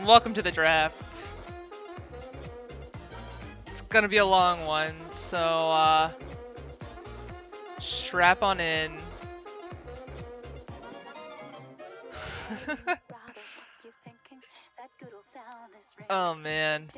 Welcome to the draft. It's gonna be a long one, so strap on in. Oh man.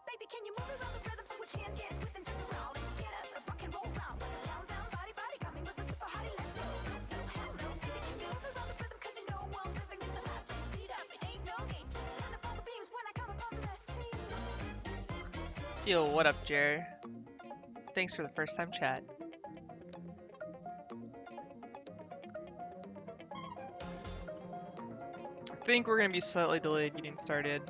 Baby, can you move around the rhythm so we can get with and turn around and get us a rock and roll round? With a downtown body coming with a super hottie, let's go. So hello, baby, can you move around the rhythm? Cause you know I'm living in the fast lane. Speed up, it ain't no game. Just turn up all the beams when I come up on the scene. Yo, what up, Jer? Thanks for the first time chat. I think we're gonna be slightly delayed getting started.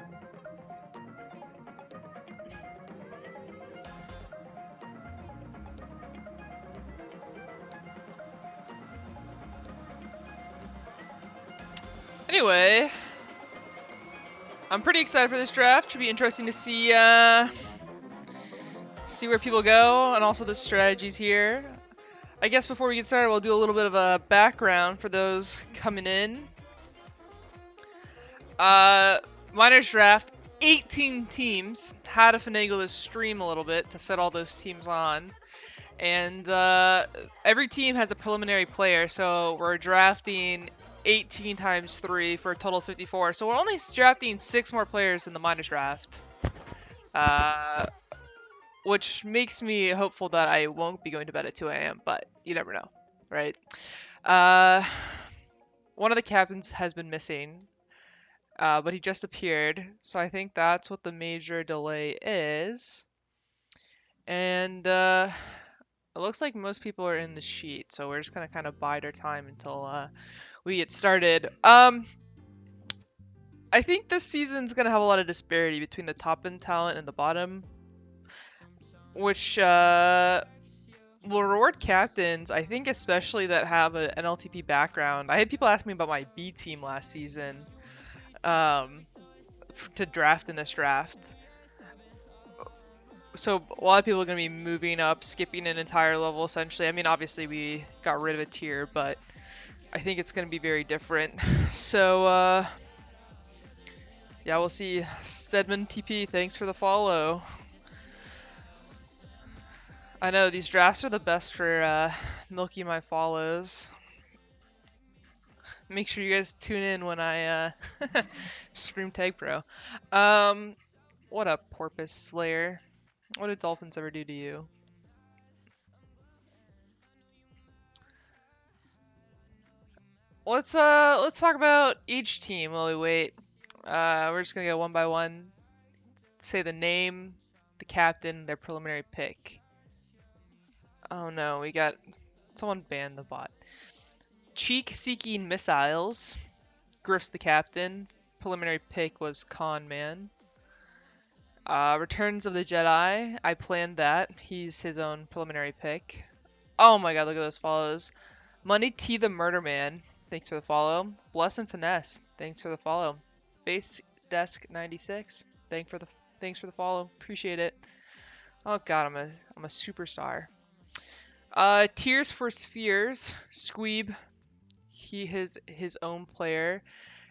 Anyway, I'm pretty excited for this draft. Should be interesting to see where people go and also the strategies here. I guess before we get started, we'll do a little bit of a background for those coming in. Miners draft, 18 teams. Had to finagle this stream a little bit to fit all those teams on. And every team has a preliminary player, so we're drafting 18 times 3 for a total of 54. So we're only drafting 6 more players in the minors draft. Which makes me hopeful that I won't be going to bed at 2 a.m., but you never know, right? One of the captains has been missing, but he just appeared, so I think that's what the major delay is. And it looks like most people are in the sheet, so we're just gonna kind of bide our time until we get started. I think this season's gonna have a lot of disparity between the top end talent and the bottom, which will reward captains, I think, especially that have an NLTP background. I had people ask me about my B team last season to draft in this draft. So a lot of people are going to be moving up, skipping an entire level essentially. I mean, obviously we got rid of a tier, but I think it's going to be very different. So yeah, we'll see. Stedman TP, thanks for the follow. I know these drafts are the best for milking my follows. Make sure you guys tune in when I stream Tagpro. What up, Porpoise Slayer? What did dolphins ever do to you? Let's talk about each team while we wait. We're just gonna go one by one. Say the name, the captain, their preliminary pick. Oh no, we got someone banned the bot. Cheek Seeking Missiles. Griff's the captain. Preliminary pick was Con Man. Returns of the Jedi. I planned that. He's his own preliminary pick. Oh my god, look at those follows. Money T the Murder Man. Thanks for the follow. Bless and Finesse. Thanks for the follow. Base Desk 96. Thanks for the follow. Appreciate it. Oh god, I'm a superstar. Tears for Spheres. Squeeb. He is his own player.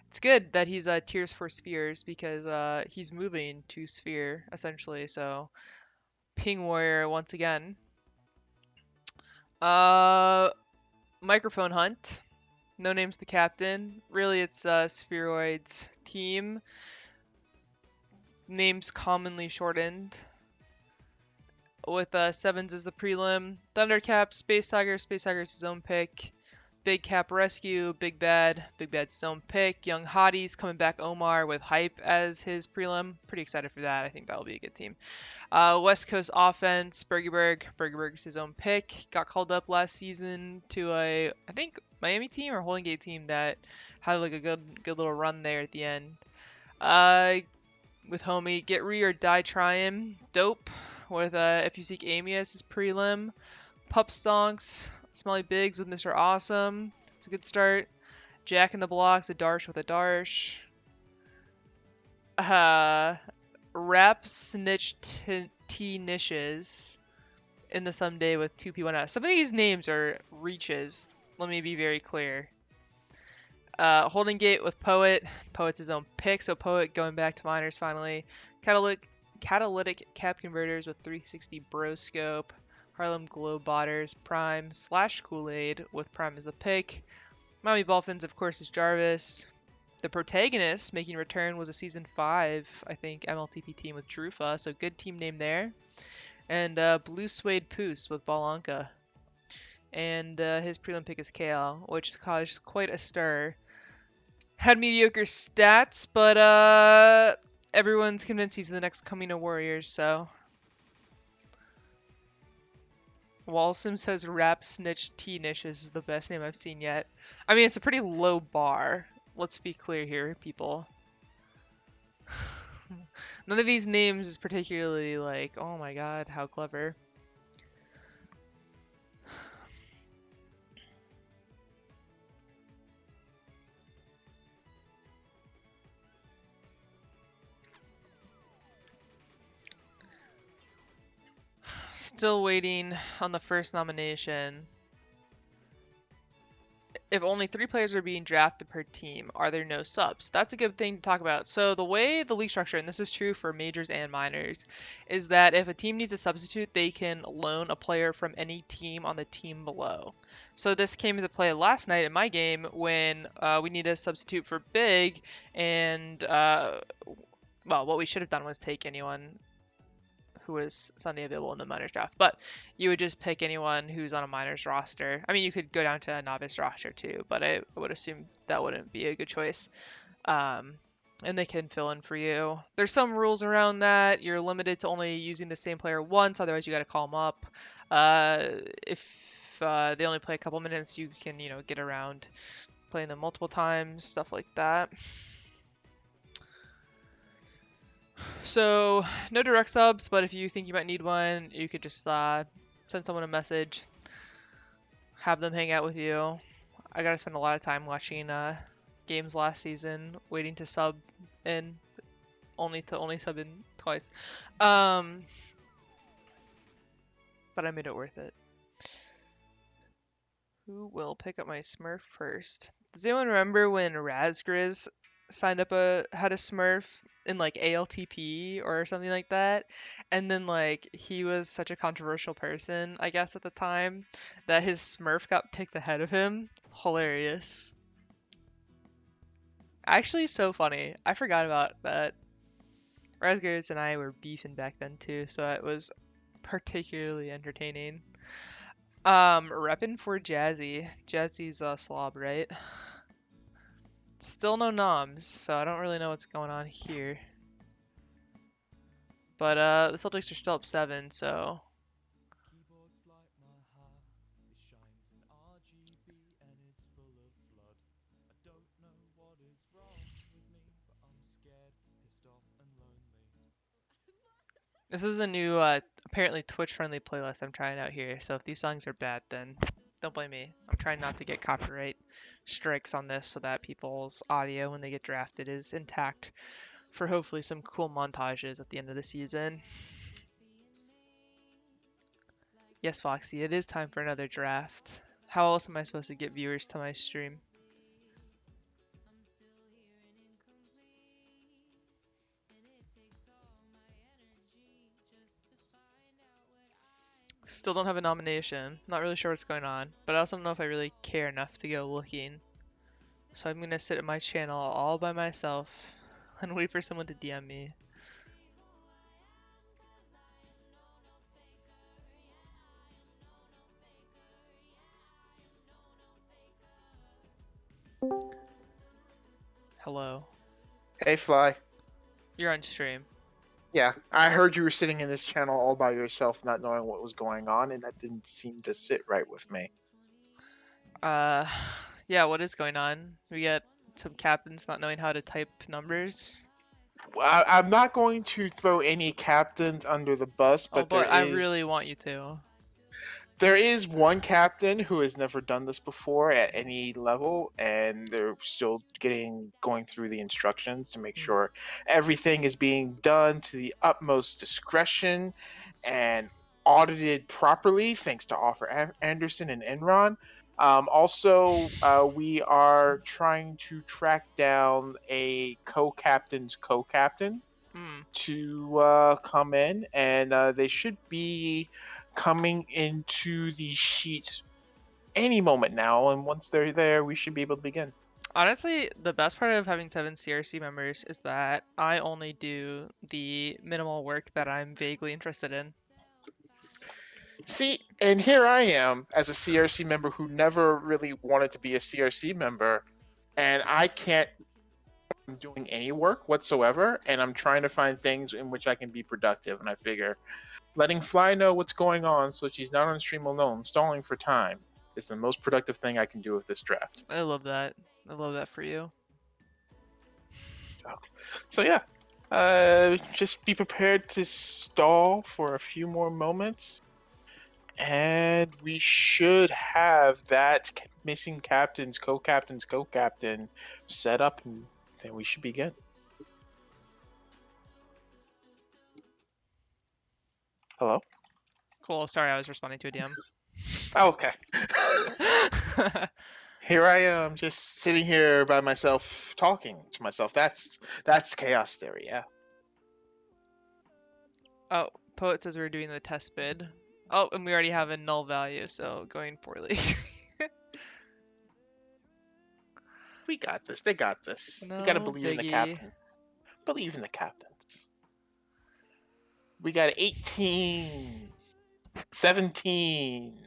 It's good that he's Tears for Spheres because he's moving to Sphere essentially. So Ping Warrior once again. Microphone Hunt. No name's the captain. Really, it's Spheroid's team. Names commonly shortened. With Sevens as the prelim. Thundercap, Space Tiger. Space Tiger's his own pick. Big Cap Rescue, Big Bad's his own pick. Young Hotties coming back Omar with Hype as his prelim. Pretty excited for that. I think that'll be a good team. West Coast Offense, Bergieberg's his own pick. Got called up last season to I think Miami team or Holding Gate team that had like a good little run there at the end. Uh, with homie, get re or die trying. Dope. With if you seek Amy as his prelim. Pup Stonks, Smelly Biggs with Mr. Awesome. It's a good start. Jack in the Blocks, a Darsh with a Darsh. Uh, Rap Snitch T Nishes in the Someday with 2P1S. Some of these names are reaches. Let me be very clear. Holding Gate with Poet. Poet's his own pick, so Poet going back to minors finally. Catalytic Cap Converters with 360 Bro Scope. Harlem Globeotters Prime / Kool-Aid with Prime as the pick. Miami Dolphins, of course, is Jarvis. The protagonist making return was a season 5, I think, MLTP team with Drufa, so good team name there. And Blue Suede Poos with Balanka. And his prelim pick is KL, which caused quite a stir. Had mediocre stats, but everyone's convinced he's the next coming of Warriors, so. Walsim says Rap Snitch T Nishes is the best name I've seen yet. I mean, it's a pretty low bar. Let's be clear here, people. None of these names is particularly like, oh my god, how clever. Still waiting on the first nomination. If only 3 players are being drafted per team, are there no subs? That's a good thing to talk about. So the way the league structure, and this is true for majors and minors, is that if a team needs a substitute, they can loan a player from any team on the team below. So this came into play last night in my game when we needed a substitute for Big, and well, what we should have done was take anyone who was Sunday available in the minors draft. But you would just pick anyone who's on a minors roster. I mean, you could go down to a novice roster too, but I would assume that wouldn't be a good choice. And they can fill in for you. There's some rules around that. You're limited to only using the same player once, otherwise you got to call them up. If they only play a couple minutes, you can, get around playing them multiple times, stuff like that. So, no direct subs, but if you think you might need one, you could just send someone a message, have them hang out with you. I gotta spend a lot of time watching games last season, waiting to sub in, only sub in twice. But I made it worth it. Who will pick up my Smurf first? Does anyone remember when Razgriz had a Smurf in like ALTP or something like that? And then like he was such a controversial person, I guess at the time, that his Smurf got picked ahead of him. Hilarious. Actually so funny. I forgot about that. Razgriz and I were beefing back then too, so it was particularly entertaining. Reppin' for Jazzy. Jazzy's a slob, right? Still no noms, so I don't really know what's going on here. But the Celtics are still up 7, so. This is a new, apparently Twitch-friendly playlist I'm trying out here, so if these songs are bad, then don't blame me. I'm trying not to get copyright strikes on this so that people's audio when they get drafted is intact for hopefully some cool montages at the end of the season. Yes, Foxy, it is time for another draft. How else am I supposed to get viewers to my stream? Still don't have a nomination. Not really sure what's going on, but I also don't know if I really care enough to go looking. So I'm gonna sit at my channel all by myself and wait for someone to DM me. Hello. Hey, Fly. You're on stream. Yeah, I heard you were sitting in this channel all by yourself, not knowing what was going on, and that didn't seem to sit right with me. Uh, Yeah, what is going on? We got some captains not knowing how to type numbers. I'm not going to throw any captains under the bus, Oh, but but I really want you to. there is one captain who has never done this before at any level, and they're still going through the instructions to make Hmm. sure everything is being done to the utmost discretion and audited properly, thanks to Offer Anderson and Enron. Also, we are trying to track down a co-captain's co-captain Hmm. to come in, and they should be coming into the sheet any moment now. And once they're there, we should be able to begin. Honestly, the best part of having 7 CRC members is that I only do the minimal work that I'm vaguely interested in. See, and here I am as a CRC member who never really wanted to be a CRC member, and I can't doing any work whatsoever, and I'm trying to find things in which I can be productive. And I figure letting Fly know what's going on so she's not on stream alone, stalling for time, is the most productive thing I can do with this draft. I love that. I love that for you. So yeah, just be prepared to stall for a few more moments, and we should have that missing co-captain set up, and then we should begin. Hello. Cool. Sorry, I was responding to a DM. Oh, okay. Here I am, just sitting here by myself, talking to myself. That's chaos theory, yeah. Oh, Poet says we're doing the test bid. Oh, and we already have a null value, so going poorly. We got this. They got this. You gotta No believe in the biggie. captain. Believe in the captains. We got 18, 17,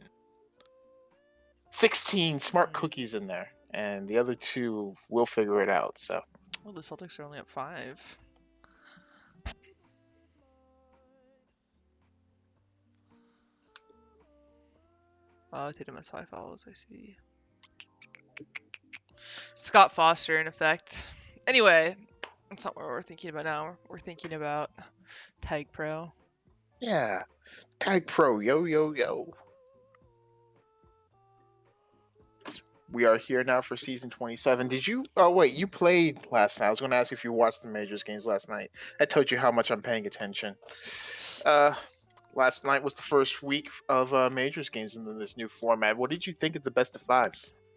16 smart Hmm. cookies in there, and the other two will figure it out. So Well, the Celtics are only up 5. Oh, Tatum has 5 follows, I see. Scott Foster, in effect. Anyway, that's not what we're thinking about now. We're thinking about Tagpro. yeah, Tagpro, yo yo yo. We are here now for season 27. Did you? Oh wait, you played last night. I was going to ask if you watched the majors games last night. I told you how much I'm paying attention. Uh, Last night was the first week of majors games in this new format. What did you think of the best of five?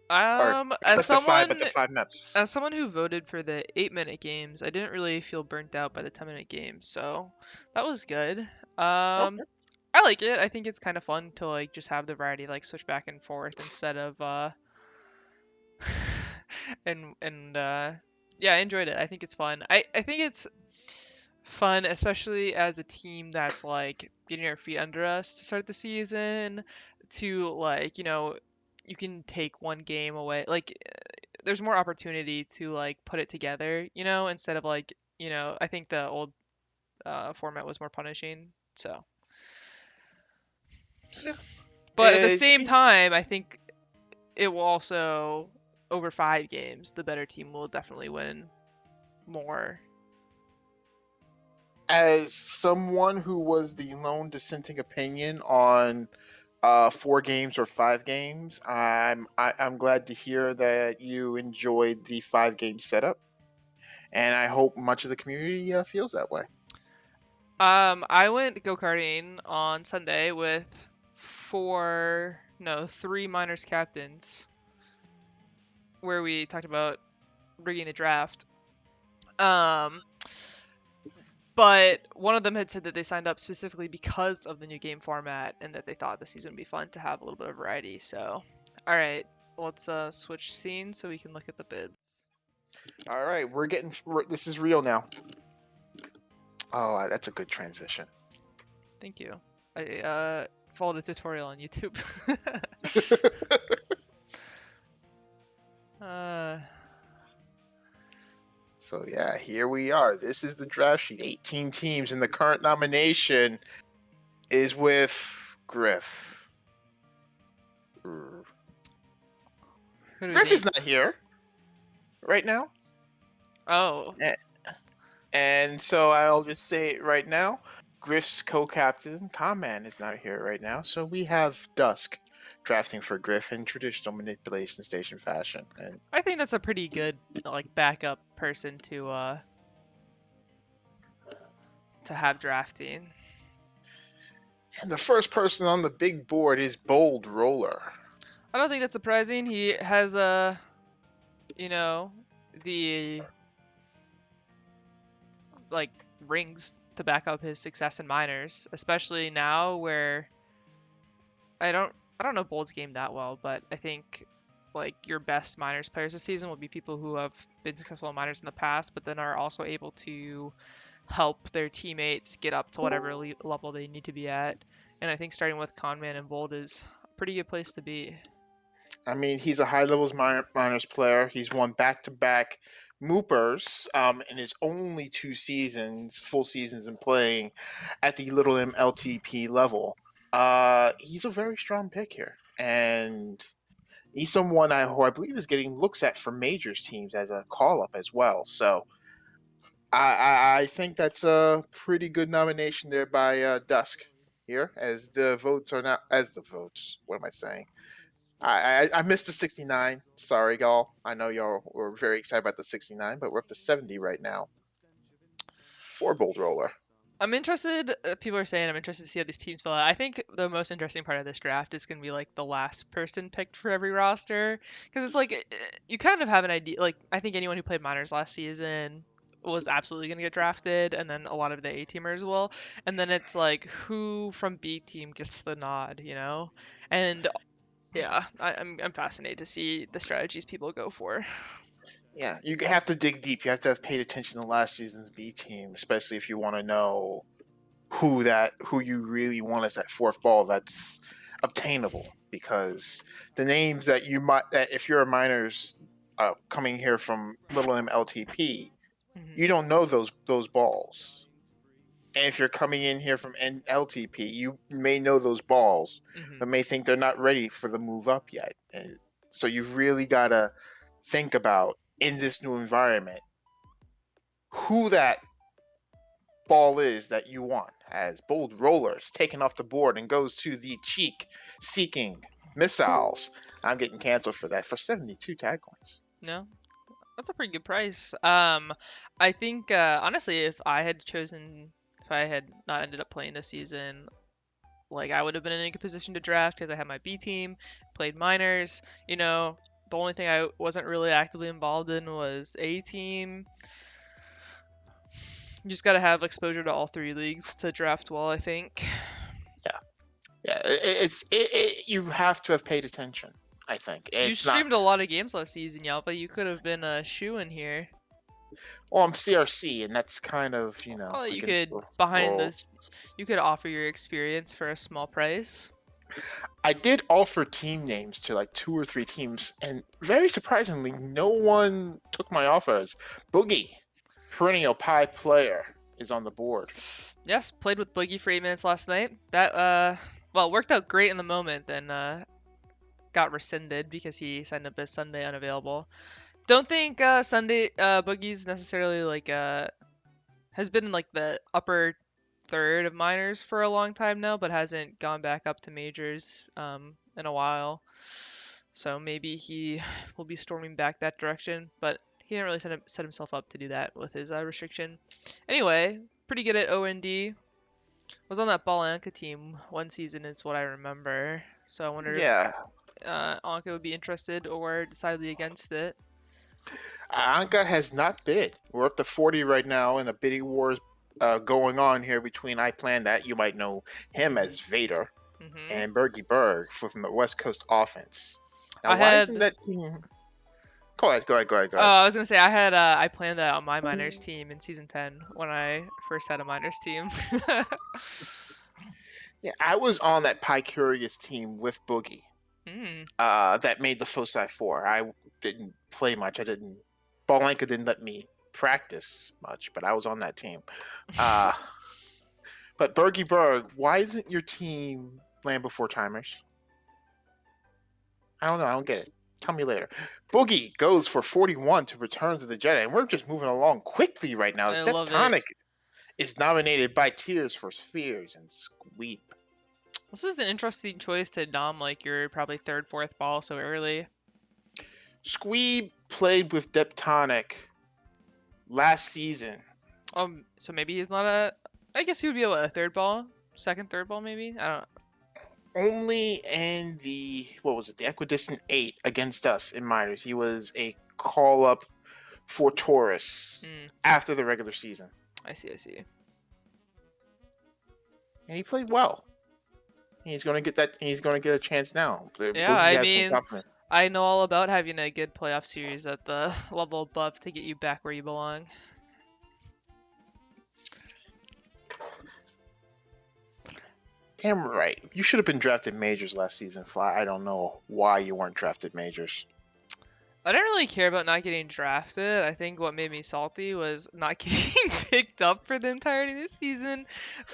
Or As best of five, but someone the five maps. as someone who voted for the 8-minute games, I didn't really feel burnt out by the 10-minute games, so that was good. Okay. I like it. I think it's kind of fun to like just have the variety, like switch back and forth instead of and yeah, I enjoyed it. I think it's fun. I think it's fun, especially as a team that's like getting our feet under us to start the season, to like, you can take one game away. Like there's more opportunity to like put it together, instead of like, I think the old format was more punishing. So, So, but at the same time, I think it will also over 5 games, the better team will definitely win more. as someone who was the lone dissenting opinion on 4 games or 5 games, I'm glad to hear that you enjoyed the 5 game setup, and I hope much of the community feels that way. I went go-karting on Sunday with 3 minors captains, where we talked about rigging the draft. Um, but one of them had said that they signed up specifically because of the new game format and that they thought the season would be fun to have a little bit of variety. So, all right, let's switch scenes so we can look at the bids. All right, this is real now. Oh, that's a good transition. Thank you. I followed a tutorial on YouTube. uh, So yeah, here we are. This is the draft sheet. 18 teams, and the current nomination is with Griff. Who do we Griff is think? not here right now. Oh, A- And so I'll just say it right now. Griff's co-captain, Conman, is not here right now. So we have Dusk drafting for Griff in traditional manipulation station fashion. And I think that's a pretty good like backup person to have drafting. the first person on the big board is Bold Roller. I don't think that's surprising. He has you know, the like rings to back up his success in minors, especially now where I don't know Bold's game that well, but I think like your best minors players this season will be people who have been successful in minors in the past, but then are also able to help their teammates get up to whatever level they need to be at. And I think starting with Conman and Bold is a pretty good place to be. I mean, he's a high levels minors player. He's won back to back Moopers in his only 2 seasons, full seasons, in playing at the Little M LTP level. He's a very strong pick here, and he's someone who I believe is getting looks at for majors teams as a call up as well. So I think that's a pretty good nomination there by Dusk here, as the votes are not as the votes. What am I saying? I missed the 69. Sorry, y'all. I know y'all were very excited about the 69, but we're up to 70 right now for Bold Roller. I'm interested. People are saying I'm interested to see how these teams fill out. I think the most interesting part of this draft is going to be like the last person picked for every roster, because it's like you kind of have an idea. Like I think anyone who played minors last season was absolutely going to get drafted, and then a lot of the A teamers will. And then it's like who from B team gets the nod, you know? And yeah, I'm fascinated to see the strategies people go for. Yeah, you have to dig deep. You have to have paid attention to last season's B team, especially if you want to know who you really want as that fourth ball that's obtainable. Because the names that you might, that if you're a minors coming here from Little M LTP, you Hmm. don't know those balls. And if you're coming in here from LTP, you may know those balls, Hmm. but may think they're not ready for the move up yet. And so you've really got to think about in this new environment who that ball is that you want. As Bold Rollers taken off the board and goes to the cheek seeking missiles. I'm getting canceled for that for 72 tag coins. No, that's a pretty good price. I think honestly, if I had not ended up playing this season, like I would have been in a good position to draft because I had my B team, played minors. You know, the only thing I wasn't really actively involved in was A team. You just gotta have exposure to all three leagues to draft well, I think. Yeah, yeah. You have to have paid attention. I think You it's not. streamed a lot of games last season, Yalpa. You could have been a shoe in here. Well, I'm CRC, and that's kind of Well, you against could the behind rules. this, you could offer your experience for a small price. I did offer team names to like 2 or 3 teams, and very surprisingly, no one took my offers. Boogie, perennial pie player, is on the board. Yes, played with Boogie for 8 minutes last night. That well, worked out great in the moment, then got rescinded because he signed up as Sunday unavailable. Don't think Sunday Boogie's necessarily like has been in like the upper third of minors for a long time now, but hasn't gone back up to majors in a while. So maybe he will be storming back that direction, but he didn't really set himself up to do that with his restriction. Anyway, pretty good at OND. Was on that Ball Anka team one season is what I remember. So I wonder if Yeah, Anka would be interested or decidedly against it. Anka has not bid. We're up to 40 right now, and the bidding wars going on here between I Plan That. You might know him as Vader, Hmm. and Bergie Berg from the West Coast offense. Now, I why isn't had that team? Go ahead, go ahead, go ahead, go Oh, ahead. I was gonna say I planned that on my minors team in season 10 when I first had a minors team. Yeah, I was on that Pie Curious team with Boogie. Mm. That made the Foci 4. I didn't play much. I didn't. Balanka didn't let me practice much, but I was on that team. Uh, but Bergie Berg, why isn't your team Land Before Timers? I don't know. I don't get it. Tell me later. Boogie goes for 41 to Return to the Jedi, and we're just moving along quickly right now. I love it. Steptonic is nominated by Tears for Spheres and Squeep. This is an interesting choice to nom like your probably third, fourth ball so early. Squeeb played with Deptonic last season. So maybe he's not a. I guess he would be a third ball, second, third ball maybe. I don't. Only in the the Equidistant 8 against us in minors. He was a call up for Taurus after the regular season. I see. And he played well. He's going to get that. He's going to get a chance now. Yeah, I mean, I know all about having a good playoff series at the level above to get you back where you belong. Damn right. You should have been drafted majors last season, Fly. I don't know why you weren't drafted majors. I don't really care about not getting drafted. I think what made me salty was not getting picked up for the entirety of this season.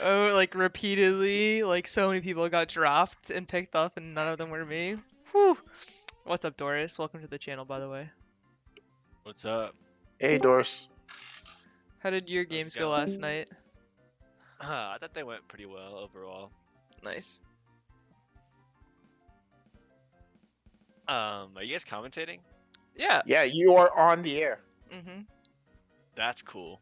Oh, like repeatedly, like so many people got drafted and picked up, and none of them were me. Whew. What's up, Doris? Welcome to the channel, by the way. What's up? Hey, Doris. How did your games go last night? I thought they went pretty well overall. Nice. Are you guys commentating? Yeah. Yeah, you are on the air. That's cool.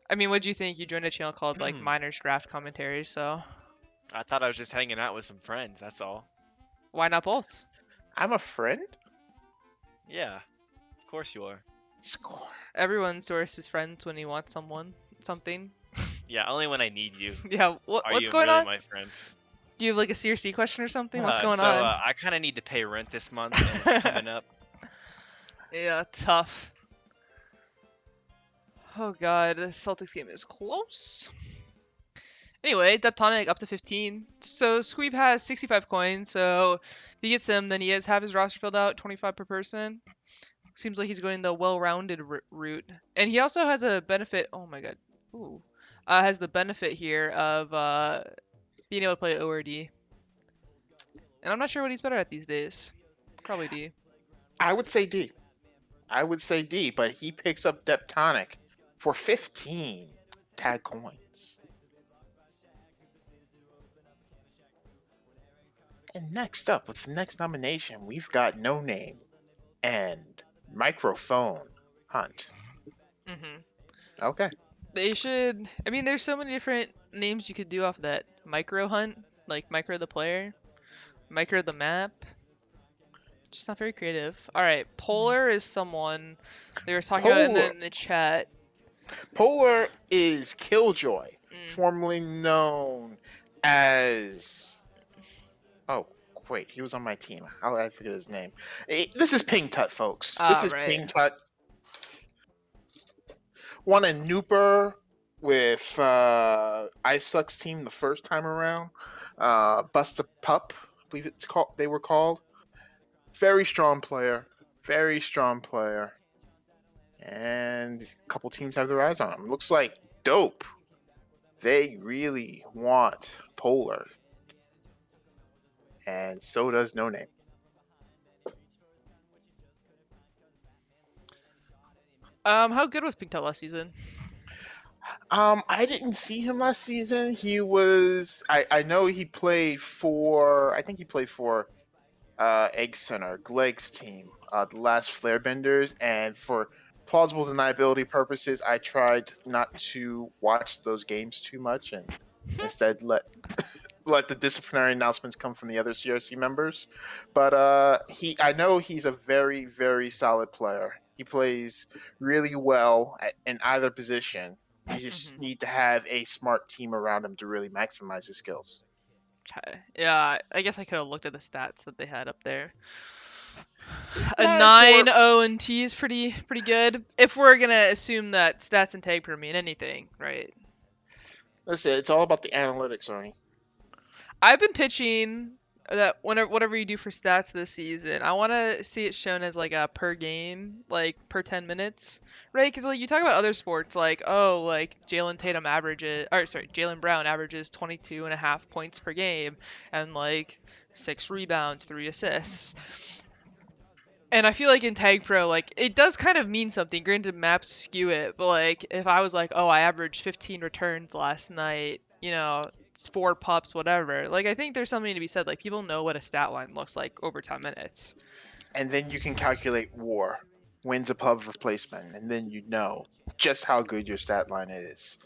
I mean, what'd you think? You joined a channel called like Miners Draft Commentary, so I thought I was just hanging out with some friends, that's all. why not both? I'm a friend? Yeah, of course you are. Score. Everyone sources friends when he wants something. Yeah, only when I need you. Yeah, Are what's you going really on? my friend? Do you have like a CRC question or something? What's going so, on? I kind of need to pay rent this month, and it's coming up. Yeah, tough. Oh god, the Celtics game is close. Anyway, Deptonic up to 15. So Squeeb has 65 coins, so if he gets him, then he has half his roster filled out, 25 per person. Seems like he's going the well-rounded route. And he also has a benefit, oh my god, ooh. Has the benefit here of being able to play ORD. And I'm not sure what he's better at these days. Probably D. I would say D. But he picks up Deptonic for 15 tag coins. And next up, with the next nomination, we've got No Name and Microphone Hunt. Okay. They should. I mean, there's so many different names you could do off that. Micro Hunt, like Micro the player, Micro the map. Just not very creative. All right, Polar is someone they were talking about in the chat. Polar is Killjoy, formerly known as. Oh, wait, he was on my team. I forget his name. This is Ping Tut, folks. This is right. Ping Tut. Won a Nooper with Ice Sucks team the first time around. Busta Pup, I believe it's called. They were called. Very strong player. And a couple teams have their eyes on him. Looks like Dope. They really want Polar. And so does No Name. How good was Pink Tut last season? I didn't see him last season. He was. I know he played for. I think he played for Egg Center, Gleg's team, the last Flarebenders, and for plausible deniability purposes, I tried not to watch those games too much and instead let the disciplinary announcements come from the other CRC members. But I know he's a very, very solid player. He plays really well in either position. You just need to have a smart team around him to really maximize his skills. Okay. Yeah, I guess I could have looked at the stats that they had up there. A 9-0 and T is pretty good. If we're gonna assume that stats and Tagpro mean anything, right? Listen, it's all about the analytics, Ernie. I've been pitching that whenever whatever you do for stats this season, I want to see it shown as like a per game, like per 10 minutes, right? Because like you talk about other sports, like oh, like Jalen Brown averages 22 and a half points per game, and like 6 rebounds, 3 assists. And I feel like in Tag Pro, like it does kind of mean something. Granted, maps skew it, but like if I was like, oh, I averaged 15 returns last night, it's 4 pups, whatever. Like I think there's something to be said. Like people know what a stat line looks like over 10 minutes. And then you can calculate WAR, wins above replacement, and then you know just how good your stat line is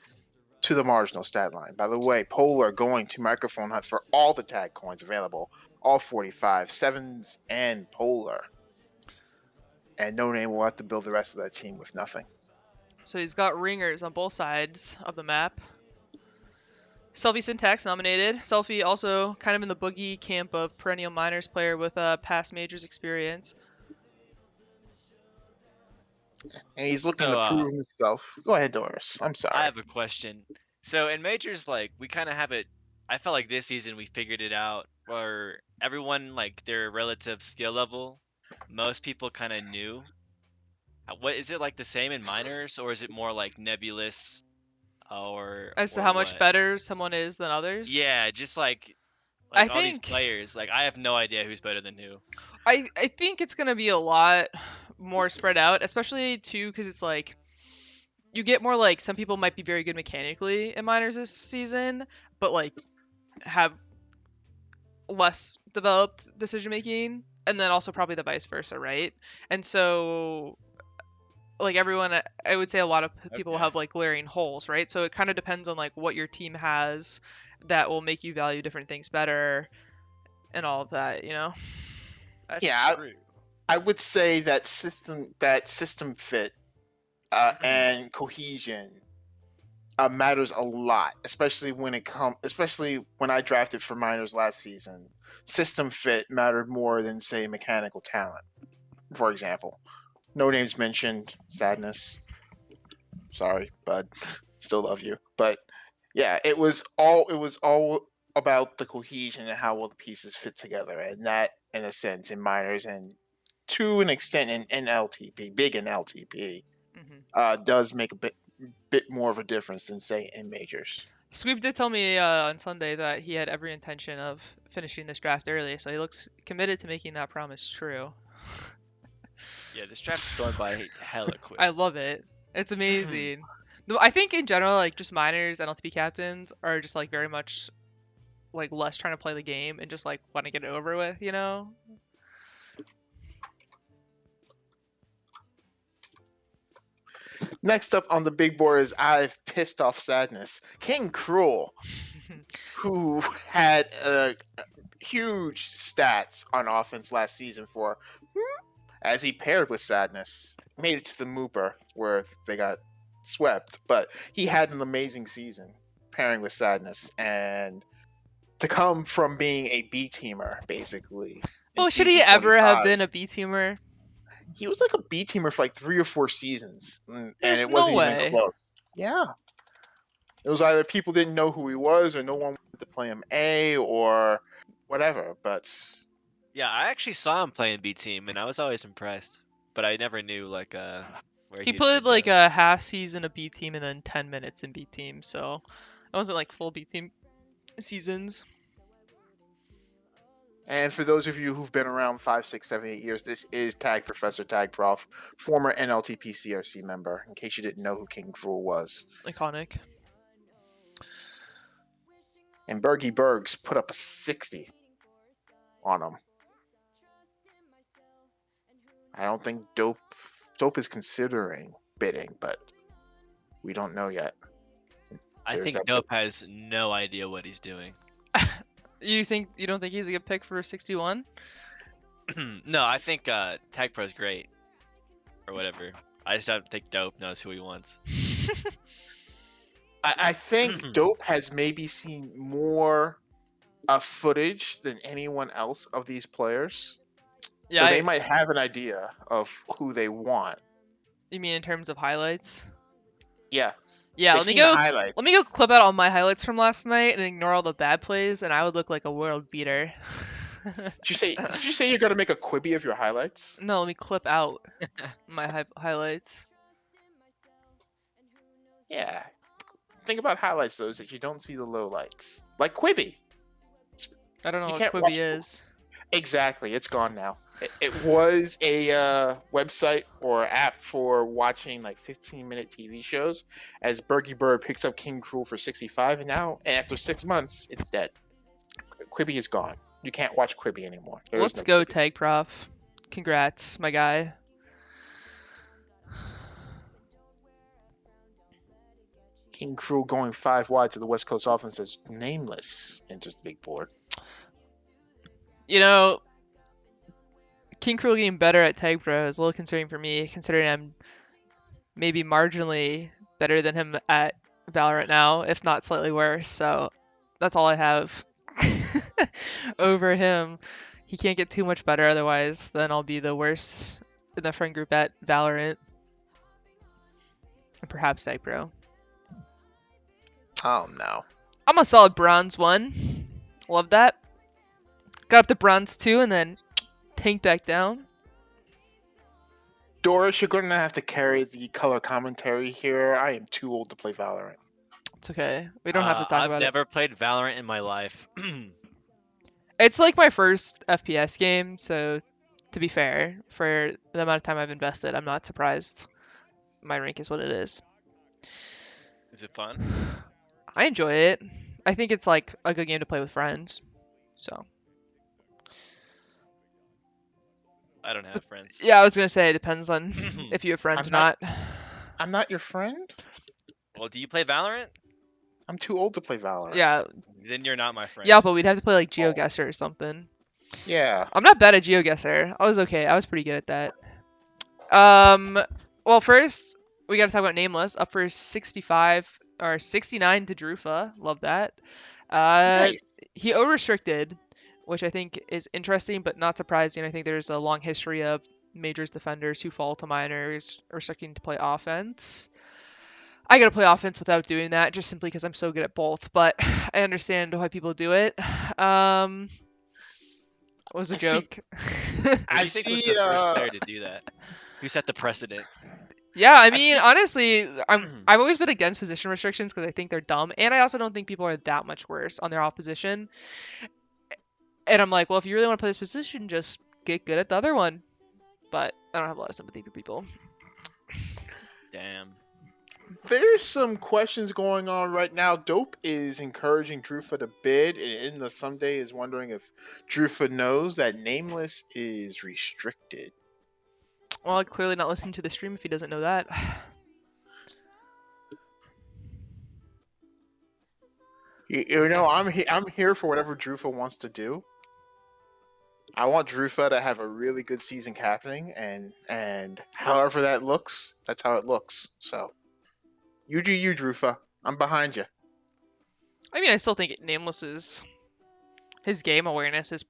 to the marginal stat line. By the way, Polar going to microphone hunt for all the tag coins available, all 45, sevens, and Polar. And No Name will have to build the rest of that team with nothing. So he's got ringers on both sides of the map. Selfie Syntax nominated. Selfie also kind of in the boogie camp of perennial minors player with past majors experience. And he's looking So, to prove himself. Go ahead, Doris. I'm sorry. I have a question. So in majors, like we kind of have it. I felt like this season we figured it out, where everyone like their relative skill level. Most people kind of knew. What is it like the same in minors, or is it more like nebulous, As to or how much what? better someone is than others. Yeah, just I like all these think players. Like I have no idea who's better than who. I think it's gonna be a lot more spread out, especially too because it's like you get more like some people might be very good mechanically in minors this season, but like have less developed decision making, and then also probably the vice versa, right? And so like everyone, I would say a lot of people Okay, have like glaring holes, right? So it kind of depends on like what your team has that will make you value different things better and all of that. that's Yeah, true. I would say that system fit Mhm. and cohesion matters a lot, especially when I drafted for minors last season. System fit mattered more than say mechanical talent. For example, No Names mentioned Sadness. Sorry, bud. Still love you, but yeah, it was all about the cohesion and how well the pieces fit together, and that, in a sense, in minors and to an extent in LTP, big in LTP, Hmm. does make a bit more of a difference than say in majors. Sweep did tell me on Sunday that he had every intention of finishing this draft early, so he looks committed to making that promise true. Yeah, this draft is going by hella quick. I love it. It's amazing. Though I think in general, like just minors and LTP captains are just like very much like less trying to play the game and just like want to get it over with. Next up on the big board is I've pissed off Sadness, King Cruel, who had huge stats on offense last season for as he paired with Sadness. Made it to the Mooper where they got swept, but he had an amazing season pairing with Sadness, and to come from being a B teamer basically in Oh, should he season ever have 25, been a B teamer? he was like a B teamer for like 3 or 4 seasons, and There's it no wasn't even way. close. Yeah, it was either people didn't know who he was, or no one wanted to play him A, or whatever. But Yeah, I actually saw him playing B team, and I was always impressed. But I never knew like where He he'd played end like up. a half season of B team and then 10 minutes in B team, so it wasn't like full B team seasons. and for those of you who've been around 5, 6, 7, 8 years, this is Tag Professor Tag Prof, former NLTP CRC member. In case you didn't know who King Cruel was, Iconic. and Bergie Bergs put up a 60 on him. I don't think Dope is considering bidding, but we don't know yet. I There's think that. Dope has no idea what he's doing. You don't think he's a good pick for 61? No, I think Tagpro's great or whatever. I just don't think Dope knows who he wants. I think Dope has maybe seen more footage than anyone else of these players. Yeah, So they might have an idea of who they want. you mean in terms of highlights? Yeah. Yeah, They've let me seen go. highlights. Let me go clip out all my highlights from last night and ignore all the bad plays, and I would look like a world beater. Did you say you're gonna make a Quibi of your highlights? No, let me clip out my highlights. Yeah. Think about highlights though, is that you don't see the lowlights. Like Quibi. I don't know You what can't Quibi watch is. exactly. It's gone now. It was a website or app for watching like 15-minute TV shows. As Bergie Bird picks up King Cruel for 65, and now after 6 months, it's dead. Quibi is gone. You can't watch Quibi anymore. There is Let's no go, Quibi. Tag Prof. Congrats, my guy. King Cruel going 5 wide to the West Coast offense as Nameless enters the big board. You know, King Cruel getting better at Tagpro is a little concerning for me, considering I'm maybe marginally better than him at Valorant now, if not slightly worse. So that's all I have over him. He can't get too much better, otherwise, then I'll be the worst in the friend group at Valorant. And perhaps Tagpro. Oh no. I'm a solid bronze 1. Love that. Got up to bronze 2 and then tanked back down. Doris, you're going to have to carry the color commentary here. I am too old to play Valorant. It's okay. We don't have to talk I've about it. never played Valorant in my life. It's like my first FPS game, so to be fair, for the amount of time I've invested, I'm not surprised my rank is what it is. Is it fun? I enjoy it. I think it's like a good game to play with friends. So I don't have friends. yeah, I was gonna say it depends on if you have friends or not. I'm not your friend. Well, do you play Valorant? I'm too old to play Valorant. Yeah, Then you're not my friend. yeah, but we'd have to play like Oh. GeoGuessr or something. Yeah. I'm not bad at GeoGuessr. I was okay. I was pretty good at that. Well, first we got to talk about Nameless, up for 65 or 69 to Drufa. Love that. Nice. He over-restricted, which I think is interesting but not surprising. I think there's a long history of majors defenders who fall to minors restricting to play offense. I gotta play offense without doing that, just simply because I'm so good at both. But I understand why people do it. It was a I see- joke. Who do I you think was see. the first player to do that? Who set the precedent? Yeah, I I mean, see- honestly, I've always been against position restrictions because I think they're dumb, and I also don't think people are that much worse on their opposition. And I'm like, well, if you really want to play this position, just get good at the other one. But I don't have a lot of sympathy for people. Damn. There's some questions going on right now. Dope is encouraging Drufa to bid, and In the Someday is wondering if Drufa knows that Nameless is restricted. Well, clearly not listening to the stream if he doesn't know that. You know, I'm here for whatever Drufa wants to do. I want Drufa to have a really good season happening, and however that looks, that's how it looks. So, you do you, Drufa. I'm behind you. I mean, I still think Nameless his game awareness is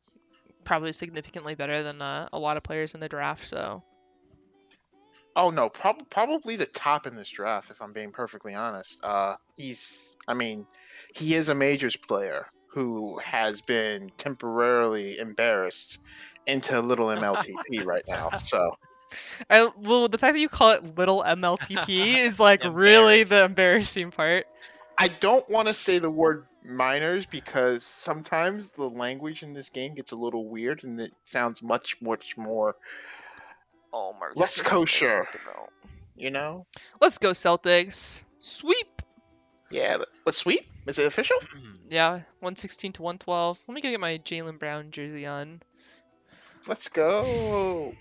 probably significantly better than a lot of players in the draft. So Oh no, probably the top in this draft. If I'm being perfectly honest, he is a majors player who has been temporarily embarrassed into little MLTP right now. So well, the fact that you call it little MLTP is like really the embarrassing part. I don't want to say the word minors because sometimes the language in this game gets a little weird and it sounds much more Oh my less kosher. You know? Let's go Celtics. Sweep. Yeah, let's sweep. Is it official? Yeah, 116 to 112. Let me go get my Jaylen Brown jersey on. Let's go.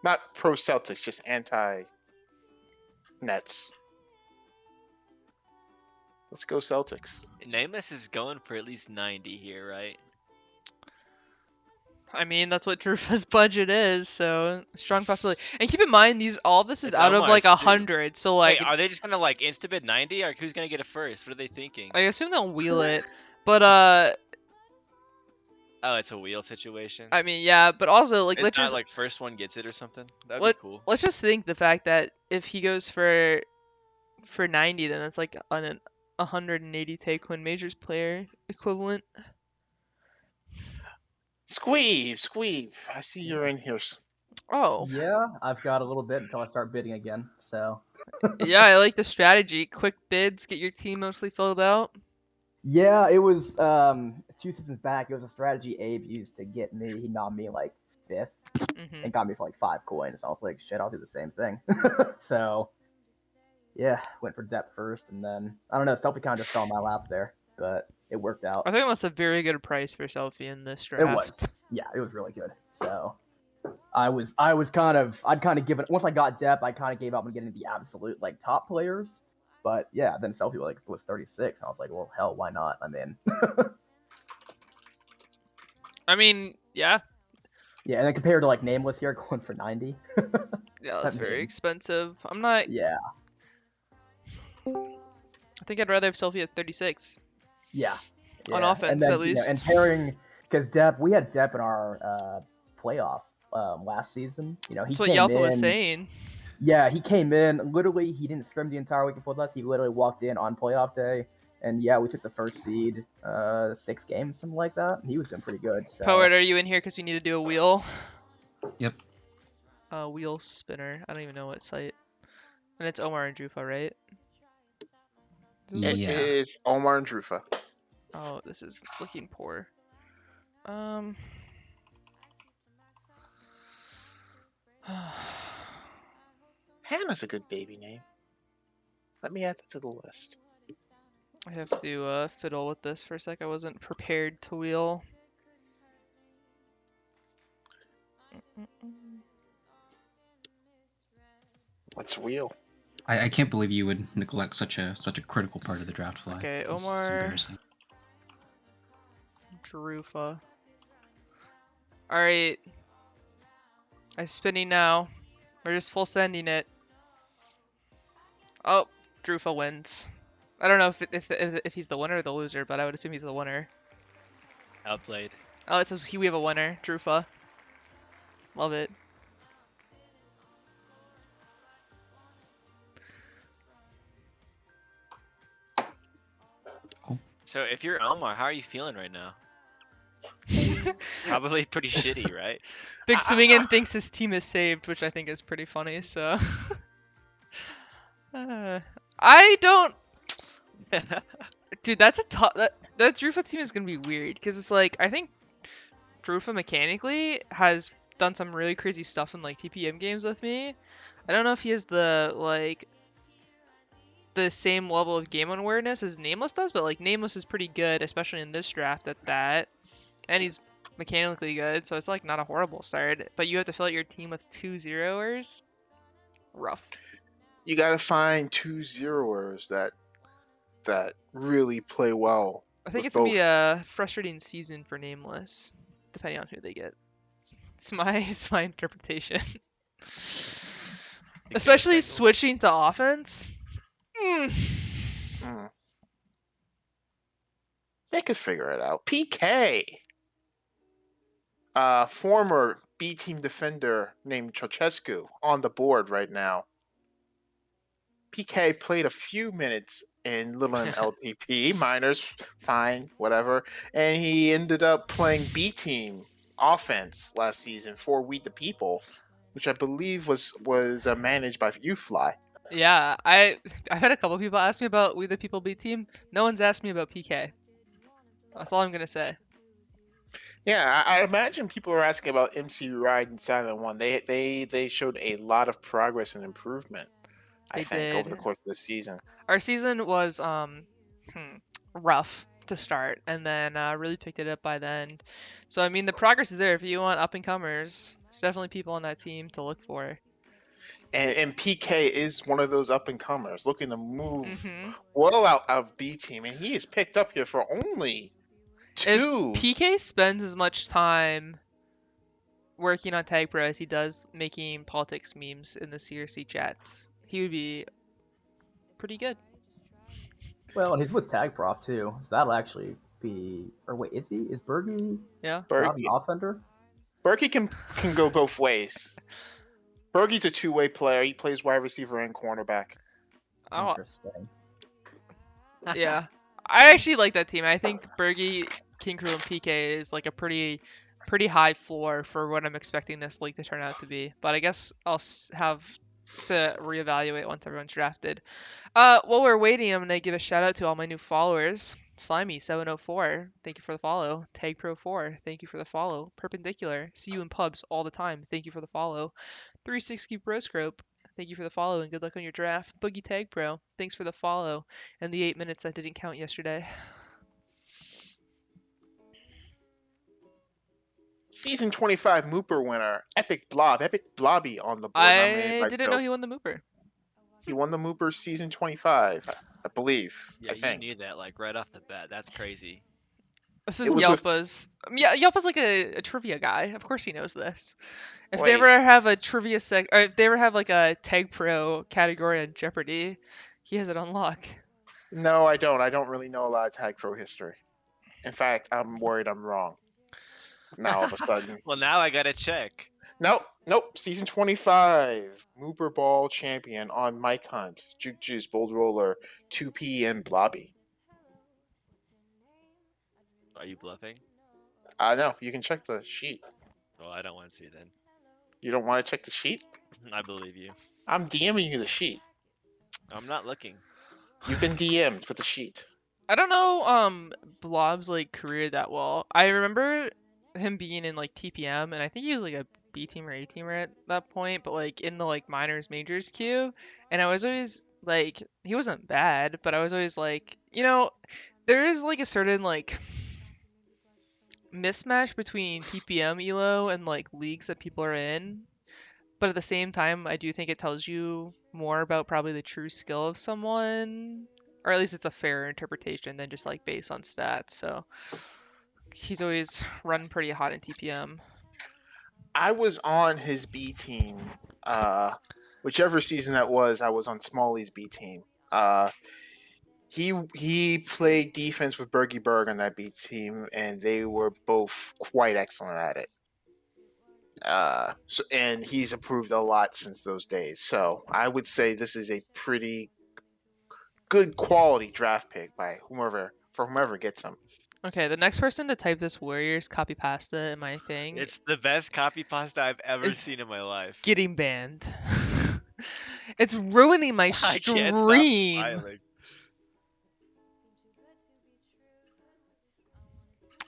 Not pro Celtics, just anti Nets. Let's go Celtics. Nameless is going for at least 90 here, right? I mean, that's what Drufa's budget is, so strong possibility. And keep in mind, all this is It's out of like Omar's, too. 100, so like Wait, are they just gonna like instabid 90, or who's gonna get it first? What are they thinking? I assume they'll wheel it. But Oh, it's a wheel situation. I mean, yeah, but also like It's let's not just like first one gets it or something. That'd let, be cool. let's just think the fact that if he goes for 90, then that's like an 180 take win majors player equivalent. Squeeve, I see you're in here. Oh, Yeah, I've got a little bit until I start bidding again. So yeah, I like the strategy. Quick bids, get your team mostly filled out. yeah, it was a few seasons back. It was a strategy Abe used to get me. He knocked me like fifth Hmm. and got me for like 5 coins. I was like, shit, I'll do the same thing. So yeah, went for depth first, and then I don't know, Selfie kind of just fell in my lap there, but it worked out. I think that's a very good price for Selfie in this It was, draft. yeah, it was really good. So I'd kind of given once I got depth, I kind of gave up on getting the absolute like top players. But yeah, then Selfie like was 36, and I was like, well, hell, why not? I'm in. I mean, yeah, Yeah, and then compared to like Nameless here, going for 90. yeah, I that's very mean, expensive. I'm not. yeah, I think I'd rather have Selfie at 36 yeah, on yeah. And offense then at and least. pairing because we had Depp in our playoff last season. He That's what came Yalpa was in. saying. Yeah, he came in. Literally, he didn't scrim the entire weekend with us. He literally walked in on playoff day, and yeah, we took the first seed, 6 games, something like that. He was doing pretty good. Poet, So are you in here because we need to do a wheel? Yep. Wheel spinner. I don't even know what site. And it's Omar and Drufa, right? This is It Yeah. is Omar and Drufa. Oh, this is looking poor. Hannah's a good baby name. Let me add that to the list. I have to fiddle with this for a sec. I wasn't prepared to wheel. Let's wheel. I can't believe you would neglect such a critical part of the draft fly. Okay, It's Omar, embarrassing. Drufa. Alright. I'm spinning now. We're just full sending it. Oh, Drufa wins. I don't know if he's the winner or the loser, but I would assume he's the winner. Outplayed. Oh, it says we have a winner, Drufa. Love it. So if you're Elmar, how are you feeling right now? Probably pretty shitty, right? Big Swingin thinks his team is saved, which I think is pretty funny, so. I don't. Dude, that's a tough. That Drufa team is gonna be weird because it's like I think Drufa mechanically has done some really crazy stuff in like TPM games with me. I don't know if he has the same level of game awareness as Nameless does, but like Nameless is pretty good, especially in this draft at that, and he's mechanically good, so it's like not a horrible start. But you have to fill out your team with 2 zeroers. Rough. You got to find 2 zeroers that really play well. I think with it's gonna both. be a frustrating season for Nameless, depending on who they get. It's my interpretation. Especially switching to offense. Mm. They could figure it out. PK, former B team defender named Ceausescu, on the board right now. PK played a few minutes in Little and LTP, minors, fine, whatever, and he ended up playing B team offense last season for We the People, which I believe was managed by YouFly. Yeah, I've had a couple people ask me about We the People B team. No one's asked me about PK. That's all I'm gonna say. Yeah, I imagine people are asking about MC Ride and Silent One. They showed a lot of progress and improvement, I They think, over the did. course of the season. Our season was rough to start, and then really picked it up by the end. So I mean, the progress is there. If you want up and comers, there's definitely people on that team to look for. And PK is one of those up and comers looking to move Mm-hmm. well out of B team, and he is picked up here for only If 2. PK spends as much time working on Tagpro as he does making politics memes in the CRC chats, he would be pretty good. well, and he's with Tag Prof too, so that'll actually be. Or wait, is he? Is Bergie Yeah. not an offender? Berkey can go both ways. Bergie's a two-way player. He plays wide receiver and cornerback. Oh, Interesting. yeah. I actually like that team. I think Bergie, King Crew, and PK is like a pretty pretty high floor for what I'm expecting this league to turn out to be. But I guess I'll have to reevaluate once everyone's drafted. While we're waiting, I'm gonna give a shout out to all my new followers. Slimy704, thank you for the follow. Tagpro4, thank you for the follow. Perpendicular, see you in pubs all the time, thank you for the follow. 360 Broscope, thank you for the follow and good luck on your draft. Boogie Tag Pro, thanks for the follow and the 8 minutes that didn't count yesterday. Season 25 Mooper winner, Epic Blobby on the board, nominated I by didn't know Joe. he won the Mooper. He won the Mooper season 25, I believe. Yeah, I you think. knew that like right off the bat. That's crazy. This It is was with- Yelpa's. Yeah, Yelpa's like a trivia guy. Of course he knows this. If they Wait. ever have a trivia or if they ever have like a Tag Pro category on Jeopardy, he has it on lock. No, I don't. I don't really know a lot of Tag Pro history. In fact, I'm worried I'm wrong. Now all of a sudden. Well, now I gotta check. Nope. Season 25, Mooper Ball champion on Mike Hunt, Juke Juice, Bold Roller, 2P, and Blobby. Are you bluffing? No, you can check the sheet. Well, I don't want to see then. You don't want to check the sheet? I believe you. I'm DMing you the sheet. I'm not looking. You've been DM'd with the sheet. I don't know Blob's like career that well. I remember him being in like TPM and I think he was like a B team or A teamer at that point, but like in the like minors majors queue, and I was always like he wasn't bad, but I was always like, there is like a certain like mismatch between TPM elo and like leagues that people are in. But at the same time, I do think it tells you more about probably the true skill of someone, or at least it's a fair interpretation than just like based on stats. So he's always run pretty hot in TPM. I was on his B team. Whichever season that was, I was on Smalley's B team. He played defense with Bergie Berg on that B team, and they were both quite excellent at it. And he's improved a lot since those days. So I would say this is a pretty good quality draft pick by whomever gets him. Okay, the next person to type this Warriors copy pasta in my thing It's the best copy pasta I've ever It's seen in my life. getting banned. It's ruining my I can't stop stream. smiling.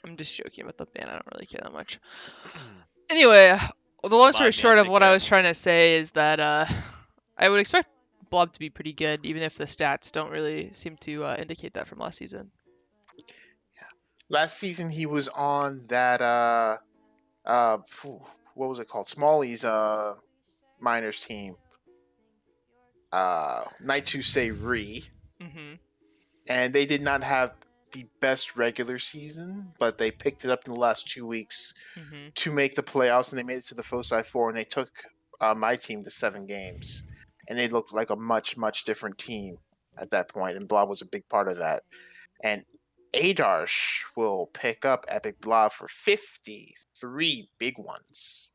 I'm just joking about the ban. I don't really care that much. Anyway, the long story Bye, man. short of Take what I care. was trying to say is that I would expect Blob to be pretty good, even if the stats don't really seem to indicate that from last season. Last season he was on that what was it called? Smalley's minors team. Night Say Re. Mm-hmm. And they did not have the best regular season, but they picked it up in the last 2 weeks Mm-hmm. to make the playoffs, and they made it to the Foci 4, and they took my team to 7 games. And they looked like a much, much different team at that point, and Blob was a big part of that. And Adarsh will pick up Epic Blob for 53 big ones.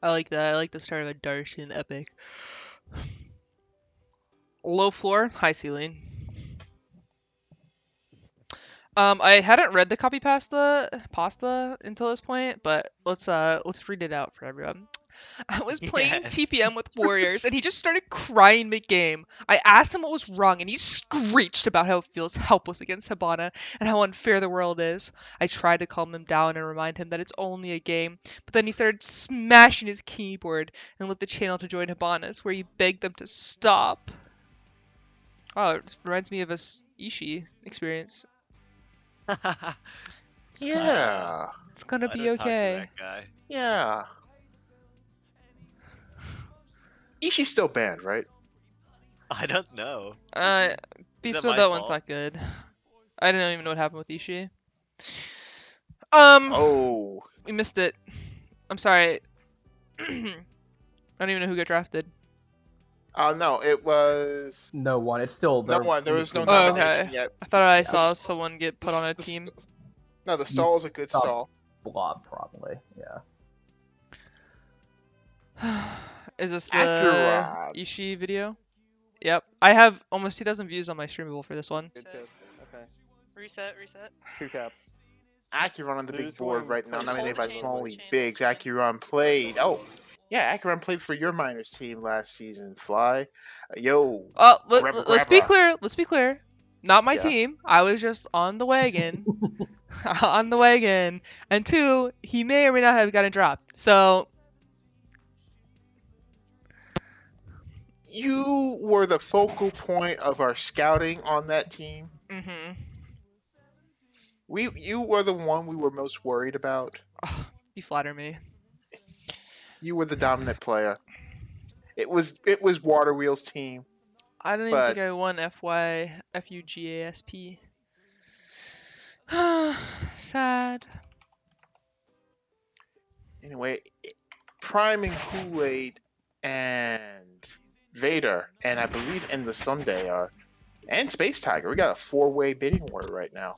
I like that. I like the start of a Darshan epic. Low floor, high ceiling. I hadn't read the copy pasta until this point, but let's read it out for everyone. I was playing Yes. TPM with Warriors, and he just started crying mid-game. I asked him what was wrong, and he screeched about how it feels helpless against Hibana and how unfair the world is. I tried to calm him down and remind him that it's only a game, but then he started smashing his keyboard and left the channel to join Hibana's, where he begged them to stop. Oh, it reminds me of a Ishii experience. Yeah. It's gonna I be don't talk to okay. that guy. Yeah. Ishii's still banned, right? I don't know. Beast that Mode, my that one's fault? not good. I don't even know what happened with Ishii. Oh. We missed it. I'm sorry. I don't even know who got drafted. No, it was No one. It's still no one. There was no Oh, nomination okay. yet. I thought I The saw s- someone get put on a team. No, the stall is a good stop. stall. Blob, probably. Yeah. Is this the Accurate. Ishii video? Yep. I have almost 2,000 views on my streamable for this one. Good kiss. Okay. Reset. 2 caps. Acuron on the big Who's board going right now, first? nominated by Cold chain, Small cold League chain, Bigs. cold chain. Acuron played. Oh, yeah, Acuron played for your minors team last season. Fly, yo, grabba Let's be grabba. clear. Let's be clear. Not my Yeah, team. I was just on the wagon. On the wagon. And two, he may or may not have gotten dropped. So, you were the focal point of our scouting on that team. mhm. You were the one we were most worried about. You flatter me. You were the dominant player. It was Water Wheel's team, I don't even think but I won FUGASP. Sad. anyway, priming Kool-Aid and Vader, and I believe in the Sunday are, and Space Tiger. We got a 4-way bidding war right now.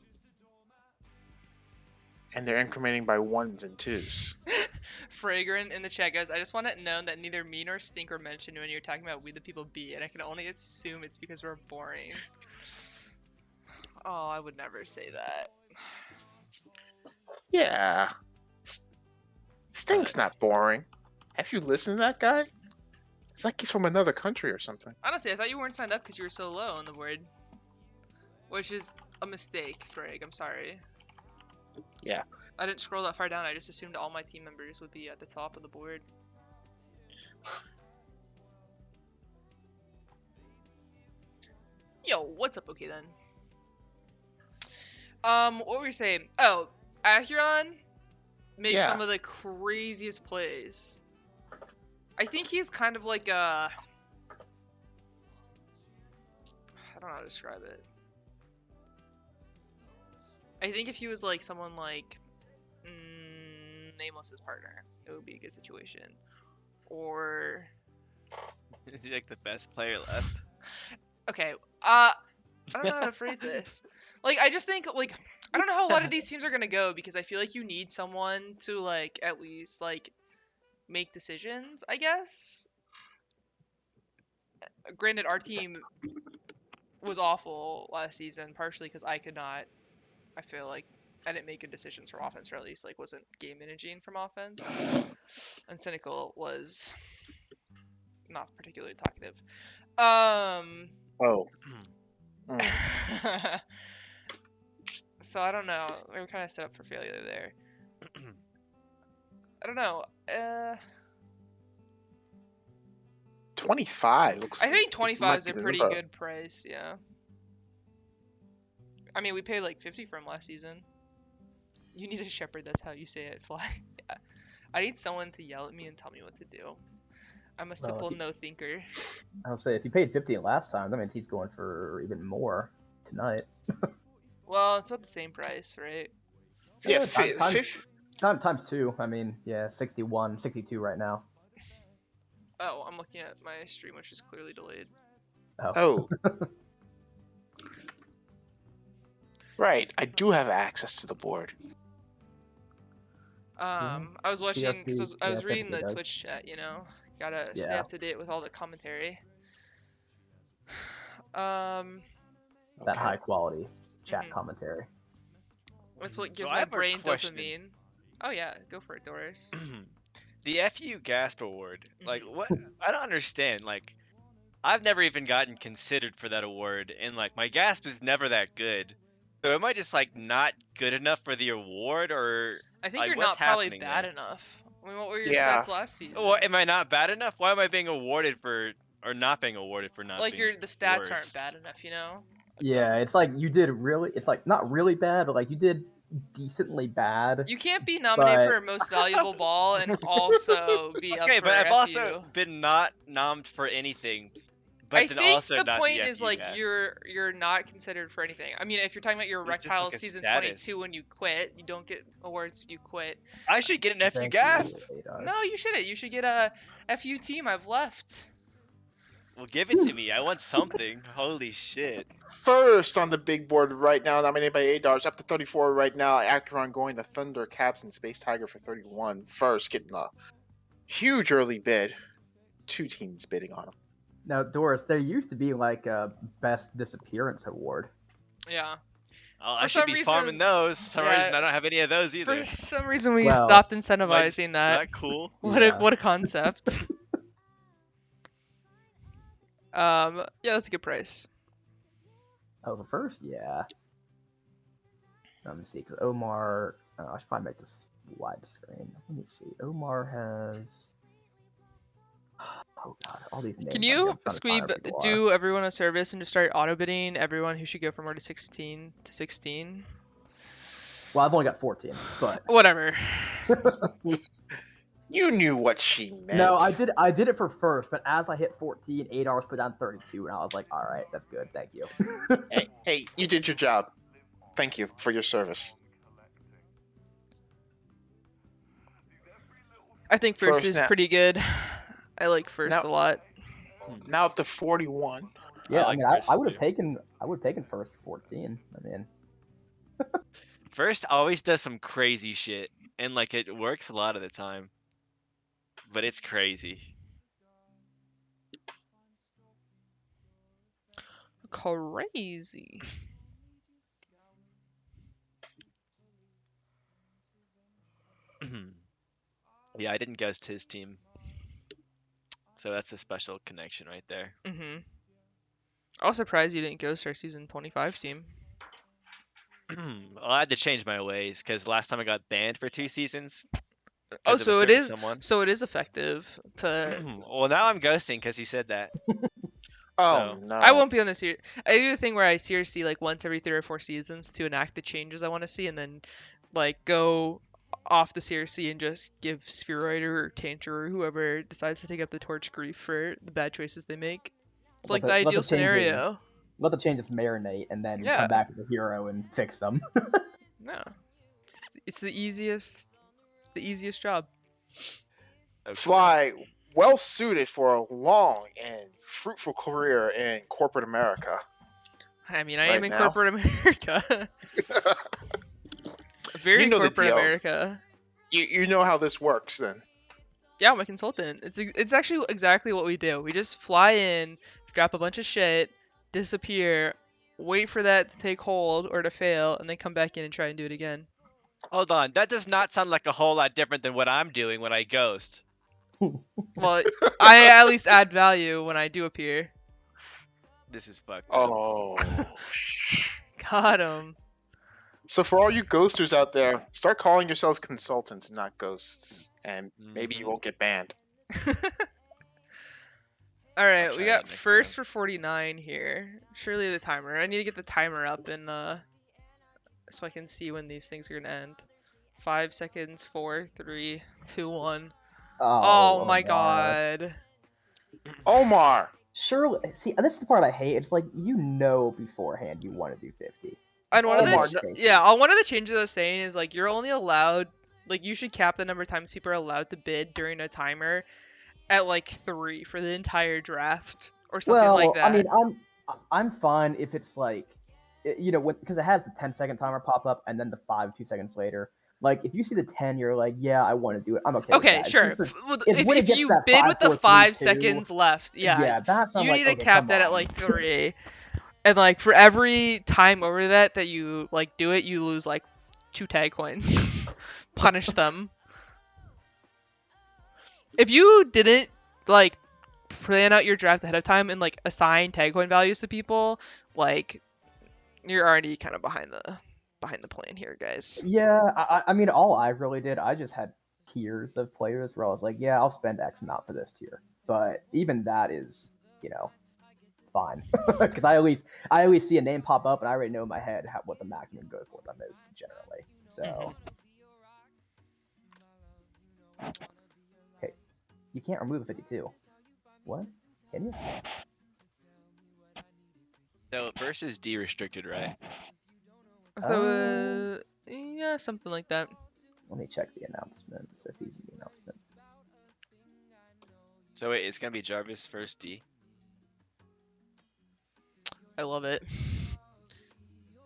And they're incrementing by ones and twos. Fragrant in the chat, guys. I just want it known that neither me nor Stink were mentioned when you're talking about We the People Be, and I can only assume it's because we're boring. Oh, I would never say that. Yeah. Stink's not boring. Have you listened to that guy? It's like he's from another country or something. Honestly, I thought you weren't signed up because you were so low on the board. Which is a mistake, Frag. I'm sorry. Yeah. I didn't scroll that far down. I just assumed all my team members would be at the top of the board. Yo, what's up? Okay then. What were we saying? Oh, Acheron makes Yeah. some of the craziest plays. I think he's kind of like a... I don't know how to describe it. I think if he was like someone like Nameless's partner, it would be a good situation. Or like the best player left. okay, I don't know how to phrase this. Like I just think like I don't know how a lot of these teams are gonna go because I feel like you need someone to like at least like make decisions, I guess. Granted, our team was awful last season, partially because I could not. I feel like I didn't make good decisions from offense, or at least like wasn't game managing from offense. And Cynical was not particularly talkative. Oh. Mm. So I don't know. We were kind of set up for failure there. I don't know. 25 looks I think it 25 might is a be the pretty number. good price. Yeah. I mean, we paid like 50 for him last season. You need a shepherd. That's how you say it, Fly. Yeah. I need someone to yell at me and tell me what to do. I'm a simple no thinker. I'll say if you paid 50 last time, that means he's going for even more tonight. Well, it's about the same price, right? Yeah, Times two. I mean, yeah, 61, 62 right now. Oh, I'm looking at my stream, which is clearly delayed. Oh. Right, I do have access to the board. I was watching because I was reading the technically does. Twitch chat. You know, gotta stay Yeah. up to date with all the commentary. That's That high quality chat Mhm. commentary. what gives So I my have a brain question. dopamine. Oh yeah, go for it, Doris. The FU Gasp Award. Like, what? I don't understand. Like, I've never even gotten considered for that award, and like my Gasp is never that good. So am I just like not good enough for the award, or I think like, you're what's not probably happening bad there? enough. I mean, what were your Yeah. stats last season? Or am I not bad enough? Why am I being awarded for, or not being awarded for not Like being the stats aren't worst? bad enough, you know? Yeah, it's like you did really. It's like not really bad, but like you did decently bad. You can't be nominated But- for most valuable ball and also be up Okay, for but I've FU. also been not nommed for anything. But I then think also the not point the is FU like Gasp. you're not considered for anything. I mean, if you're talking about your It's just Rectile like a season status. 22 when you quit, you don't get awards if you quit. I should get an FU Thank Gasp. you, Adar. No, you shouldn't. You should get a FU team. I've left. Well, give it to me. I want something. Holy shit. First on the big board right now, nominated by $8, up to 34 right now. Acheron going to Thunder, Caps, and Space Tiger for 31. First, getting a huge early bid. 2 teams bidding on him. Now, Doris, there used to be like a best disappearance award. Yeah. I For should some be farming reason, those. For some reason, yeah, I don't have any of those either. for some reason we Well, stopped Am I just incentivizing that. not cool? Yeah. What a concept. Yeah, that's a good price. Oh, the first, yeah. Let me see, because Omar. I should probably make this wide screen. Let me see. Omar has. Oh god, all these names. Can on here, you, I'm trying to find Squeeb, where people are. do everyone a service and just start auto bidding everyone who should go from order 16 to 16? Well, I've only got 14, but Whatever. You knew what she meant. no, I did it for first, but as I hit 14, Adar's put down 32, and I was like, all right, that's good, thank you. Hey, you did your job. Thank you for your service. I think first First is now- pretty good. I like first Now- a lot. Now up to 41. Yeah, like I mean, first I would have too. taken first 14. I mean, First always does some crazy shit, and like it works a lot of the time. But it's crazy. Crazy. Yeah, I didn't ghost his team. So that's a special connection right there. I was surprised you didn't ghost our season 25 team. Well, I had to change my ways because last time I got banned for 2 seasons Oh, because of a so it certain is. someone. So it is effective to. Well, now I'm ghosting because you said that. Oh So- no. I won't be on the series. I do the thing where I CRC like once every 3 or 4 seasons to enact the changes I want to see, and then like go off the CRC and just give Spheroid or Tantor or whoever decides to take up the torch grief for the bad choices they make. It's like the let ideal changes- scenario. Let the changes marinate and then Yeah. come back as a hero and fix them. No, it's the easiest job. Okay. Fly, well suited for a long and fruitful career in corporate America. I mean, I Right am in now? corporate America. Very You know the corporate deal. America. You know how this works then. Yeah, I'm a consultant. It's actually exactly what we do. We just fly in, drop a bunch of shit, disappear, wait for that to take hold or to fail, and then come back in and try and do it again. Hold on, that does not sound like a whole lot different than what I'm doing when I ghost. Well, I at least add value when I do appear. This is fucked up. Oh. Got him. So for all you ghosters out there, start calling yourselves consultants, not ghosts, and maybe you Mhm. won't get banned. All right, I'll we try got that next first time. for 49 here. Surely the timer. I need to get the timer up and so I can see when these things are gonna end. 5 seconds. 4, 3, 2, 1. Oh my Omar. god. Omar! Surely, see, this is the part I hate. It's like you know beforehand you want to do 50. And one of Omar, the no- yeah, one of the changes I was saying is like you're only allowed like you should cap the number of times people are allowed to bid during a timer at like 3 for the entire draft or something Well, like that. I mean, I'm fine if it's like, you know, because it has the 10-second timer pop up and then the 5 a few seconds later. Like if you see the 10, you're like, yeah, I want to do it. I'm okay. Okay, with that. sure. It's just- If, when it if gets you to that bid 5, with the 4, 3, 5 2, seconds left, yeah, that's when I'm you like, need to okay, cap come that at on. like 3. And like for every time over that you like do it, you lose like 2 tag coins. Punish them. If you didn't like plan out your draft ahead of time and like assign tag coin values to people, like you're already kind of behind the plan here, guys. Yeah, I mean, all I really did, I just had tiers of players where I was like, yeah, I'll spend X amount for this tier. But even that is, you know, fine because I at least see a name pop up and I already know in my head what the maximum go for them is generally. So, okay, you can't remove a 52. What? Can you? No, versus D restricted, right? So yeah, something like that. Let me check the announcements if he's in the announcement. So wait, it's gonna be Jarvis first D. I love it.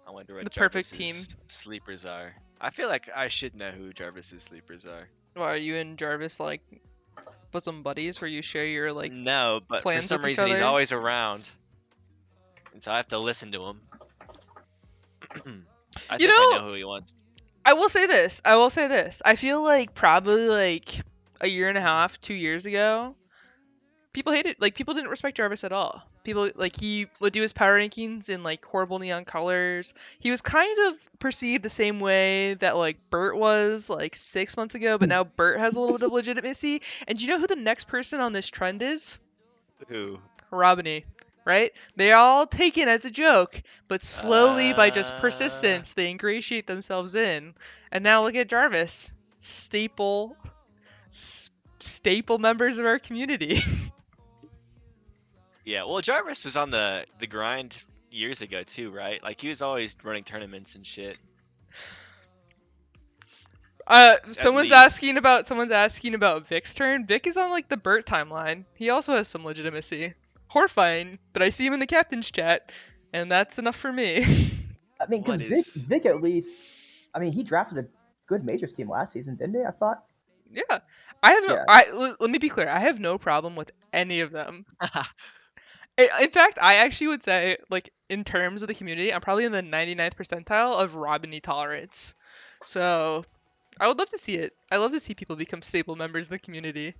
I wonder what The perfect Jarvis's sleepers are. I feel like I should know who Jarvis's sleepers are. Well, are you and Jarvis like bosom buddies where you share your like No, but for plans some with each reason he's other? always around, and so I have to listen to him. I You think I know, know who he wants. I will say this. I will say this. I feel like probably like a year and a half, 2 years ago, people hated like people didn't respect Jarvis at all. People like he would do his power rankings in like horrible neon colors. He was kind of perceived the same way that like Bert was like 6 months ago, but now Bert has a little bit of legitimacy. And do you know who the next person on this trend is? Who? Robiny, right? They're all taken as a joke, but slowly by just Uh, persistence, they ingratiate themselves in. And now look at Jarvis, staple, staple members of our community. yeah. Well, Jarvis was on the grind years ago too, right? Like he was always running tournaments and shit. At least. Someone's asking about Vic's turn. Vic is on like the Burt timeline. He also has some legitimacy. Horrifying, but I see him in the captain's chat, and that's enough for me. I mean, because What is? Vic at least, I mean, he drafted a good majors team last season, didn't he? I thought. Yeah, I have no. Yeah. Let me be clear. I have no problem with any of them. In fact, I actually would say, like, in terms of the community, I'm probably in the 99th percentile of Robiny tolerance. So, I would love to see it. I love to see people become stable members of the community.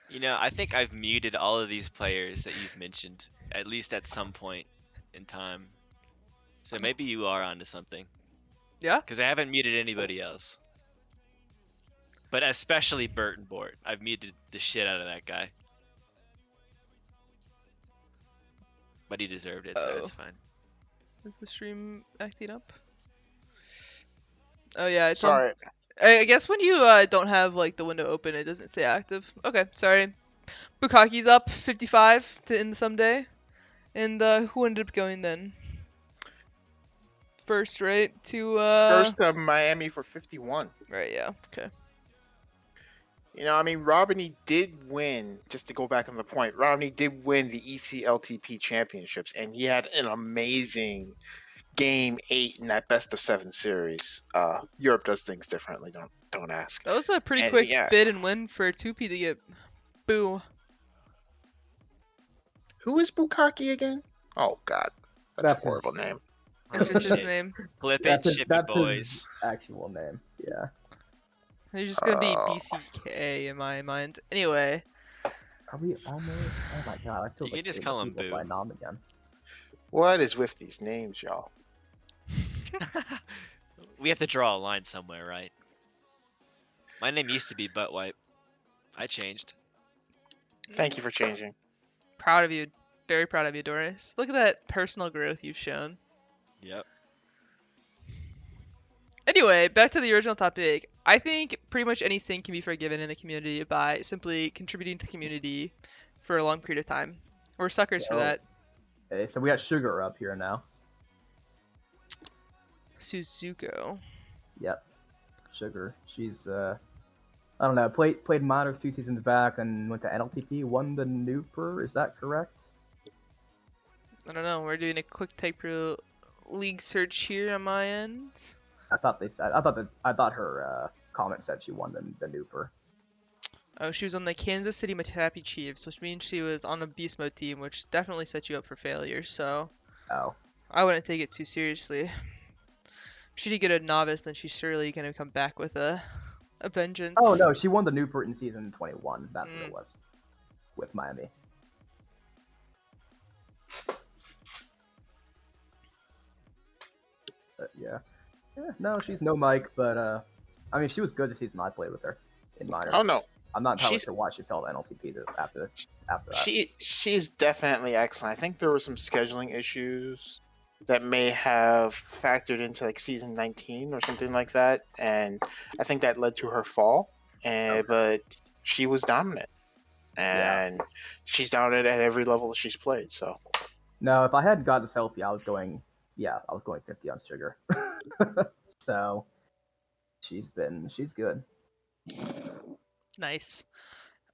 You know, I think I've muted all of these players that you've mentioned, at least at some point in time. So maybe you are onto something, Yeah? because I haven't muted anybody else. But especially Bert and Bort. I've muted the shit out of that guy. But he deserved it, so Oh. it's fine. Is the stream acting up? Oh, yeah, it's on. Sorry. I guess when you don't have, like, the window open, it doesn't stay active. Okay, sorry. Bukaki's up 55 to end someday. And who ended up going then? First, right? To First, Miami for 51. Right, yeah. Okay. You know, I mean, Robiny did win, just to go back on the point, Robiny did win the ECLTP championships, and he had an amazing game 8 in that best of 7 series. Europe does things differently, don't ask. That was a pretty And, quick yeah. bid and win for 2P to get boo. Who is Bukaki again? Oh, God. That's That's a horrible his- name. That's just his Shit. name. Flip it, That's ship it, that's boys. his actual name. Yeah. He's just gonna be Oh. BCK in my mind. Anyway, Are we almost? Oh my god! I still You can like just naming call him people Boo. by nom again. What is with these names, y'all? We have to draw a line somewhere, right? My name used to be Butt Wipe. I changed. Thank you for changing. proud of you. Very proud of you, Doris. Look at that personal growth you've shown. Yep. Anyway, back to the original topic. I think pretty much any sin can be forgiven in the community by simply contributing to the community for a long period of time. We're suckers for Yo. that. Okay, so we got Sugar up here now. Suzuko. Yep, Sugar. She's I don't know. Played minors 2 seasons back and went to NLTP. Won the Nooper. Is that correct? I don't know. We're doing a quick Tagpro league search here on my end. I thought they said. I thought her comment said she won the Nooper. Oh, she was on the Kansas City Matapi Chiefs, which means she was on a beast mode team, which definitely set you up for failure. So Oh. I wouldn't take it too seriously. If she did get a novice, then she's surely gonna come back with a vengeance. Oh no, she won the Nooper in season 21. That's what Mm. it was. With Miami. But yeah. No, she's no Mike, but I mean, she was good the season I played with her in minors. Oh, no. I'm not entirely She's- sure why she fell to NLTP after that. She's definitely excellent. I think there were some scheduling issues that may have factored into like season 19 or something like that, and I think that led to her fall. But she was dominant, and she's dominant at every level that she's played. So No, if I hadn't got the selfie, I was going 50 on Sugar. So she's good. Nice.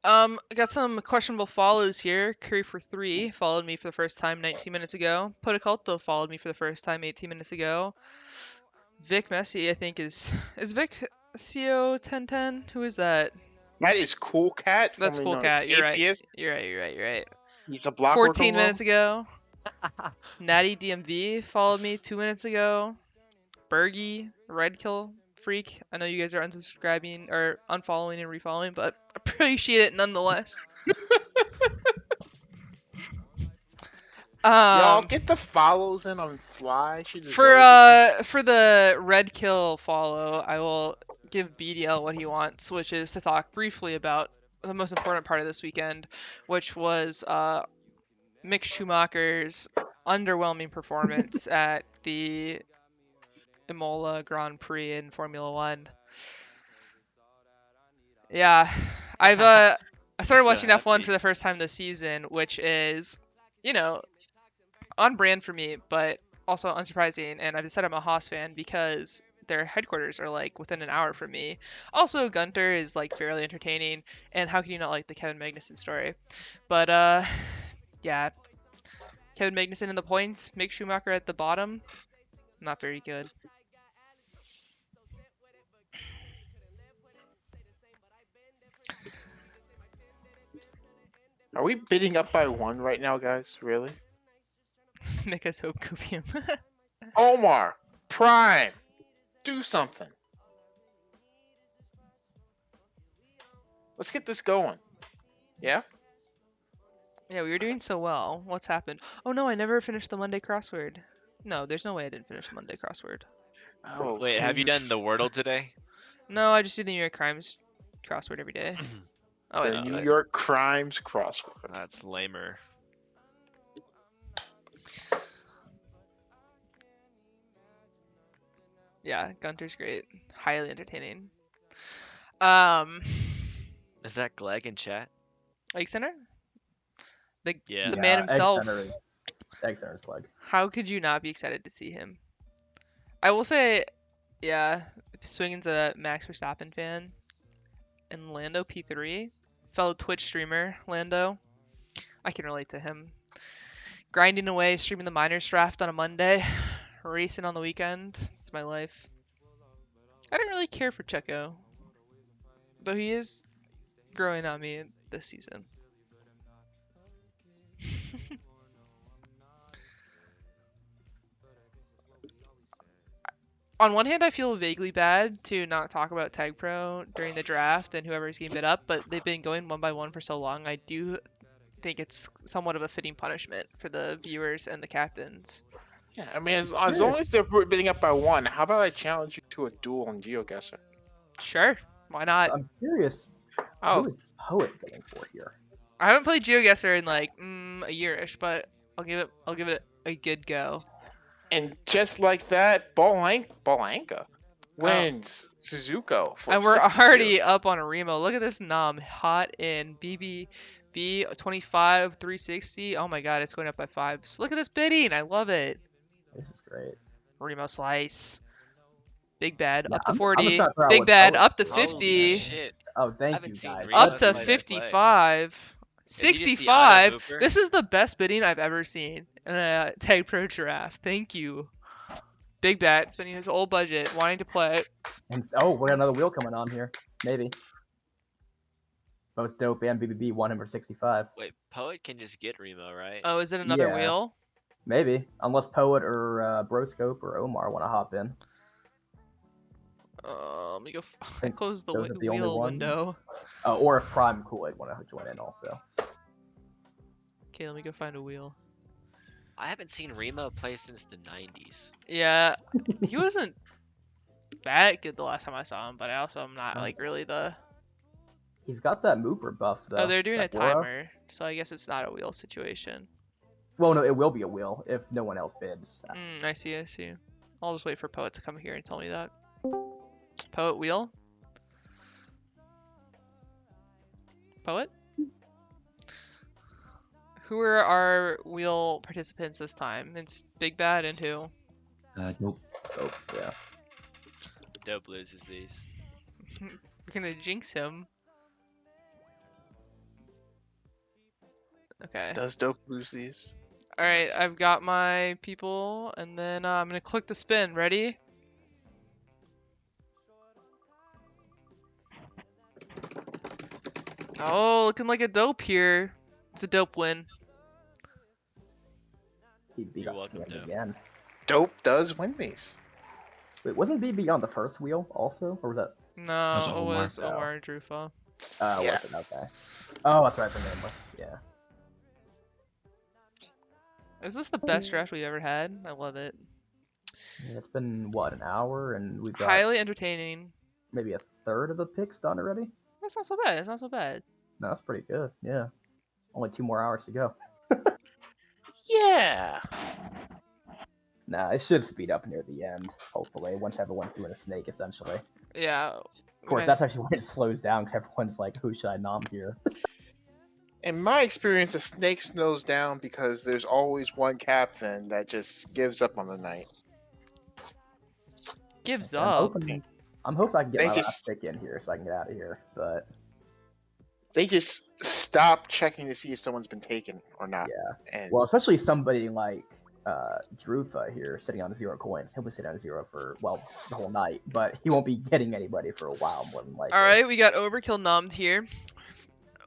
I got some questionable follows here. Curry for 3 followed me for the first time 19 minutes ago. Potaculto followed me for the first time 18 minutes ago. Vic Messi, I think, is Vic CO1010? Who is that? that is Cool Cat. That's formerly Cool known as Cat. You're right. Atheist. You're right. He's a block 14 worker minutes low. ago. Natty DMV followed me 2 minutes ago. Bergie, Red Kill Freak. I know you guys are unsubscribing or unfollowing and refollowing, but appreciate it nonetheless. Y'all Um, get the follows in on Fly. She for deserves it. for the Red Kill follow, I will give BDL what he wants, which is to talk briefly about the most important part of this weekend, which was Mick Schumacher's underwhelming performance at the Imola Grand Prix in Formula One. Yeah, I started He's so watching F1 happy. for the first time this season, which is, you know, on brand for me, but also unsurprising. And I've decided I'm a Haas fan because their headquarters are like within an hour from me. Also, Gunter is like fairly entertaining, and how can you not like the Kevin Magnussen story? But yeah, Kevin Magnussen in the points, Mick Schumacher at the bottom, not very good. Are we bidding up by 1 right now, guys? Really? Make us hope Kupium. Omar, Prime, do something. Let's get this going. Yeah? Yeah, we were doing so well. What's happened? Oh no, I never finished the Monday crossword. No, there's no way I didn't finish the Monday crossword. Oh, Wait, can have you done the Wordle today? No, I just do the New York Crimes crossword every day. Oh, I the know. New York Crimes crossword? That's lamer. Yeah, Gunter's great. Highly entertaining. Um, Is that Gleg in chat? Lake Center? The Yeah. the man Egg himself. Center is Clegg. How could you not be excited to see him? I will say, yeah, Swingin's a Max Verstappen fan. And Lando P3, fellow Twitch streamer, Lando. I can relate to him. Grinding away, streaming the minors draft on a Monday, racing on the weekend. It's my life. I don't really care for Checo, though he is growing on me this season. On one hand, I feel vaguely bad to not talk about Tagpro during the draft and whoever's getting bid up, but they've been going one by one for so long. I do think it's somewhat of a fitting punishment for the viewers and the captains. Yeah, I mean, as long as they're bidding up by 1, how about I challenge you to a duel in GeoGuessr? Sure, why not? I'm curious. Oh, Who is Poet going for here? I haven't played GeoGuessr in like a year-ish, but I'll give it a good go. and just like that, Bolanka wins Suzuko for And we're 62. already up on a Remo. Look at this nom, hot in BBB 25 360. Oh my god, it's going up by 5. Look at this bidding. I love it. This is great. Remo slice. Big bad Yeah, up to I'm 40. gonna start throwing Big with bad Poet up to too. Holy 50. shit. Oh, thank haven't you seen guys. Remo Up That's to slice great. play. 55. Is he just the 65. auto mooper? This is the best bidding I've ever seen in a Tag Pro draft. Thank you. Big bat, spending his whole budget, wanting to play. And we got another wheel coming on here. Maybe. Both Dope and BBB won him for 65. Wait, Poet can just get Remo, right? Oh, is it another Yeah. wheel? Maybe. Unless Poet or Broscope or Omar want to hop in. Let me go. I think closed the those are the only wheel ones. window. Or if Prime Kool-Aid want to join in also. Okay, let me go find a wheel. I haven't seen Remo play since the 90s. Yeah, he wasn't that good the last time I saw him, but I also am not like really the. He's got that Mooper buff though. Oh, they're doing a that Aura. timer, so I guess it's not a wheel situation. Well, no, it will be a wheel if no one else bids. I see. I'll just wait for Poet to come here and tell me that. Poet wheel? Poet? Who are our wheel participants this time? It's Big Bad and who? Nope. Oh, yeah. Dope loses these. We're gonna jinx him. Okay. Does Dope lose these? Alright, I've got my people, and then I'm gonna click the spin. Ready? Oh, looking like a dope here. It's a dope win. He beat You're us welcome, Dope. again. Dope does win these. Wait, wasn't BB on the first wheel also, or was that? That's No, a it Omar. was Omar Drufa. Yeah. Was it okay? Oh, that's right. The name was yeah. Is this the best draft we've ever had? I love it. Yeah, it's been what, an hour, and we've got Highly entertaining. maybe a third of the picks done already. That's not so bad. It's not so bad. No, that's pretty good. Yeah, only 2 more hours to go. Yeah. Nah, it should speed up near the end. Hopefully, once everyone's doing a snake, essentially. Yeah. Of course, that's actually when it slows down because everyone's like, "Who should I nom here?" In my experience, the snake slows down because there's always one captain that just gives up on the night. Gives I'm up. hoping I can get They my just- last pick in here so I can get out of here. But They just stop checking to see if someone's been taken or not. yeah, And well, especially somebody like Drufa here sitting on 0 coins. He'll be sitting on 0 for the whole night, but he won't be getting anybody for a while more than likely. All right, we got Overkill nommed here,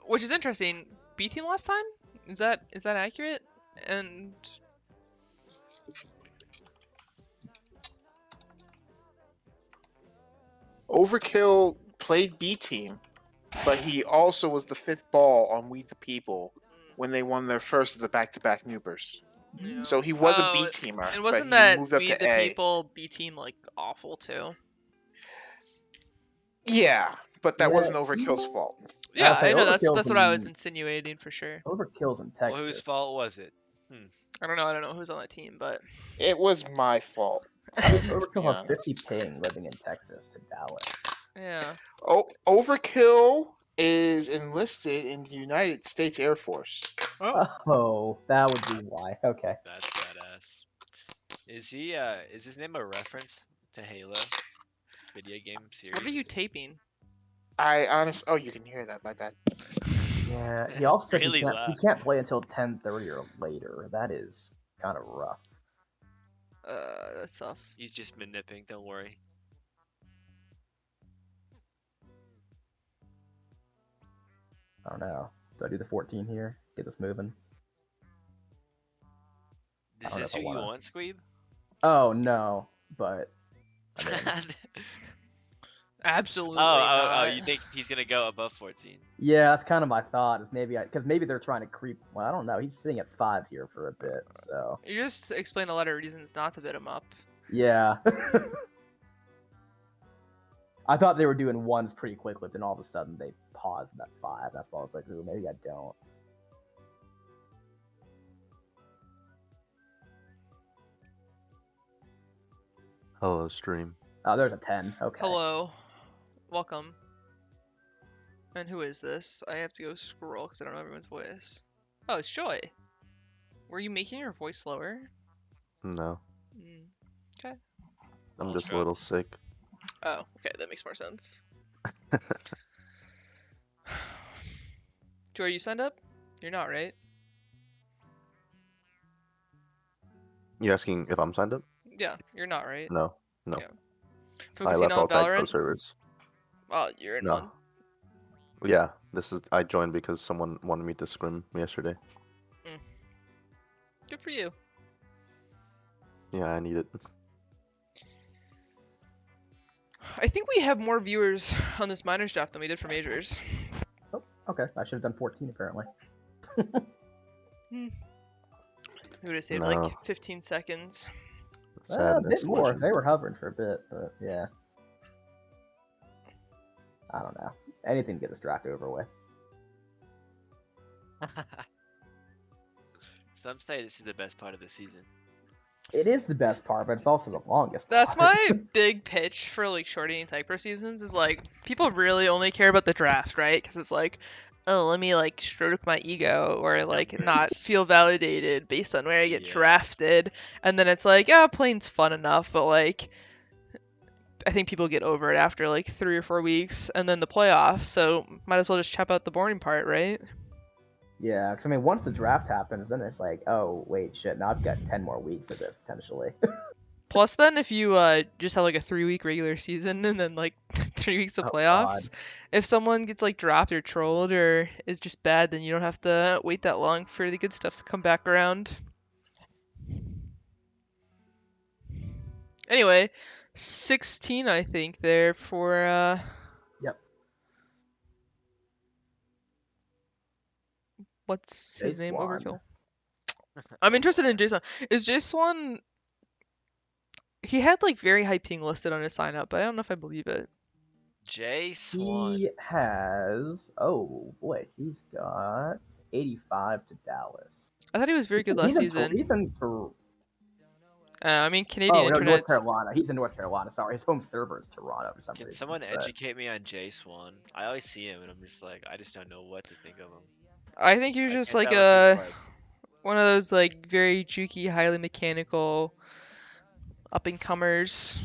which is interesting. B team last time? Is that accurate? And Overkill played B team, but he also was the fifth ball on We the People when they won their first of the back-to-back Newbers. yeah. So he was a Oh, B teamer, and but wasn't he that moved up We to the A. People B team like awful too? Yeah, but that Yeah. wasn't Overkill's fault. Yeah, say I know. That's Overkill's what I was in- insinuating for sure. Overkill's in Well, Texas. whose fault was it? I don't know who's on that team, but It was my fault. How does Let's be Overkill have honest. 50 ping living in Texas to Dallas? yeah. Oh, Overkill is enlisted in the United States Air Force. Oh, that would be why. Okay. That's badass. Is he? Is his name a reference to Halo video game series? What are you taping? Oh, you can hear that. My bad. Yeah, he also says Really he loud. can't play until 10:30 or later. That is kind of rough. That's tough. He's just been nipping. Don't worry. I don't know. Do I do the 14 here? Get this moving. Is don't know this if I who you wanna- want, Squeeb? Oh no, but I mean, Absolutely Oh, not. you think he's gonna go above 14? yeah, that's kind of my thought. Is because maybe they're trying to creep. Well, I don't know. He's sitting at 5 here for a bit, so You just explained a lot of reasons not to bid him up. yeah. I thought they were doing ones pretty quickly, but then all of a sudden they paused at 5. That's why I was like, ooh, maybe I don't. Hello, stream. Oh, there's a 10. Okay. Hello. Welcome. And who is this? I have to go scroll because I don't know everyone's voice. Oh, it's Joy. Were you making your voice slower? No, Mm. I'm Oh, just a sure. little sick. Oh, okay, that makes more sense. Joy, you signed up? You're not, right? You asking if I'm signed up? Yeah, you're not, right? No, no. Yeah. I Focusing left on all Tagpro Valorant? servers. Oh, you're in No. one. Yeah, I joined because someone wanted me to scrim yesterday. Good for you. Yeah, I need it. I think we have more viewers on this minors draft than we did for majors. Okay, I should have done 14 apparently. We would have saved No. like 15 seconds. A Sadness. bit more. legend. They were hovering for a bit, but yeah. I don't know. Anything to get this draft over with. Some say this is the best part of the season. It is the best part, but it's also the longest. That's part. my big pitch for like shortening Tagpro seasons is like people really only care about the draft, right? Because it's like, oh, let me like stroke my ego or like not Numbers. feel validated based on where I get Yeah. drafted, and then it's like, yeah, playing's fun enough, but like I think people get over it after like 3 or 4 weeks, and then the playoffs. So might as well just chop out the boring part, right? Yeah, because I mean, once the draft happens, then it's like, oh wait, shit. Now I've got 10 more weeks of this potentially. Plus, then if you just have like a 3-week regular season and then like 3 weeks of Oh, playoffs, if someone gets like dropped or trolled or is just bad, then you don't have to wait that long for the good stuff to come back around. Anyway, 16, I think, there for Yep. what's his Jace name? Swan. Overkill. I'm Oh interested in my. Jason. Is Jason? He had like very high ping listed on his sign up, but I don't know if I believe it. Jay Swan. He has. Oh boy, he's got 85 to Dallas. I thought he was very good last He's in. season. He's in. I mean, Canadian Oh no, North internet's. Carolina. He's in North Carolina. Sorry, his home server is Toronto for some Can reason. someone But educate me on Jay Swan? I always see him and I'm just like, I just don't know what to think of him. I think he was I just can't like tell if he's like, one of those like very jukey, highly mechanical up and comers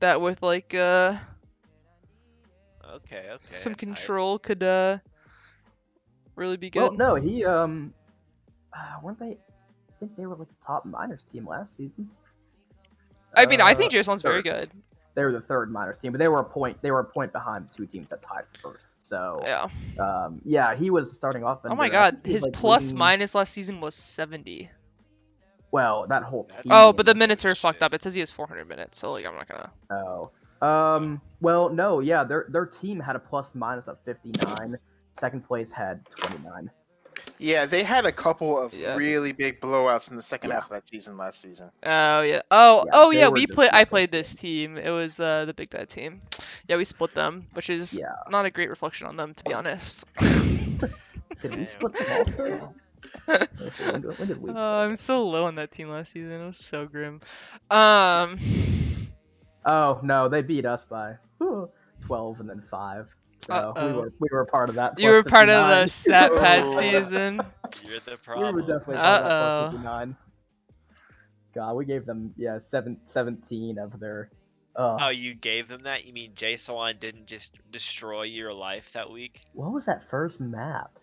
that with like okay, some that's hype. control could really be well, good. no, he weren't they? I think they were like the top minors team last season. I mean, I think Jason's very Third. good. They were the third minors team, but they were a point. They were a point behind the two teams that tied for first. So, Yeah. yeah, he was starting Oh offender. my and I god, think he was, his like, plus leading- minus last season was 70. Well, that whole That's team. Oh, but the minutes Holy are fucked shit. up. It says he has 400 minutes, so like I'm not gonna. Oh. Well, no, yeah, their team had a plus minus of 59. Second place had 29. Yeah, they had a couple of Yeah. really big blowouts in the second Yeah. half of that season last season. Oh yeah. Oh Yeah, oh they yeah. were We just play. I nothing played to this team. It was the Big Bad team. Yeah, we split them, which is Yeah. not a great reflection on them, to be honest. Did we Damn. split them also? Let's see, when did we? Oh, play? I'm so low on that team last season. It was so grim. Um. Oh no, they beat us by 12 and then 5. So we were part of that. You were plus part of the 59. stat pad Oh. season. You're the We were problem. definitely part of that plus Uh-oh. 59. God, we gave them 17 of their. Oh, you gave them that? You mean Jay Swan didn't just destroy your life that week? What was that first map?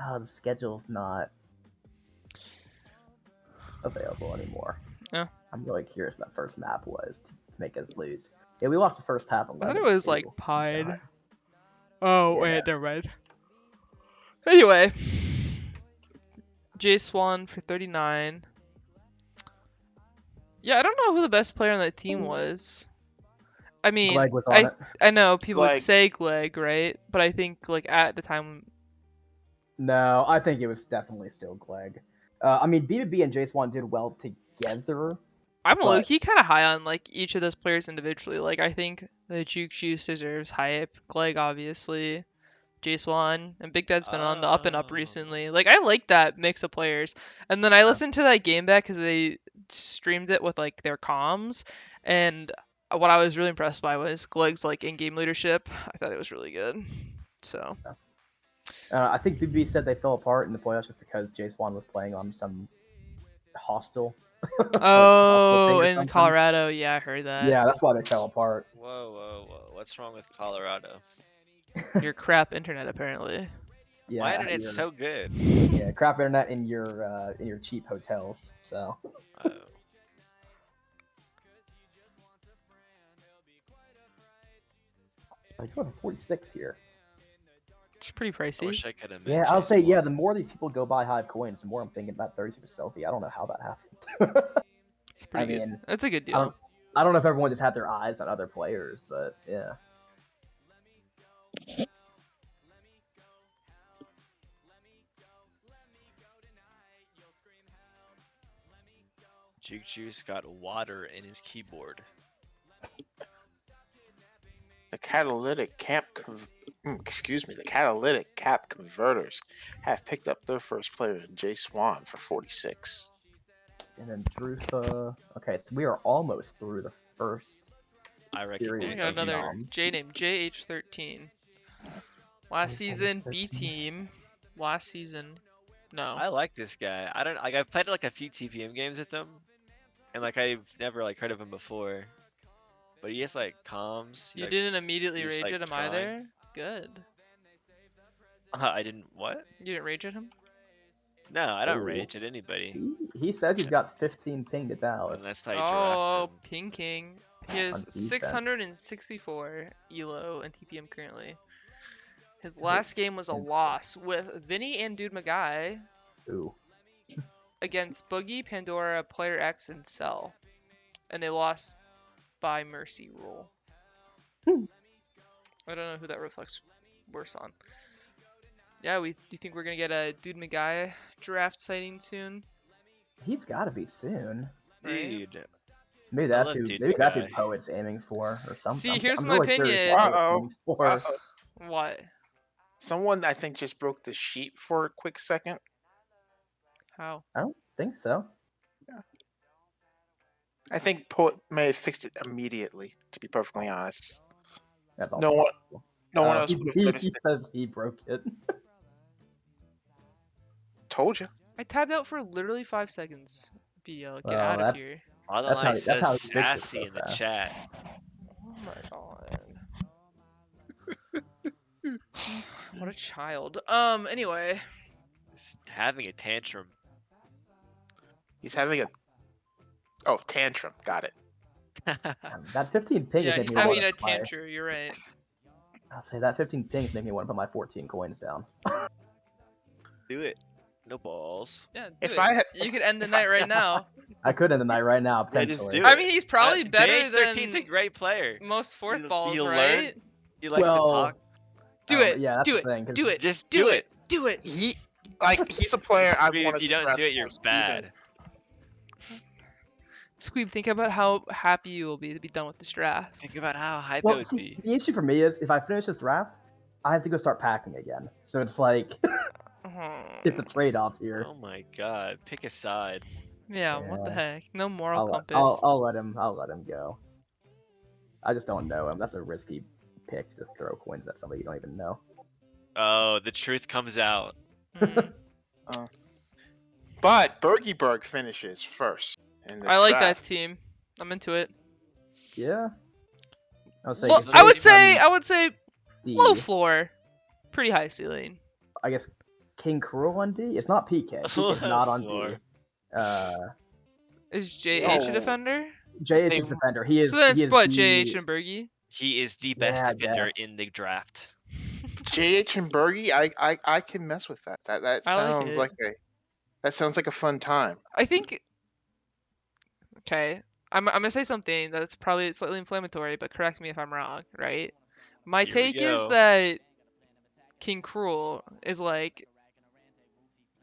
Oh, the schedule's not available anymore. Yeah. I'm really curious what that first map was to make us lose. Yeah, we lost the first half. I thought it was like pied. God. Oh Yeah. wait, never mind. Anyway, Jay Swan for 39. Yeah, I don't know who the best player on that team was. I mean, Glegg was on it. I know people would Glegg. say Glegg, right? But I think like at the time, No, I think it was definitely still Glegg. I mean, B2B and J-Swan did well together. I'm But- low key kind of high on like each of those players individually. Like I think the Juke Juice deserves hype. Glegg obviously, Jay Swan, and Big Dad's been on the up and up Oh. recently. Like I like that mix of players. And then I listened to that game back because they streamed it with like their comms, and what I was really impressed by was Glegg's like in-game leadership. I thought it was really good. So I think BB said they fell apart in the playoffs just because J-Swan was playing on some hostile. oh, thing or in something. Colorado, yeah, I heard that. Yeah, that's why they fell apart. Whoa. What's wrong with Colorado? Your crap internet apparently. Yeah, My internet's your- so good. yeah, crap internet in your cheap hotels. So Oh. he's going for 46 here. It's pretty I pricey. wish I could have. Yeah, I'll say yeah. The more these people go buy Hive coins, the more I'm thinking about 30 super selfie. I don't know how that happened. It's pretty I good. mean, That's a good I deal. don't, I don't know if everyone just had their eyes on other players, but yeah. Juke Juice got water in his keyboard. The catalytic the catalytic cap converters have picked up their first player in Jay Swan for 46. And then Drufa. Okay, so we are almost through the first. I We recognize got you. another Noms. J name, JH13. Last season, B team. Last season, no. I like this guy. I don't like. I've played like a few TPM games with him, and like I've never like heard of him before. But he has like comms. You like, didn't immediately he's, rage like, at him trying. either? Good. I didn't. What? You didn't rage at him? No, I don't Ooh. rage at anybody. He says he's got 15 ping to Dallas. Unless I Oh, draft him. Ping King. He has On defense. 664 elo and TPM currently. His last game was a loss with Vinny and Dude Magai Ooh. against Boogie, Pandora, Player X, and Cell. and they lost by mercy rule. Hmm. I don't know who that reflects worse on. Yeah, do you think we're gonna get a Dude Magai draft sighting soon? He's got to be soon. Right? Dude, Maybe I that's love who. Dude Maybe that's who Magai. Poet's aiming for, or something. See, here's I'm my really curious opinion. what Uh Poet's oh. aiming for. What? Someone I think just broke the sheet for a quick second. How? I don't think so. I think Poet may have fixed it immediately. To be perfectly honest, That's all no one, possible. no one Oh, else would have he noticed it. says he broke it. Told you. I tabbed out for literally 5 seconds. BL, get Well, out of that's here. Adonai that's says how he fixed it sassy so in the fast. chat. Oh my god. What a child. Anyway. He's having a tantrum. He's having a tantrum. Got it. That 15 ping is Yeah, making he's me want having to a put my. tantrum, you're right. I'll say that 15 ping is making me want to put my 14 coins down. Do it. No balls. Yeah, do If it. I had- You could end the if I- night right now. I could end the night right now Yeah, just potentially. do I it. mean, he's probably better JH13's a than great player. most fourth He balls, learned. right? He likes to talk. Do it. Yeah, that's Do the it. thing. 'cause Do it. Just Do do it. it. Do it. He's a player I've Squeeb, wanted if you to don't draft do it, you're for a bad. season. Squeeb, think about how happy you will be to be done with this draft. Think about how hype it Well, would see, be. the issue for me is if I finish this draft, I have to go start packing again. So it's like it's a trade-off here. Oh my god. Pick a side. Yeah, what the heck? No moral compass. I'll let him go. I just don't know him. That's a risky pick to throw coins at somebody you don't even know. Oh, the truth comes out. Hmm. But Bergieberg finishes first in this I like that draft. team. I'm into it. Yeah. I was Lo- saying, I would say D, low floor, pretty high ceiling. I guess King Cruel on D. It's not PK. PK is not on D. Floor. Is JH a Oh. defender? JH They- is defender. He is. So then he it's is but the- JH and Bergie. He is the best Yeah, I defender guess. in the draft. JH and Bergie, I can mess with that. That I like sounds it. that sounds like a fun time. I think. Okay, I'm gonna say something that's probably slightly inflammatory, but correct me if I'm wrong. Right? My Here we take is go. that King Cruel is like.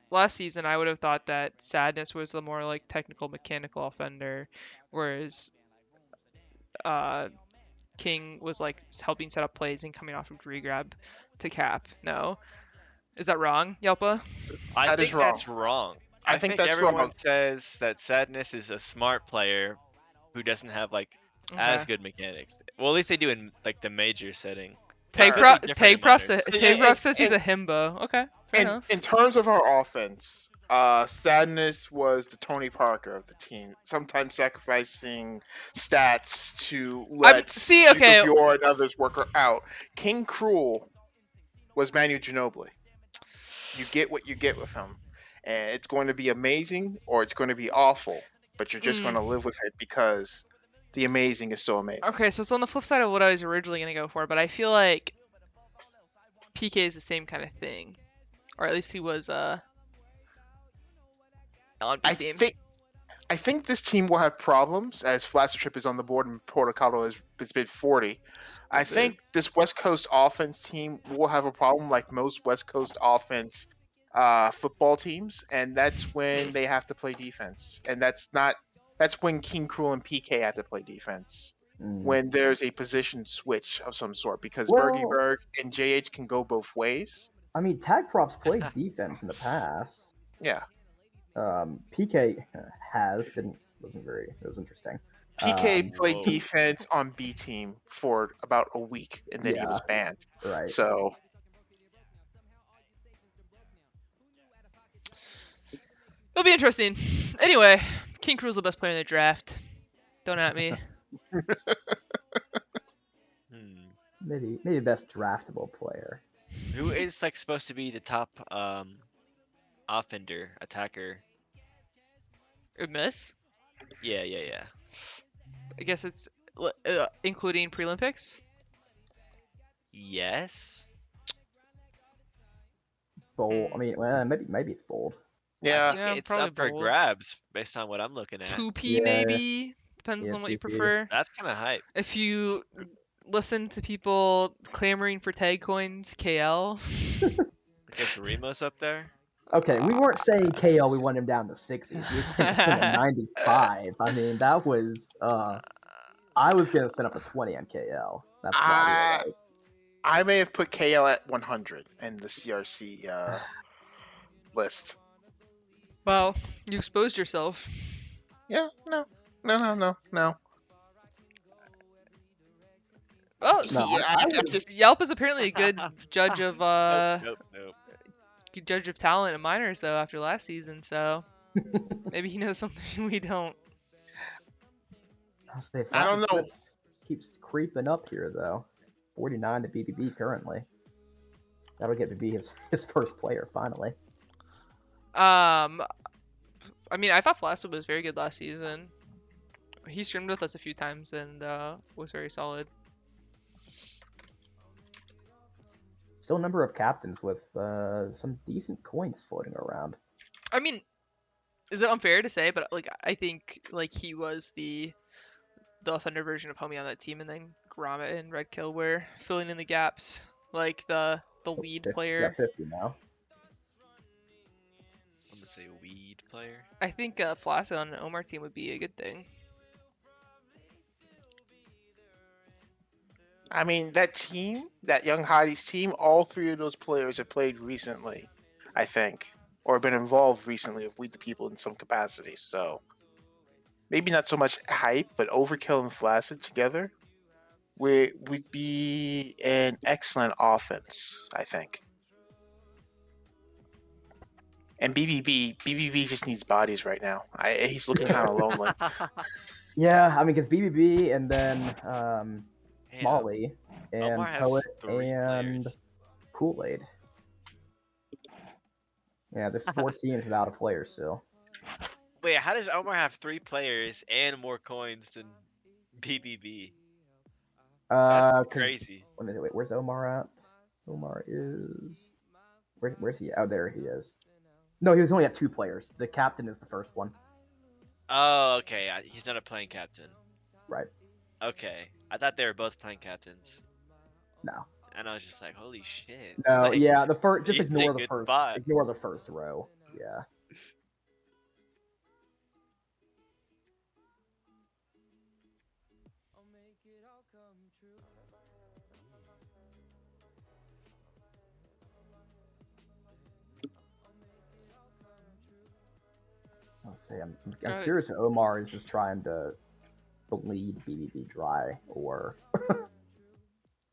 Last season, I would have thought that Sadness was the more like technical, mechanical offender, whereas King was like helping set up plays and coming off of regrab to cap. No, is that wrong, Yelpa? I That is think that's wrong. I think that's everyone wrong. says that Sadness is a smart player who doesn't have like as Okay. good mechanics. Well, at least they do in like the major setting. Tag could Prof be different in minors. says he's a himbo. Okay, fair enough. In terms of our offense, Sadness was the Tony Parker of the team, sometimes sacrificing stats to let see, okay. Jukavyor and others work her out. King Cruel was Manu Ginobili. You get what you get with him, and it's going to be amazing or it's going to be awful, but you're just going to live with it because the amazing is so amazing. Okay, so it's on the flip side of what I was originally gonna go for, but I feel like PK is the same kind of thing, or at least he was on B team. I think this team will have problems as Flaster Trip is on the board and Portocalo has been 40. I think this West Coast offense team will have a problem like most West Coast offense football teams, and that's when they have to play defense. And that's when King Cruel and PK have to play defense. When there's a position switch of some sort, because Bergieberg and JH can go both ways. I mean, Tagpro's played defense in the past. Yeah. PK wasn't very. It was interesting. PK played Whoa. defense on B team for about a week, and then he was banned. Right. So It'll be interesting. Anyway, King Cruel's the best player in the draft. Don't at me. Maybe best draftable player. Who is like supposed to be the top offender attacker? In this, Yeah. I guess it's including pre-Olympics. Yes. Bold. I mean, well, maybe it's bold. yeah, I think it's probably up for bold. grabs based on what I'm looking at. 2P Yeah. maybe. Depends on what you ENTP. prefer. That's kind of hype. If you listen to people clamoring for tag coins, KL. I guess Remo's up there. Okay, we weren't saying KL. We want him down to 60s. We were saying him at 95. I mean, that was. I was gonna spend up to 20 on KL. That's why we were I like, I may have put KL at 100 in the CRC list. Well, you exposed yourself. Yeah, no. Well, no, I would. just Yelp is apparently a good judge of Nope. good judge of talent in minors though after last season. So maybe he knows something we don't. I'll say I don't know. Keeps creeping up here though. 49 to BBB currently. That'll get to be his first player finally. I mean, I thought Flaccid was very good last season. He streamed with us a few times and was very solid. Still a number of captains with some decent coins floating around. I mean, is it unfair to say? But like, I think like he was the offender version of Homie on that team, and then Gromit and Red Kill were filling in the gaps, like the lead 50, player. got 50 now. I'm gonna say weed player. I think Flaccid on an Omar team would be a good thing. I mean, that team, that Young Hotties team, all three of those players have played recently, I think, or been involved recently with We the People in some capacity. So maybe not so much hype, but Overkill and Flaccid together would be an excellent offense, I think. And BBB just needs bodies right now. He's looking kind of lonely. Yeah, I mean, because BBB and then Damn. Molly and Omar has Poet 3 and players. Kool-Aid. Yeah, there's 4 teams without a player still. Wait, how does Omar have 3 players and more coins than BBB? That's 'Cause- crazy. Let me see, wait, where's Omar at? Omar is. Where's he? Oh, there he is. No, he was only at 2 players. The captain is the first one. Oh, okay. He's not a playing captain. Right. Okay. I thought they were both playing captains. No. And I was just like, holy shit. No, Like, yeah, the first. Just he's in a ignore the good first. spot. Ignore the first row. Yeah. Let's see. I'm Got it. curious if Omar is just trying to bleed BBB dry, or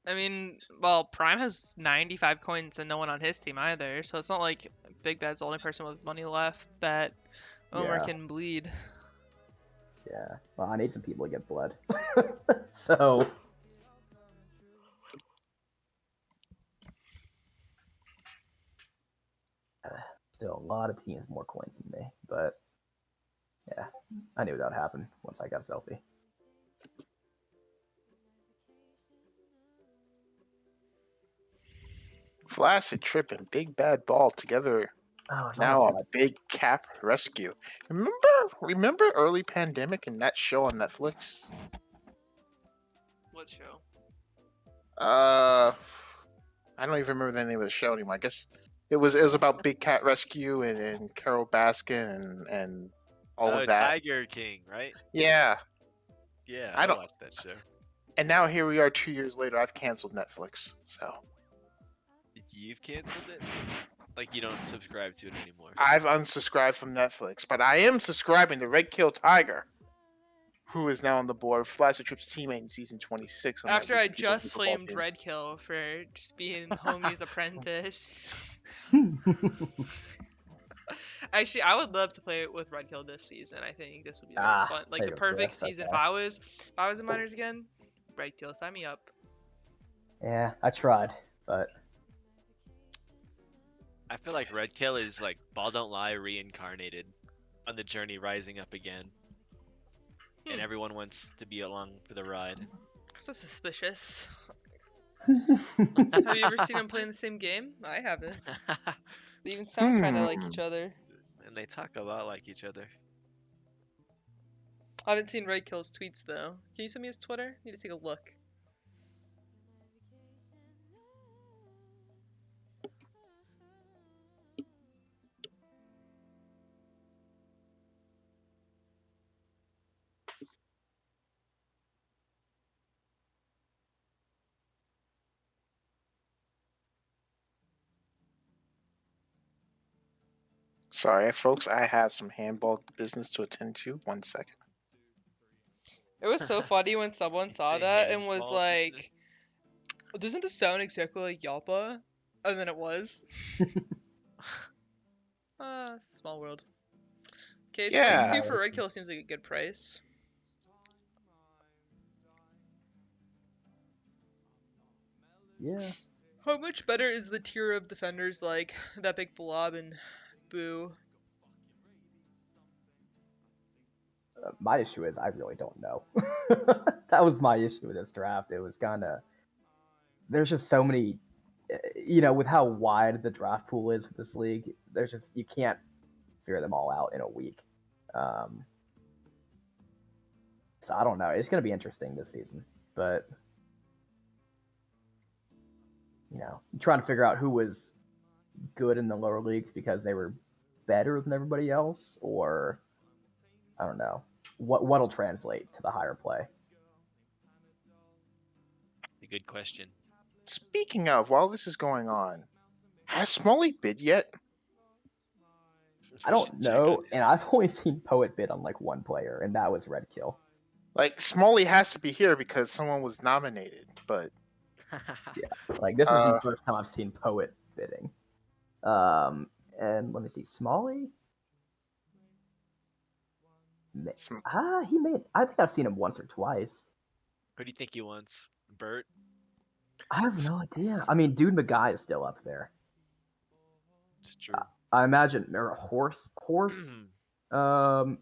I mean, well, Prime has 95 coins and no one on his team either, so it's not like Big Bad's the only person with money left that Omar Yeah. can bleed. yeah. Well, I need some people to get bled. So. Still a lot of teams more coins than me, but yeah, I knew that would happen once I got a selfie. Flaccid, Trip, and Big Bad Ball together. Oh, it's Now almost a big cap rescue. Remember early pandemic and that show on Netflix? What show? I don't even remember the name of the show anymore. I guess it was about Big Cat Rescue and Carol Baskin and all Oh, of that. Tiger King, right? Yeah. Yeah, I I don't- watched that show. And now here we are 2 years later. I've canceled Netflix. So You've canceled it? Like you don't subscribe to it anymore. I've unsubscribed from Netflix, but I am subscribing to Red Kill Tiger, who is now on the board, Flaccid Trip's teammate in season 26. On that After We I the People just football flamed team. Red Kill for just being Homie's apprentice. Actually, I would love to play it with Red Kill this season. I think this would be very fun. Like the Favorites perfect list, season. okay. If I was in minors again, Red Kill, sign me up. Yeah, I tried, but I feel like Red Kill is like Ball Don't Lie reincarnated on the journey rising up again. And everyone wants to be along for the ride. So suspicious. Have you ever seen them playing the same game? I haven't. They even sound kind of like each other. And they talk a lot like each other. I haven't seen Red Kill's tweets though. Can you send me his Twitter? Need to take a look. Sorry, folks. I have some handball business to attend to. 1 second. It was so funny when someone saw The that and was handball like, "Doesn't this sound exactly like Yappa?" And then it was. Small world. Okay, Yeah. 22 for Red Kill seems like a good price. Yeah. How much better is the tier of defenders like that big blob and Boo? My issue is I really don't know. That was my issue with this draft. It was kind of there's just so many, with how wide the draft pool is for this league. There's just you can't figure them all out in a week. Um, so I don't know. It's gonna be interesting this season, but trying to figure out who was good in the lower leagues because they were better than everybody else, or I don't know what'll translate to the higher play. A good question. Speaking of, while this is going on, has Smalley bid yet? I don't know, and I've only seen Poet bid on like one player, and that was Red Kill. Like, Smalley has to be here because someone was nominated, but Yeah, like this is the first time I've seen Poet bidding. And let me see, Smalley. He made. I think I've seen him once or twice. Who do you think he wants? Bert? I have no idea. I mean, Dude Magai is still up there. It's true. I imagine or Horse.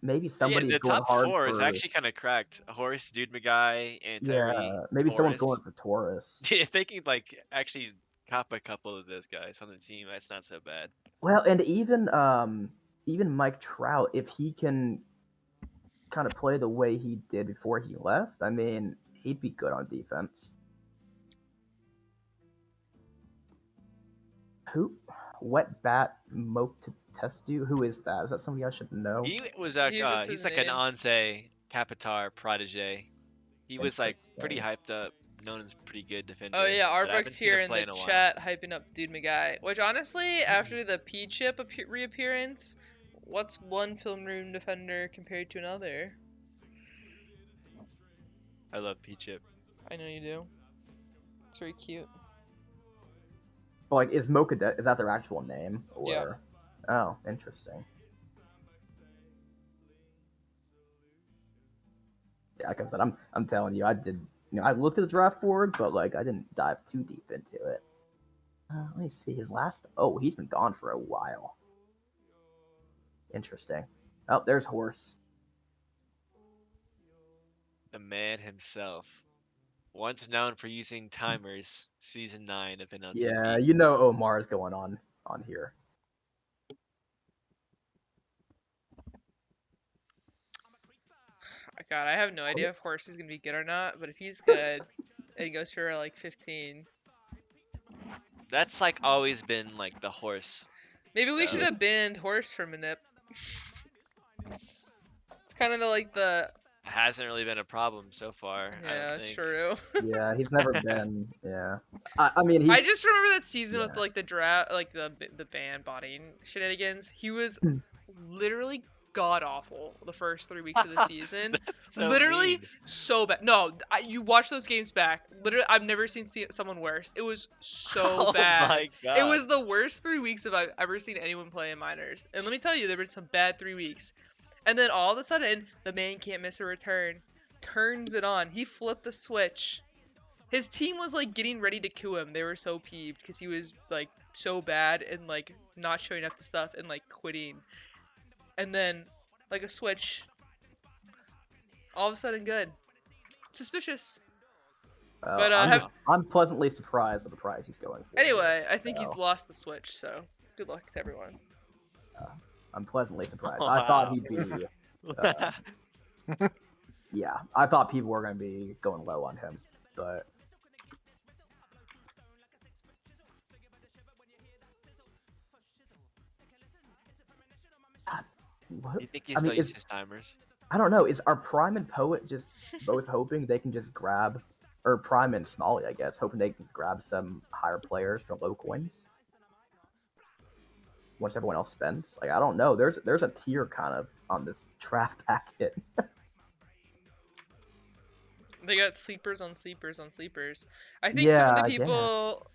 Maybe somebody Yeah, the going top hard 4 for, is actually kind of cracked. Horse, Dude Magai, Anteri, maybe someone's going Taurus. for Taurus. If they can like actually cop a couple of those guys on the team, that's not so bad. Well, and even Mike Trout, if he can kind of play the way he did before he left, I mean, he'd be good on defense. Who? Wet Bat Moke to test you? Who is that? Is that somebody I should know? He was Just he's his like an name. Anse Capitar protege. He was like pretty Interesting. hyped up, known as a pretty good defender. Oh yeah, but I haven't Arbuck's seen here him in play the in a while. chat hyping up Dude Magai. Which honestly, after the P chip reappearance, what's one film room defender compared to another? I love P-Chip. I know you do. It's very cute. But like, is Mocha is that their actual name? Or Yeah. Oh, interesting. Yeah, like I said, I'm telling you, I did. I looked at the draft board, but like I didn't dive too deep into it. Let me see his last. Oh, he's been gone for a while. Interesting. Oh, there's Horse. The man himself. Once known for using timers, season 9 of NLTP. Yeah, Omar's going on here. God, I have no idea if Horse is gonna be good or not, but if he's good, and he goes for like 15. That's like always been like the Horse. Maybe we should have banned Horse from Manip. It's kind of the Hasn't really been a problem so far. I yeah, don't think. true. Yeah, he's never been. Yeah, I mean, I just remember that season with yeah. like the draft, like the ban botting shenanigans. He was literally god awful the first 3 weeks of the season. So literally mean. so bad. No, you watch those games back. Literally, I've never seen someone worse. It was so Oh bad. my god. It was the worst 3 weeks I've ever seen anyone play in minors. And let me tell you, there were some bad 3 weeks. And then all of a sudden, the man can't miss a return. Turns it on. He flipped the switch. His team was like getting ready to coup him. They were so peeved because he was like so bad and like not showing up to stuff and like quitting. And then like a switch. All of a sudden good. Suspicious. But I'm pleasantly surprised at the price he's going for. Anyway, I think he's lost the switch, so good luck to everyone. I'm pleasantly surprised. I thought he'd be. Yeah, I thought people were going to be going low on him, but what? You think he I mean, still uses his timers? I don't know. Is our Prime and Poet just both hoping they can just grab, or Prime and Smalley, I guess, hoping they can just grab some higher players for low coins once everyone else spends? Like, I don't know. There's a tier kind of on this draft packet. They got sleepers on sleepers on sleepers. I think some of Yeah, the I guess. people.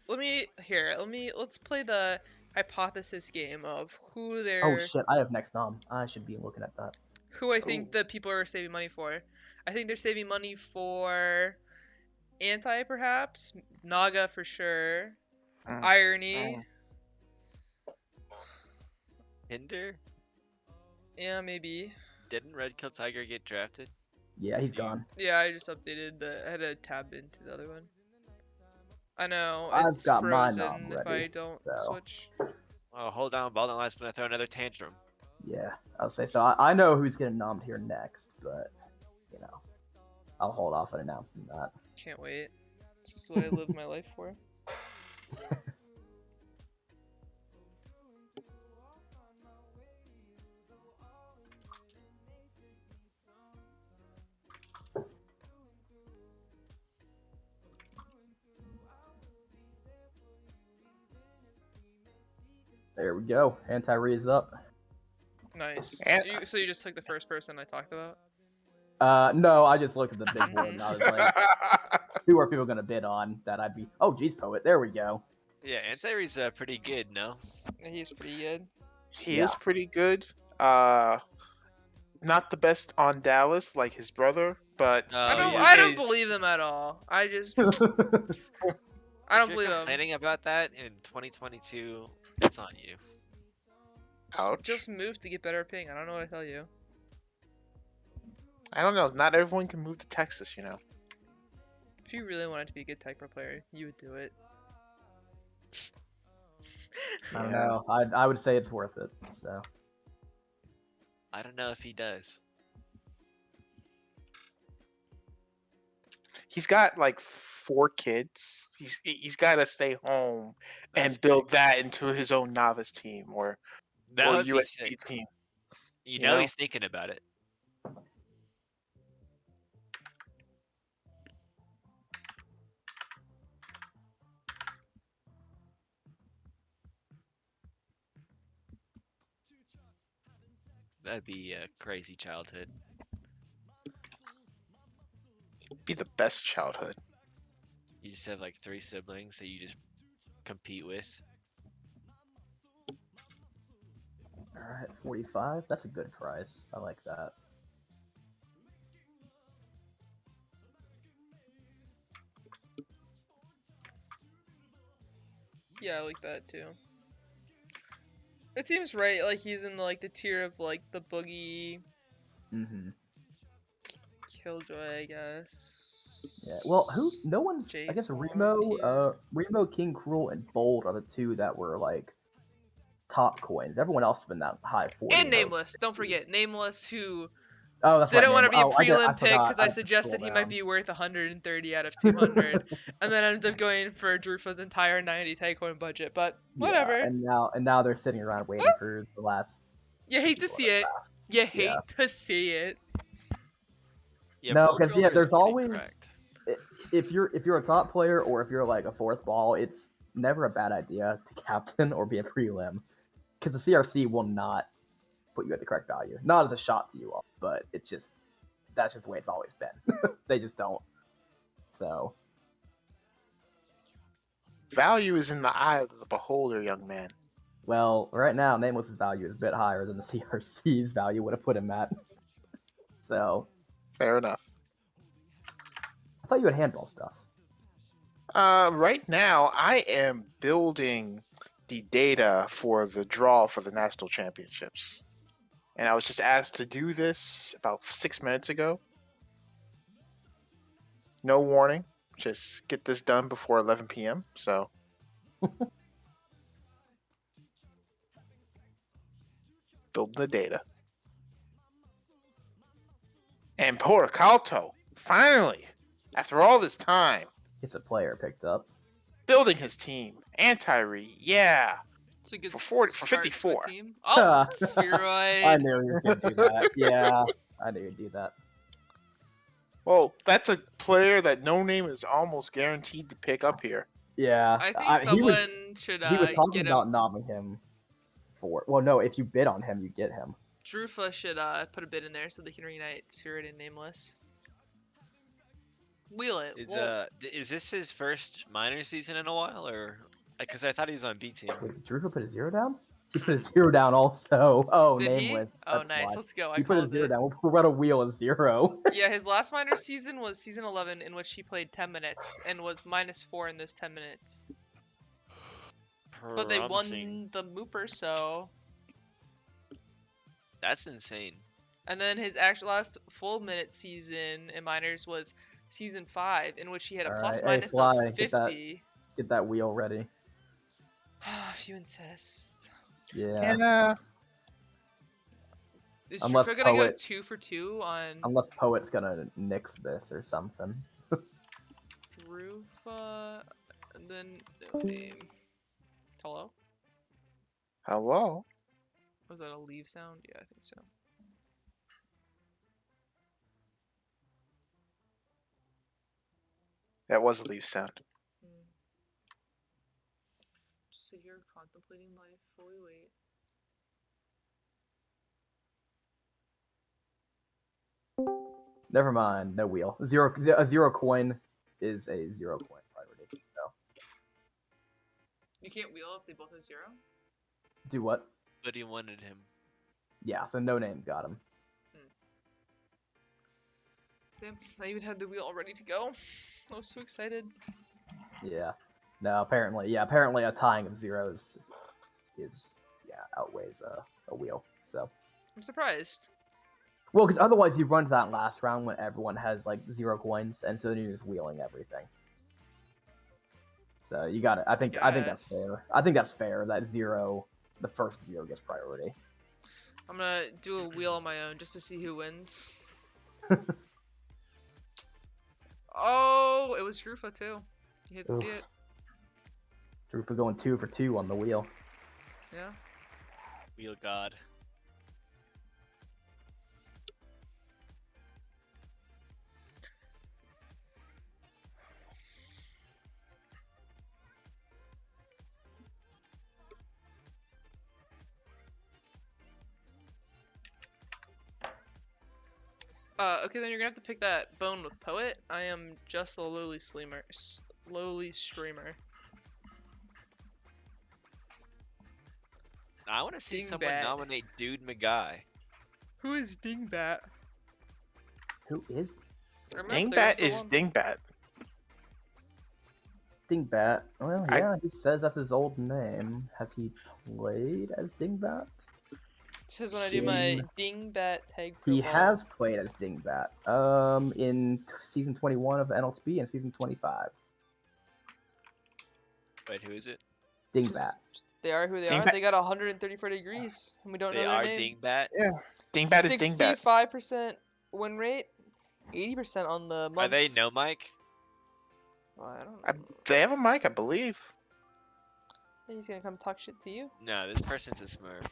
Let's play the hypothesis game of who Oh they're shit, I have next nom. I should be looking at that. who I Ooh. think the people are saving money for. I think they're saving money for Anti, perhaps Naga for sure, Mm, Irony, Hinder? yeah, maybe. Didn't Red Kill Tiger get drafted? Yeah, he's Do you- gone. Yeah, I just updated I had to tab into the other one. I know I've it's got my nom frozen if ready, I don't so switch. Oh, hold on, Ball don't last gonna throw another tantrum. yeah, I'll say so. I know who's getting nommed here next, but you know, I'll hold off on announcing that. Can't wait. This is what I live my life for. There we go. Anti-re is up. Nice. And- So you just took the first person I talked about? No, I just looked at the big board and I was like, who are people gonna bid on that I'd be? Oh, geez, Poet. There we go. Yeah, Antairi's pretty good, no? He's pretty good. he Yeah. is pretty good. Not the best on Dallas like his brother, but Oh, I don't is- believe them at all. I just I If don't you're believe them. complaining about that in 2022, it's on you. Ouch. Just move to get better ping. I don't know what to tell you. I don't know. Not everyone can move to Texas, you know. If you really wanted to be a good Tagpro player, you would do it. I don't Yeah. know. I would say it's worth it. So I don't know if he does. He's got like 4 kids. He's got to stay home That's and build big. that into his own novice team or That would be USD sick. team. You know? know he's thinking about it. That'd be a crazy childhood. Be the best childhood. You just have like 3 siblings that you just compete with. all right, 45. That's a good price. I like that. Yeah, I like that too. It seems right. Like he's in the tier of like the Boogie, Mm-hmm. Killjoy, I guess. Yeah. Well, who? No one's. I guess Jace Remo, tier. Remo, King Cruel, and Bold are the 2 that were like top coins. Everyone else has been that high 40. And Nameless. Don't forget Nameless, who Oh, that's didn't right. want to be a I prelim pick forgot. because I have to suggested scroll he might down. be worth 130 out of 200, and then ends up going for Drufa's entire 90 Takecoin budget. But whatever. Yeah, and now they're sitting around waiting for the last. You hate to see it. You hate to see it. Yeah, No, Bold 'cause, yeah, Roller is there's pretty always- cracked. If you're a top player or if you're like a 4th ball, it's never a bad idea to captain or be a prelim, because the CRC will not put you at the correct value. Not as a shot to you all, but it's just that's just the way it's always been. They just don't. So Value is in the eye of the beholder, young man. well, right now Nameless's value is a bit higher than the CRC's value would have put him at. So Fair enough. I thought you had handball stuff. Right now, I am building the data for the draw for the national championships. And I was just asked to do this about 6 minutes ago. No warning. Just get this done before 11 p.m. So. Building the data. And Portocalto, finally, after all this time, Gets a player picked up. building his team. Anti-Re, yeah. It's a good For start 54. to a team. Oh, I spheroid. knew he was gonna do that. Yeah, I knew he'd do that. Well, that's a player that No Name is almost guaranteed to pick up here. Yeah, I think he was someone should he was talking get about him. nobbing him for. Well, no, if you bid on him, you get him. Drufa should put a bid in there so they can reunite Spirit and Nameless. Wheel it. Is this his first minor season in a while, or because I thought he was on B team? Wait, did Drew put a 0 down? He put a 0 down also. Oh, Did he? nameless. Oh, That's nice. why. Let's go. I He put a called 0 it. down. We'll run a wheel of 0. Yeah, his last minor season was season 11, in which he played 10 minutes and was -4 in those 10 minutes. But they Promising. won the Mooper, so. That's insane. And then his actual last full minute season in minors was season 5, in which he had a All plus right, hey, minus Fly, of get that- 50. Get that wheel ready. If you insist. Yeah. And Is Unless Drufa gonna go Poet- 2 for 2 on Unless Poet's gonna nix this or something. Drufa? And then no name. Hello? hello. Was that a leave sound? Yeah, I think so. That was a leaf sound. Just sit here contemplating life, fully wait. Never mind, no wheel. A 0 coin is a 0 coin priority. So You can't wheel if they both have 0? do what? But he wanted him. Yeah, so no name got him. Damn, I even had the wheel all ready to go. I was so excited. Yeah. No, apparently a tying of zeros is outweighs a wheel. So I'm surprised. well, because otherwise you run to that last round when everyone has like 0 coins, and so then you're just wheeling everything. So you got it. I think that's Yes. fair. I think that's fair. That the first 0 gets priority. I'm gonna do a wheel on my own just to see who wins. Oh, it was Drufa too. You hate to see Oof. it. Drew for going 2 for 2 on the wheel. Yeah. Wheel God. Okay, then you're gonna have to pick that bone with Poet. I am just a lowly streamer. I want to see someone Dingbat. nominate Dude McGuy. Who is Dingbat? Who is Dingbat is Dingbat. Dingbat? Well, yeah, he says that's his old name. Has he played as Dingbat? This is when I do my Dingbat tag. He has played as Dingbat. In season 21 of NLTB and season 25. Wait, who is it? Dingbat. They are who they are. Dingbat. They got 134 degrees, and we don't They know are their name. Dingbat. Yeah. Dingbat is Dingbat. 65% win rate, 80% on the month. Are they no Mike? Well, I don't know. They have a mic, I believe. Think he's gonna come talk shit to you? No, this person's a Smurf.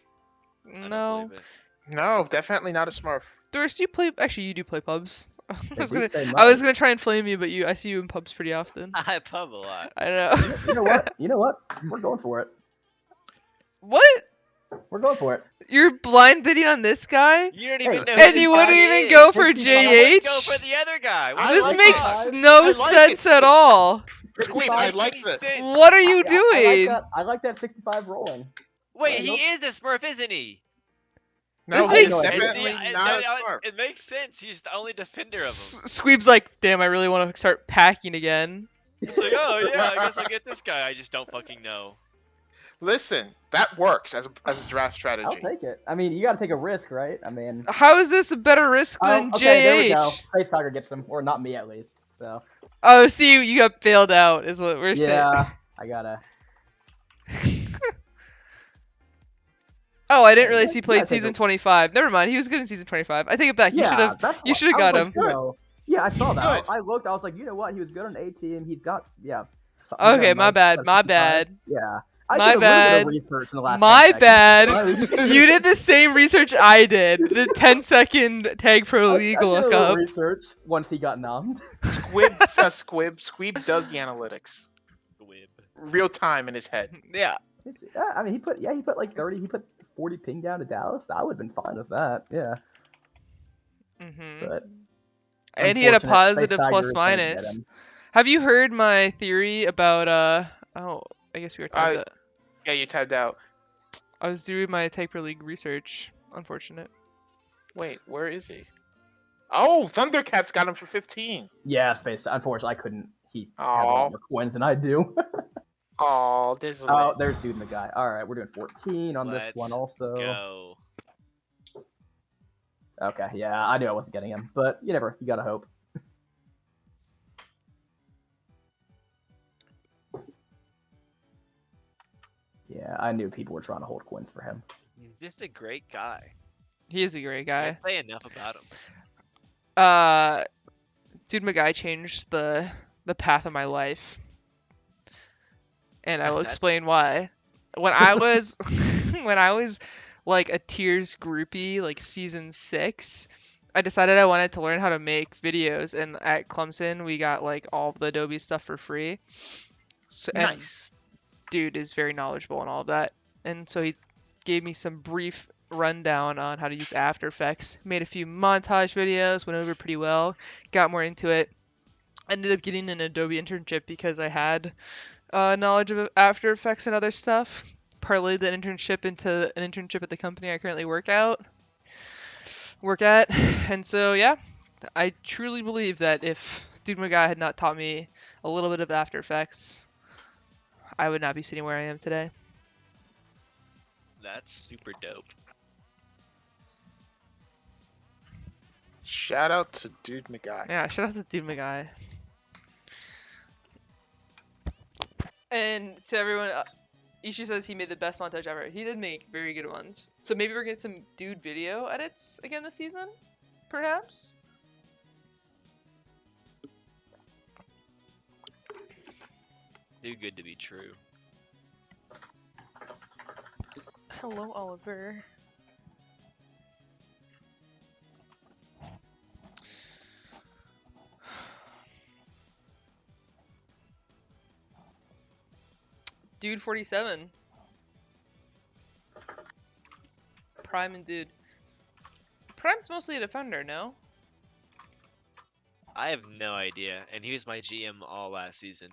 I don't No. believe it. No, definitely not a Smurf. Doris, do you play? Actually, you do play pubs. I was They do gonna, say I was no. gonna try and flame you, but I see you in pubs pretty often. I pub a lot. I know. You know what? We're going for it. What? We're going for it. You're blind bidding on this guy? You don't Hey, even know. and who And this you guy wouldn't even is. go for I I JH? would go for the other guy. I This like makes it. no I like sense it. at all. Squeak, I like this. What are you doing? I like that 65 rolling. Wait, I he know. is a Smurf, isn't he? No, This he's makes- It's definitely the- not a no, Smurf. It makes sense. He's the only defender of him. Squeeb's like, damn, I really want to start packing again. It's like, oh yeah, I guess I'll get this guy. I just don't fucking know. Listen, that works as a draft strategy. I'll take it. I mean, you got to take a risk, right? I mean, How is this a better risk than okay, there we JH? go. Space Tiger gets them, or not me at least. So Oh, see, you got bailed out, is what we're yeah, I gotta. Oh, I didn't Yeah, realize he you gotta played take season a 25. Never mind, he was good in season 25. I take it back. yeah. That's You what should have I was got like. him. You know, yeah, I saw He's that. good. I looked. I was like, you know what? He was good on A team. He's got he's got Okay, a my nice bad. set of My 55. bad. Yeah, I did My a little bit of bad. research in the last 10 My seconds. bad. I, You did the same research I did. The 10-second Tag Pro League I did a little lookup. research once he got nommed. Squib does the analytics Squib. real time in his head. Yeah. I mean, he put like 30. He put 40 ping down to Dallas. I would have been fine with that. Yeah, Mhm. but And he had a unfortunate. Space positive Tiger plus is gonna get minus. him. Have you heard my theory about oh, I guess we were tabbed I out. Yeah, you tabbed out. I was doing my Tag Pro League research. Unfortunate. Wait, where is he? Oh, Thundercats got him for 15. Yeah, Space. Unfortunately, I couldn't. He has a Oh, lot more coins than I do. there's a Oh, there's Dude and the Guy. All right, we're doing 14 on this Let's one also. go. Okay, yeah, I knew I wasn't getting him, but you gotta hope. Yeah, I knew people were trying to hold coins for him. He's just a great guy. He is a great guy. Can't say enough about him. Dude Magai changed the path of my life. And I will explain why. When I was when I was like a Tears groupie, like season 6, I decided I wanted to learn how to make videos, and at Clemson we got like all the Adobe stuff for free. So, and nice. dude is very knowledgeable in all of that. And so he gave me some brief rundown on how to use After Effects. Made a few montage videos, went over pretty well, got more into it. Ended up getting an Adobe internship because I had knowledge of After Effects and other stuff. Parlayed that internship into an internship at the company I currently work at. And so yeah, I truly believe that if Dude Magai had not taught me a little bit of After Effects, I would not be sitting where I am today. That's super dope. Shout out to Dude McGuy. Yeah, shout out to Dude Magai. And to everyone, Ishi says he made the best montage ever. He did make very good ones. So maybe we're getting some Dude video edits again this season? Perhaps? Too good to be true. Hello, Oliver. Dude 47. Prime and Dude. Prime's mostly a defender, no? I have no idea, and he was my GM all last season.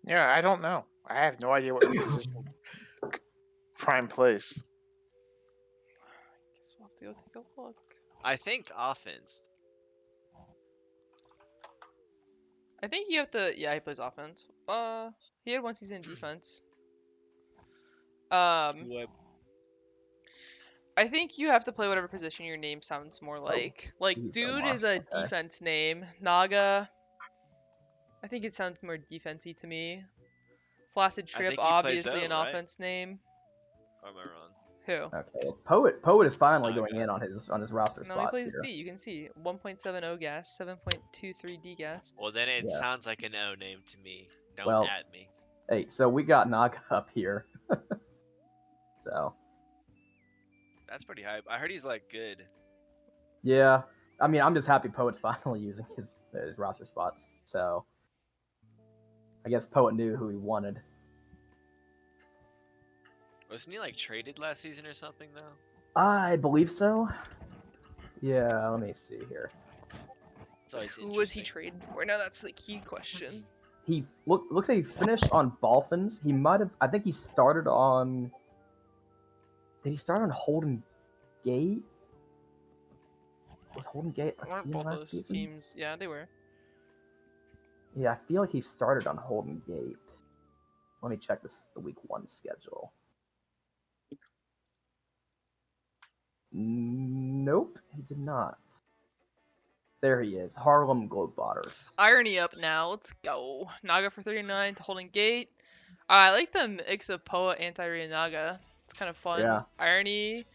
Yeah, I don't know. I have no idea what position Prime plays. Guess we'll have to go take a look. I think offense. I think you have to. Yeah, he plays offense. He had one season in defense. Who I think you have to play whatever position your name sounds more like. Like, geez, Dude Omar. is a Okay. defense name. Naga, I think it sounds more defensey to me. Flaccid I Trip, think he plays obviously zone, an right? offense name. Or am I wrong? Who? Okay, Poet is finally Naga. going in on his roster No, he spots plays here. D. You can see 1.70 gas, 7.23 D gas. Well, then it Yeah. sounds like an O name to me. Don't Well- at me. Hey, so we got Naga up here. So That's pretty hype. I heard he's like good. yeah, I mean, I'm just happy Poet's finally using his roster spots. So I guess Poet knew who he wanted. Wasn't he like traded last season or something though? I believe so. Yeah, let me see here. It's always Who was he interesting. traded for? No, that's the key question. He looks like he finished on Dolphins. He might have. I think he started on. Did he start on Holden Gate? Was Holden Gate a Weren't team both last those season? teams? Yeah, they were. Yeah, I feel like he started on Holden Gate. Let me check the week 1 schedule. Nope, he did not. There he is, Harlem Globetrotters. Irony up now. Let's go. Naga for 39 to Holden Gate. I like the mix of Poa anti-Ryanaga. It's kind of fun. Yeah. Irony,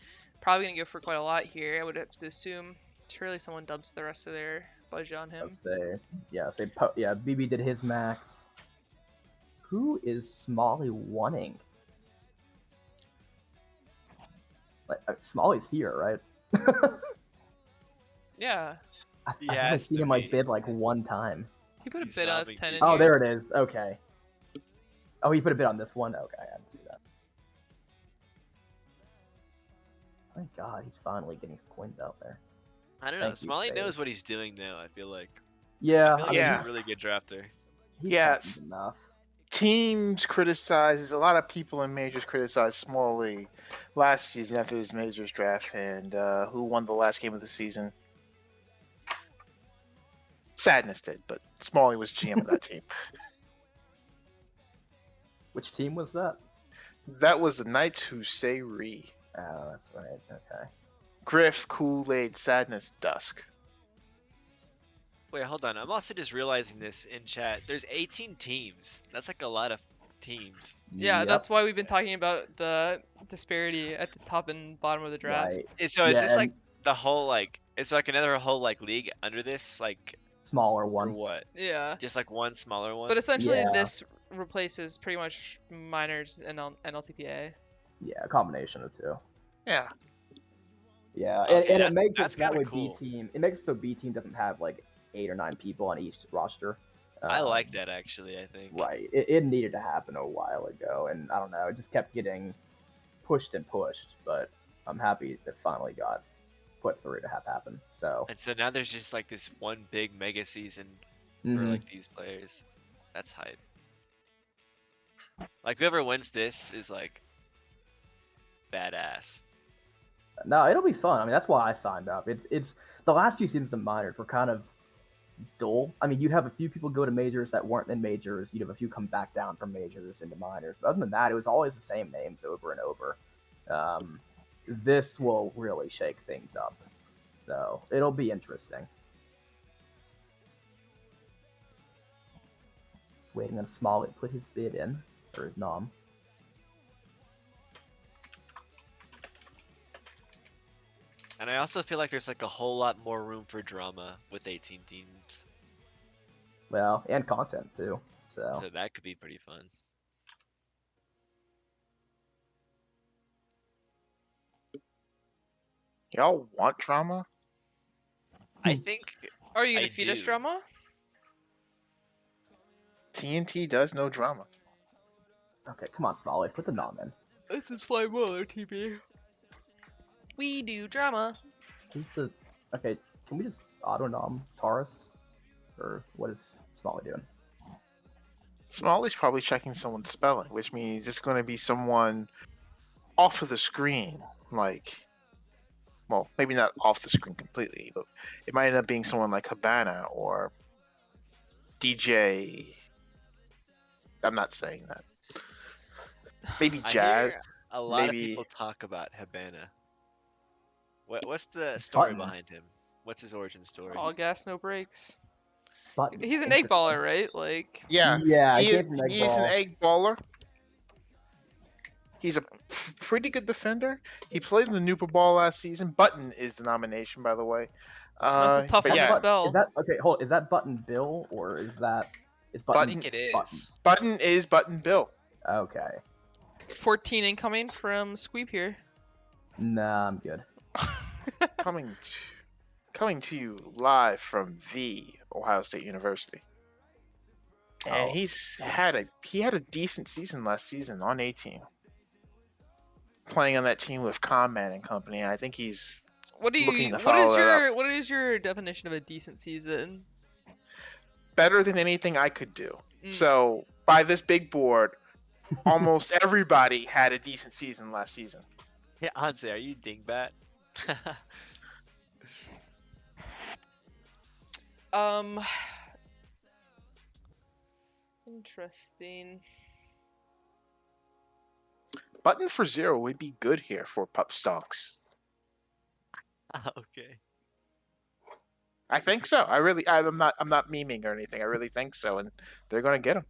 probably gonna go for quite a lot here. I would have to assume. Surely someone dumps the rest of their budget on him. Let's say, BB did his max. Who is Smalley wanting? Like Smalley's here, right? Yeah, I've Yeah, only it's seen to him like be. bid like one time. he put a He's bid on not F10 being in good. Oh, here. there it is. Okay. Oh, he put a bid on this one. Okay, I didn't see that. Thank God, he's finally getting some coins out there. I don't know. Thank you, Smalley knows Space. what he's doing now. I feel like. Yeah, I feel like I mean, he's Yeah. a really good drafter. he's Yeah, decent enough. Teams criticize, a lot of people in majors criticize Smalley last season after his majors draft, and who won the last game of the season? Sadness did, but Smalley was GM of that team. Which team was that? That was the Knights who say re. Oh, that's right. Okay. Griff, Kool-Aid, Sadness, Dusk. Wait, hold on. I'm also just realizing this in chat. There's 18 teams. That's like a lot of teams. Yeah, Yep, that's why we've been talking about the disparity at the top and bottom of the draft. right. So is Yeah, this like and the whole like? It's like another whole like league under this like smaller or one. what? Yeah, Just like one smaller one. but essentially Yeah. this replaces pretty much minors and LTPA. Yeah, a combination of two. Yeah. Yeah, Okay, and it makes that's it that kinda way cool. B team. It makes it so B team doesn't have like 8 or 9 people on each roster. I like Um, that actually. I think. Right. It needed to happen a while ago, and I don't know. It just kept getting pushed and pushed, but I'm happy it finally got put through to have happen. So And so now there's just like this one big mega season for mhm. like these players. That's hype. Like whoever wins this is like badass. No, it'll be fun. I mean, that's why I signed up. It's the last few seasons of minors were kind of dull. I mean, you'd have a few people go to majors that weren't in majors. You'd have a few come back down from majors into minors. But other than that, it was always the same names over and over. This will really shake things up. So it'll be interesting. Waiting on Smalley to put his bid in, or his nom. And I also feel like there's like a whole lot more room for drama with 18 teams. Well, and content too. So So that could be pretty fun. Y'all want drama? I think Are you gonna I feed us do. drama? TNT does no drama. okay, come on, Smalley, put the nom in. This is Fly Muller, TB. We do drama. Who's the? Okay, can we just auto nom Taurus, or what is Smalley doing? Smalley's probably checking someone's spelling, which means it's going to be someone off of the screen. Like, well, maybe not off the screen completely, but it might end up being someone like Habana or DJ. I'm not saying that. Maybe I Jazz. hear a lot maybe- of people talk about Habana. What's the story Button. behind him? What's his origin story? All gas, no brakes. But He's an egg baller, right? Like, Yeah, Yeah, he he is, is an egg he is an ball. egg baller. He's a pretty good defender. He played in the Nupa Ball last season. Button is the nomination, by the way. That's a tough but one to yeah, spell. Is that okay? Hold. Is that Button Bill or is I Button? think it Button? is. Button is Button Bill. Okay. 14 incoming from Squeeb here. Nah, I'm good. Coming to you live from the Ohio State University. And Oh. he had a decent season last season on 18. Playing on that team with Conman and company. And I think he's What do looking you? to What follow is that your? What is your definition of a decent season? better than anything I could do. Mm. So by this big board, almost everybody had a decent season last season. Yeah, Hanse, are you dingbat? Um. Interesting. Button for 0 would be good here for Pup Stonks. Okay. I think so. I'm not memeing or anything. I really think so, and they're gonna get him.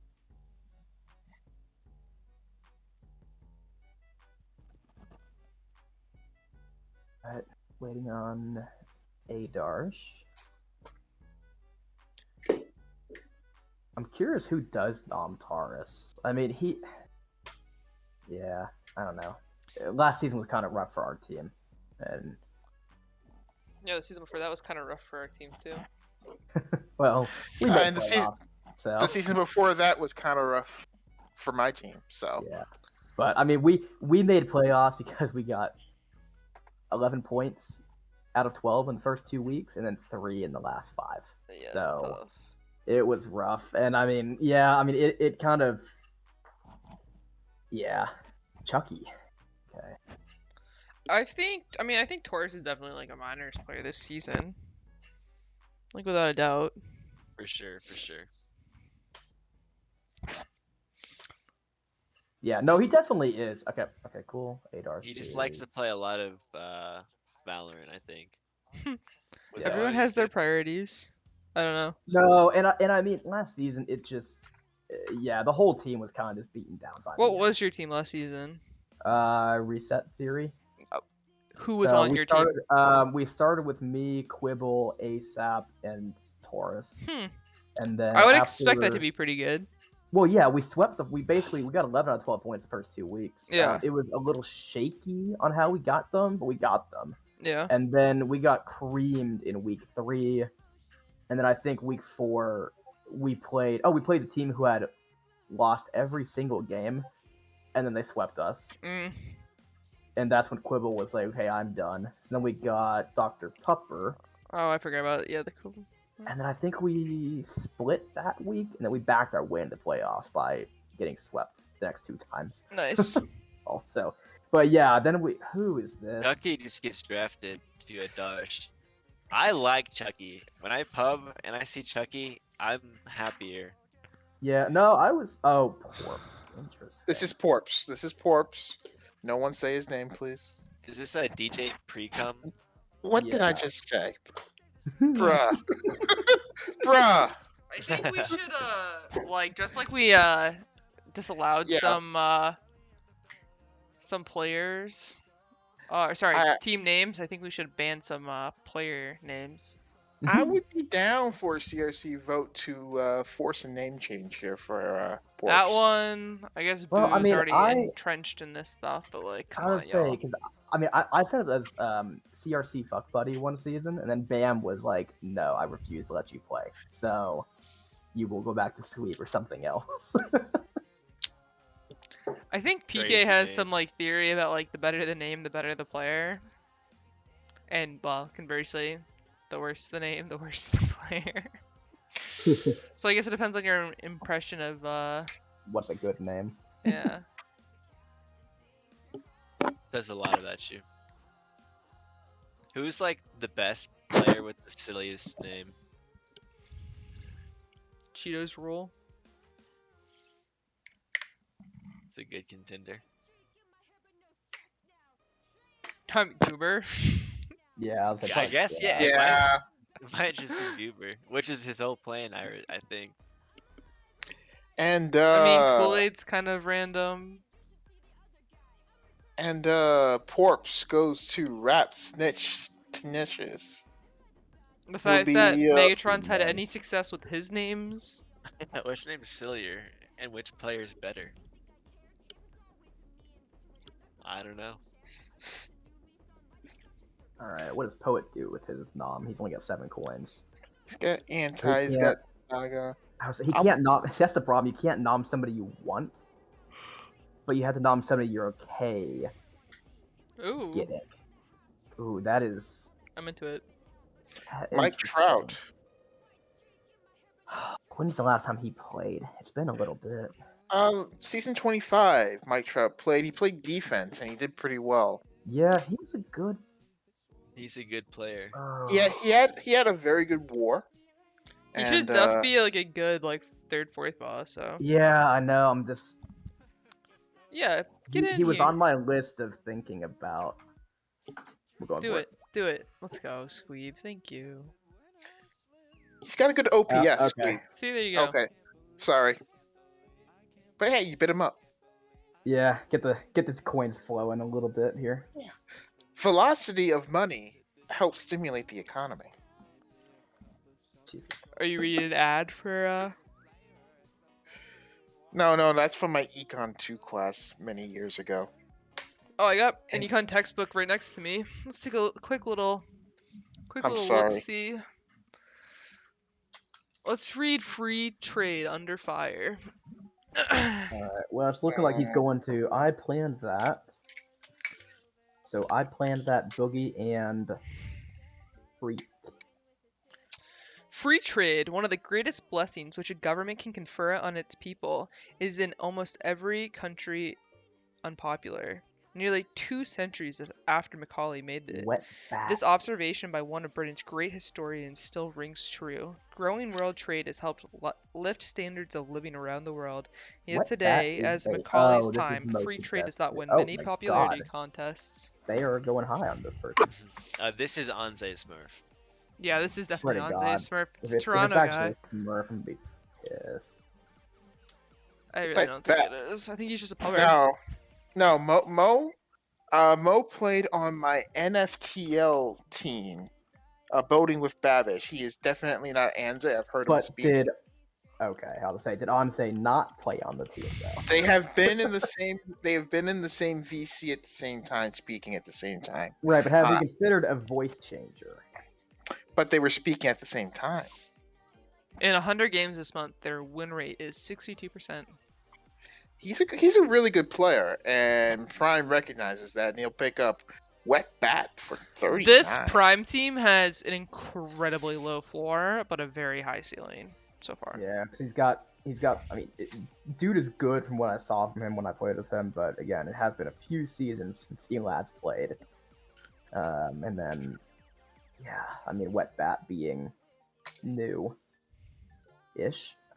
waiting on Adarsh. I'm curious who does nom Taurus. I mean, yeah, I don't know. Last season was kind of rough for our team, and Yeah, the season before that was kind of rough for our team too. well, we made And the season, playoffs, so the season before that was kind of rough for my team. So yeah. But I mean, we made playoffs because we got 11 points out of 12 in the first 2 weeks, and then 3 in the last 5. Yeah, it's So tough. it was rough, and I mean, yeah, I mean, it kind of, yeah, Chucky. Okay. I think Torres is definitely like a minors player this season. Like without a doubt. For sure, for sure. Yeah, no, he definitely is. Okay, cool. Adarsh. He just likes to play a lot of Valorant, I think. Was that why Everyone he's has their good? priorities. I don't know. No, and I mean, last season it just, yeah, the whole team was kind of just beaten down by What the was your team last season? reset theory. Who was So on your team? we started with me, Quibble, ASAP, and Taurus, and then I would after, expect that to be pretty good. Well, yeah, we swept we got 11 out of 12 points the first 2 weeks. Yeah. It was a little shaky on how we got them, but we got them. Yeah. And then we got creamed in week 3, and then I think week 4 we played the team who had lost every single game, and then they swept us. And that's when Quibble was like, okay, I'm done. So then we got Dr. Pupper. Oh, I forgot about it. Yeah, the cool. And then I think we split that week, and then we backed our way into playoffs by getting swept the next 2 times. Nice. Also, but yeah, then who is this? Chucky just gets drafted to a Dash. I like Chucky. When I pub and I see Chucky, I'm happier. Yeah, no, I was. Oh, Porps. Interesting. this is Porps. This is Porps. No one say his name, please. Is this a DJ pre-cum? What did I Yeah. just say? Bruh. Bruh. I think we should like just like we disallowed Yeah. some players. Team names. I think we should ban some player names. I would be down for a CRC vote to force a name change here for Porps. That one, I guess Well, I Boo's mean, already entrenched in this stuff, but like, come I on, would say, y'all. because I mean, I said it as CRC fuck buddy one season, and then Bam was like, no, I refuse to let you play. So you will go back to sweep or something else. I think PK Crazy has name. some like theory about like the better the name, the better the player. And well, conversely, the worse the name, the worse the player. So I guess it depends on your impression of What's a good name? yeah. Says a lot about you. Who's like the best player with the silliest name? Cheetos rule. It's a good contender. Goober. Yeah, I was like, I guess yeah. Yeah. It might just be Goober, which is his whole plan. I think. And I mean, Kool-Aid's kind of random. And Porps goes to Rap Snitch Tenacious. The fact be, that uh, Megatron's had yeah. any success with his names. Which name's sillier and which player's better? I don't know. all right, what does Poet do with his nom? He's only got 7 coins. He's got Anti, he's got Saga. He can't nom. That's the problem. You can't nom somebody you want, but you have to nom somebody you're okay Ooh, getting. Ooh, that is I'm into it. Mike interesting. Trout. When's the last time he played? It's been a little bit. Season 25, Mike Trout played. He played defense and he did pretty well. Yeah, he was a good. He's a good player. Yeah, he had a very good war. He should definitely be like a good like 3rd, 4th boss. So Yeah, I know. I'm just. yeah, get in He was here. on my list of thinking about. We're going Do for it. Let's go, Squeeb. Thank you. He's got a good OPS. okay. Squeak. See, there you go. Okay. Sorry. But hey, you bit him up. Yeah, get the coins flowing a little bit here. Velocity of Money help stimulate the economy. Jesus. Are you reading an ad for No, that's from my Econ 2 class many years ago. Oh, I got an And econ textbook right next to me. Let's take a quick little I'm look sorry. see. Let's read Free Trade Under Fire. Alright, well, it's looking like he's going to. I planned that. So I planned that Boogie and Freak. Free trade, one of the greatest blessings which a government can confer on its people, is in almost every country unpopular. Nearly 2 centuries after Macaulay made it, Wet Bat. this observation by one of Britain's great historians still rings true. Growing world trade has helped lift standards of living around the world. Yet Wet Bat today, is as a. Macaulay's Oh, this is time, most free trade does contested. not win Oh many my popularity god. contests. They are going high on this person. This is Anze Smurf. Yeah, this is Swear definitely to Anze God. Smurf. It's If a it's Toronto actually guy. Smurf, I'm gonna be pissed. I really But don't think it is. I think he's just a pubber. No, Mo played on my NFTL team, boating with Babish. He is definitely not Anza. I've heard him But speak. did. Okay, how to say? Did Ansei not play on the team, though? They have been in the same. They have been in the same VC at the same time, speaking at the same time. Right, but have you Uh, considered a voice changer? But they were speaking at the same time. In 100 games this month, their win rate is 62%. He's a really good player, and Prime recognizes that, and he'll pick up Wet Bat for 39. This Prime team has an incredibly low floor, but a very high ceiling so far. Yeah, because he's got. I mean, dude is good from what I saw from him when I played with him, but again, it has been a few seasons since he last played. And then, yeah, I mean, Wet Bat being new-ish,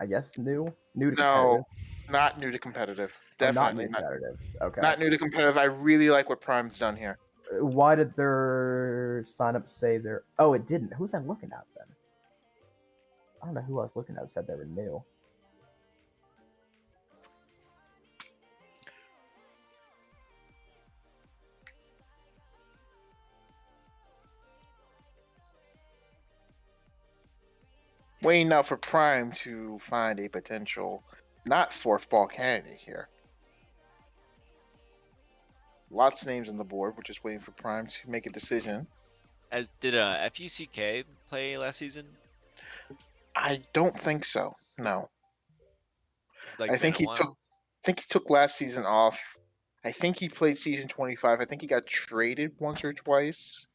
I guess, new to competitive. No, not new to competitive. Oh, not Definitely new to competitive. Okay. not new to competitive. I really like what Prime's done here. Why did their sign up say they're? Oh, it didn't. Who was I looking at then? I don't know who I was looking at that said they were new. Waiting out for Prime to find a potential not fourth ball candidate here. Lots of names on the board. We're just waiting for Prime to make a decision. As did FUCK play last season? I don't think so. No. It's like I been think a he while. took last season off. I think he played season 25. I think he got traded once or twice.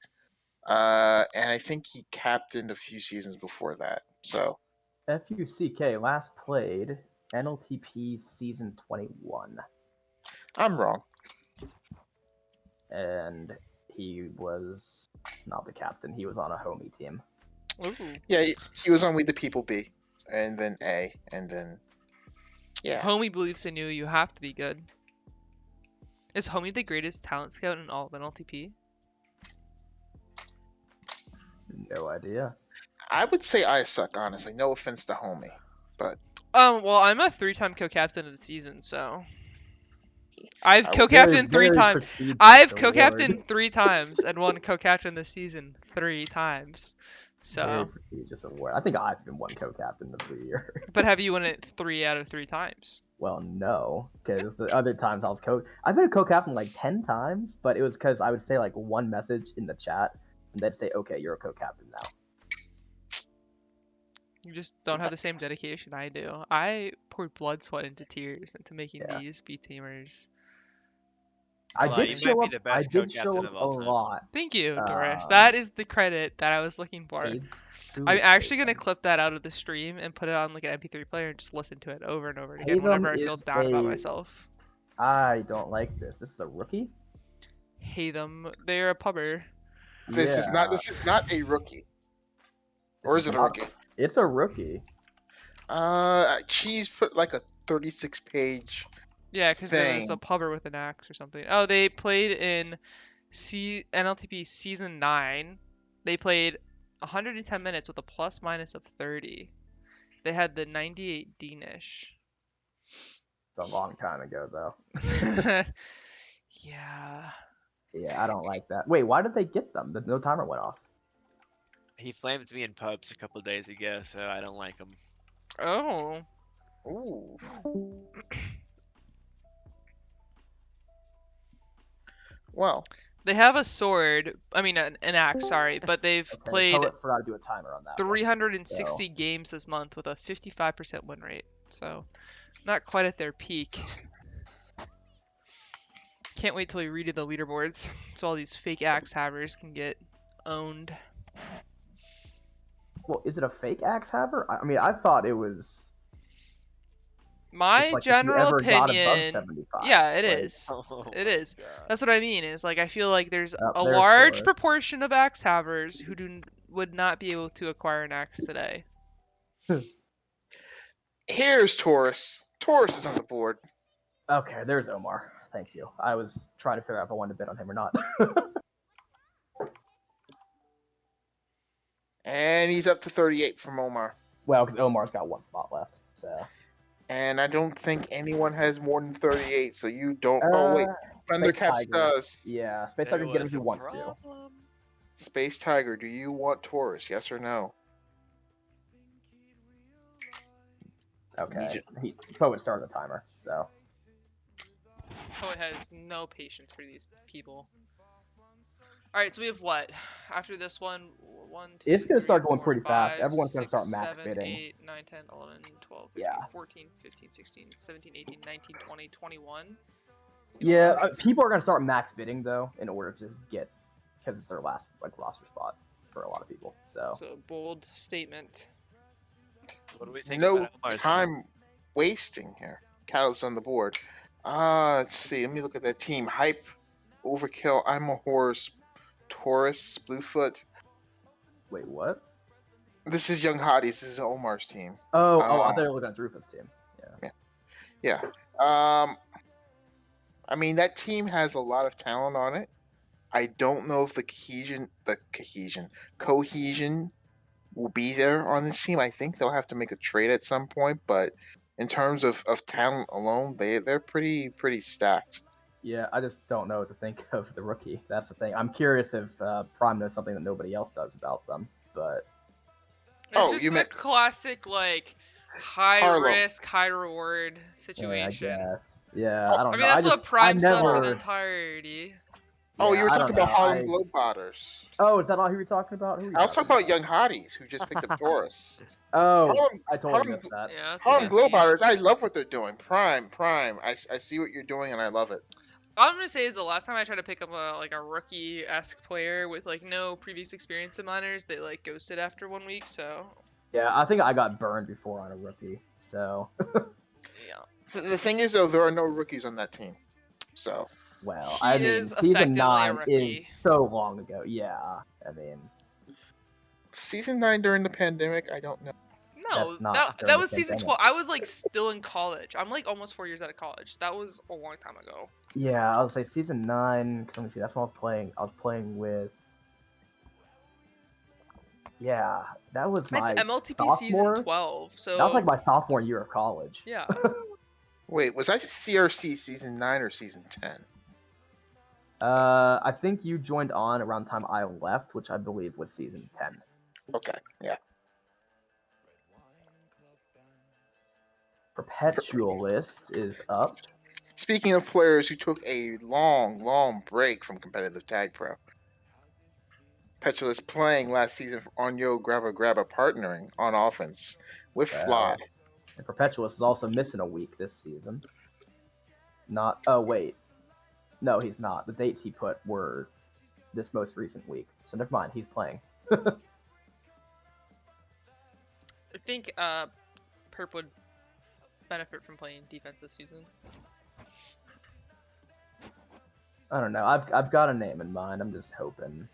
And I think he captained a few seasons before that. So FUCK last played NLTP season 21, I'm wrong. and he was not the captain. He was on a homie team. Ooh. Yeah, he was on We the People B, and then A, and then yeah. Homie believes in you. You have to be good. Is Homie the greatest talent scout in all of NLTP? No idea. I would say I suck, honestly. No offense to Homie, but Well, I'm a 3-time co-captain of the season, so I've I would- co-captained Very 3 times. prestigious I've award. co-captained 3 times and won co-captain this season 3 times. Very So, prestigious award. I think I've been one co-captain of the year. but have you won it 3 out of 3 times? Well, no, because the other times I was I've been a co-captain like 10 times, but it was because I would say like one message in the chat, and they'd say, "Okay, you're a co-captain now." You just don't have the same dedication I do. I poured blood, sweat, into tears into making Yeah. these B teamers. I Salah, did you show might be up. the I best did show co-captain up of a all time. lot. Thank you, Doris. Um, That is the credit that I was looking for. Aid I'm to actually gonna Haven. clip that out of the stream and put it on like an MP3 player and just listen to it over and over again Haven whenever I feel is down about a- myself. I don't like this. This is a rookie. Hate them. They're a pubber. this is not a rookie, or is it a rookie? It's a rookie. Cheese put like a 36-page. Yeah, because it was a Thing. pubber with an axe or something. Oh, they played in NLTP Season 9. They played 110 minutes with a plus minus of 30. They had the 98 Danish. It's a long time ago, though. Yeah. Yeah, I don't like that. Wait, why did they get them? No timer went off. He flamed me in pubs a couple days ago, so I don't like him. Oh. Ooh. Well, They have a sword. I mean, an axe, sorry, but they've Okay, played Poet forgot to do a timer on that one. 360 games this month with a 55% win rate. So, not quite at their peak. Can't wait till we redo the leaderboards so all these fake axe havers can get owned. Well, is it a fake axe haver? I mean, I thought it was My just like if you general ever got above opinion, 75. yeah, it like, is. Oh It my is. god. That's what I mean. Is like I feel like there's Oh, a there's large Taurus. proportion of axe havers who would not be able to acquire an axe today. here's Taurus. Taurus is on the board. Okay, there's Omar. Thank you. I was trying to figure out if I wanted to bid on him or not. And he's up to 38 from Omar. Well, because Omar's got one spot left. So. And I don't think anyone has more than 38, so you don't. Oh, wait. Space Thundercaps Tiger. does. Yeah, Space There Tiger can get him if was he a wants to. problem. Space Tiger, do you want Taurus? Yes or no? Okay. He Poet started the timer, so. Poet has no patience for these people. Alright, so we have what? After this one, 1, 2, It's gonna 3, start going 4, pretty fast. 5, Everyone's gonna 6, start max 7, bidding. 8, 9, 10, 11, 12, 13, Yeah. 14, 15, 16, 17, 18, 19, 20, 21. Yeah, people are gonna start max bidding though, in order to just get, because it's their last roster spot for a lot of people. So. So bold statement. What do we think No about Omar's time team? wasting here. Catalyst on the board. Let's see. Let me look at that team. Hype, Overkill, I'm a Horse, Taurus, Bluefoot. Wait, what? This is Young Hotties. This is Omar's team. Oh, I thought you were looking at Drupa's team. Yeah. I mean, that team has a lot of talent on it. I don't know if the cohesion will be there on this team. I think they'll have to make a trade at some point, but in terms of talent alone, they're pretty stacked. Yeah, I just don't know what to think of the rookie. That's the thing. I'm curious if Prime knows something that nobody else does about them, but It's just you the meant classic, like, high Harlem. risk, high reward I situation. guess. Yeah, I don't I mean, know. that's what Prime said for the never. entirety. Oh, Yeah, you were I talking don't about know. Harlem Globetrotters. Oh, is that all you were talking about? Who were you I was talking about about? Young Hotties who just picked up Taurus. Oh, Harlem, I totally Harlem, missed that. Yeah, that's a Harlem good team. Globetrotters. I love what they're doing. Prime. I see what you're doing and I love it. All I'm gonna say is the last time I tried to pick up a rookie-esque player with like no previous experience in minors, they like ghosted after 1 week. So Yeah, I think I got burned before on a rookie. So, yeah, The thing is, though, there are no rookies on that team. So, well, he I mean, is season effectively a 9 rookie. is so long ago. Yeah, I mean, season 9 during the pandemic, I don't know. No, That's not that during the was season pandemic. 12. I was like still in college. I'm like almost 4 years out of college. That was a long time ago. yeah, I would say season 9. Cause let me see, that's when I was playing. I was playing with. Yeah, that was my It's MLTP sophomore. season 12. So That was like my sophomore year of college. yeah. Wait, was I CRC season 9 or season 10? I think you joined on around the time I left, which I believe was season 10. Okay, yeah. Perpetualist is up. Speaking of players who took a long break from competitive Tag Pro, Petulous playing last season on Yo Grabba Grabba partnering on offense with Fly. And Perpetualist is also missing a week this season. Not. Oh wait, no, he's not. The dates he put were this most recent week, so never mind. He's playing. I think Perp would benefit from playing defense this season. I don't know. I've got a name in mind. I'm just hoping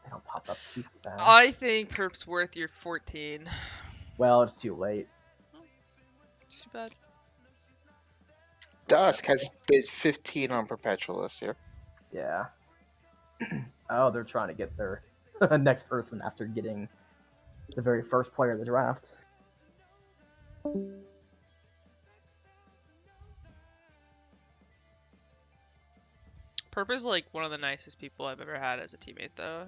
they don't pop up too fast. I think Perp's worth your 14. Well, it's too late. It's too bad. Dusk has bid 15 on Perpetualist here. Yeah. Oh, they're trying to get their next person after getting the very first player of the draft. Perp is like one of the nicest people I've ever had as a teammate, though.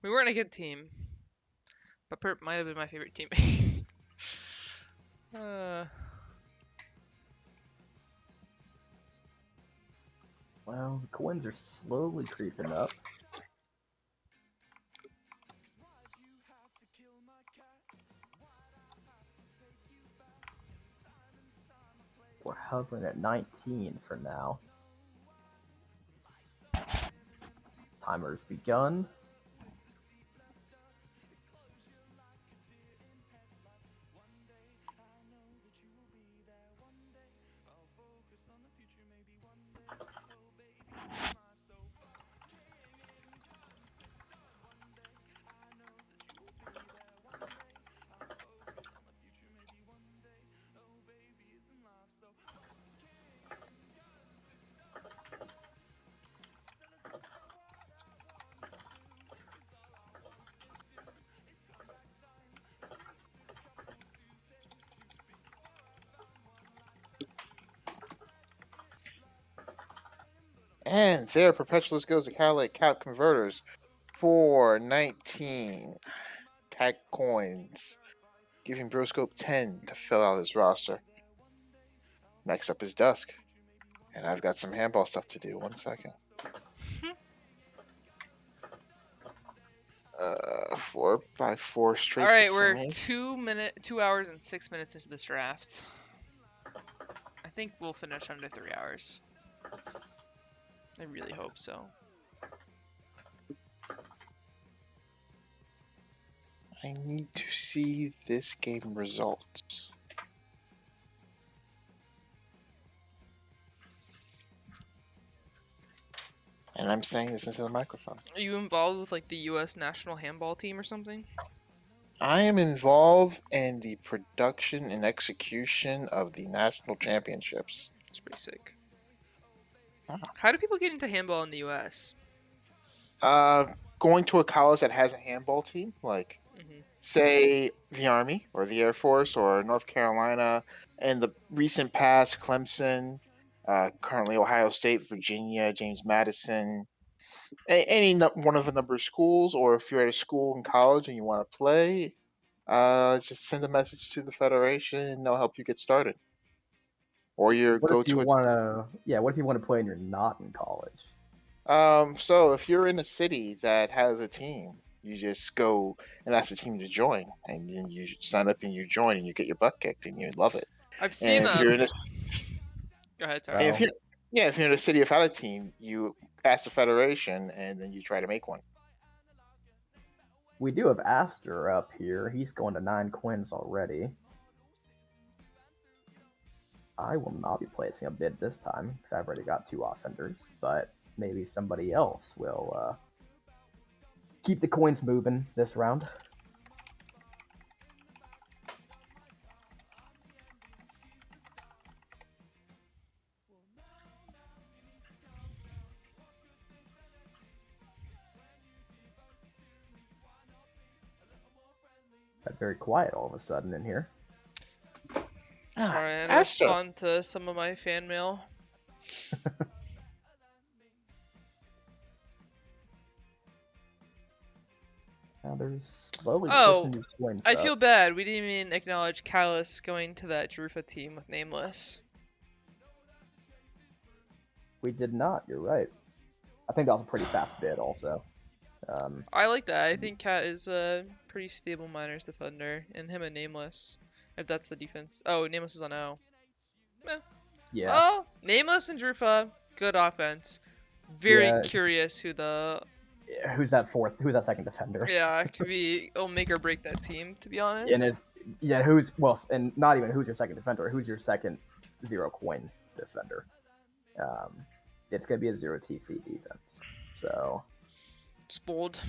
We weren't a good team, but Perp might have been my favorite teammate. uh, Well, the coins are slowly creeping up. We're hovering at 19 for now. Timer's begun. And there, Perpetualist goes to Cadillac Cap Converters for 19 tag coins, giving Broscope 10 to fill out his roster. Next up is Dusk, and I've got some handball stuff to do. 1 second. 4x4 straight. all to right, we're semi. 2 hours and 6 minutes into this draft. I think we'll finish under 3 hours. I really hope so. I need to see this game results. And I'm saying this into the microphone. Are you involved with like the U.S. national handball team or something? I am involved in the production and execution of the national championships. It's pretty sick. Ah. How do people get into handball in the U.S.? Going to a college that has a handball team, like say the Army or the Air Force or North Carolina, and the recent past Clemson, currently Ohio State, Virginia, James Madison, any one of a number of schools, or if you're at a school in college and you want to play, just send a message to the Federation and they'll help you get started. Or you What go if you to want to? Yeah, what if you want to play and you're not in college? so if you're in a city that has a team, you just go and ask the team to join, and then you sign up and you join, and you get your butt kicked, and you love it. I've And seen if you're in a, Go ahead, and sorry. if you're if you're in a city without a team, you ask the federation, and then you try to make one. We do have Aster up here. He's going to 9 coins already. I will not be placing a bid this time because I've already got 2 offenders, but maybe somebody else will keep the coins moving this round. Got very quiet all of a sudden in here. Sorry, I had to Aster. respond to some of my fan mail. Now there's slowly Oh, pushing these coins I up. feel bad. We didn't even acknowledge Callus going to that Jerufa team with Nameless. We did not. You're right. I think that was a pretty fast bid, also. I like that. I think Cat is a pretty stable minors defender, and him and Nameless, if that's the defense. Oh, Nameless is on O. Yeah. Oh, Nameless and Drufa, good offense. Very Yeah. curious who the Who's that fourth? Who's that second defender? yeah it could be. It'll make or break that team, to be And honest. it's and not even who's your second defender. Who's your second 0 coin defender? It's gonna be a 0 TC defense. So It's bold.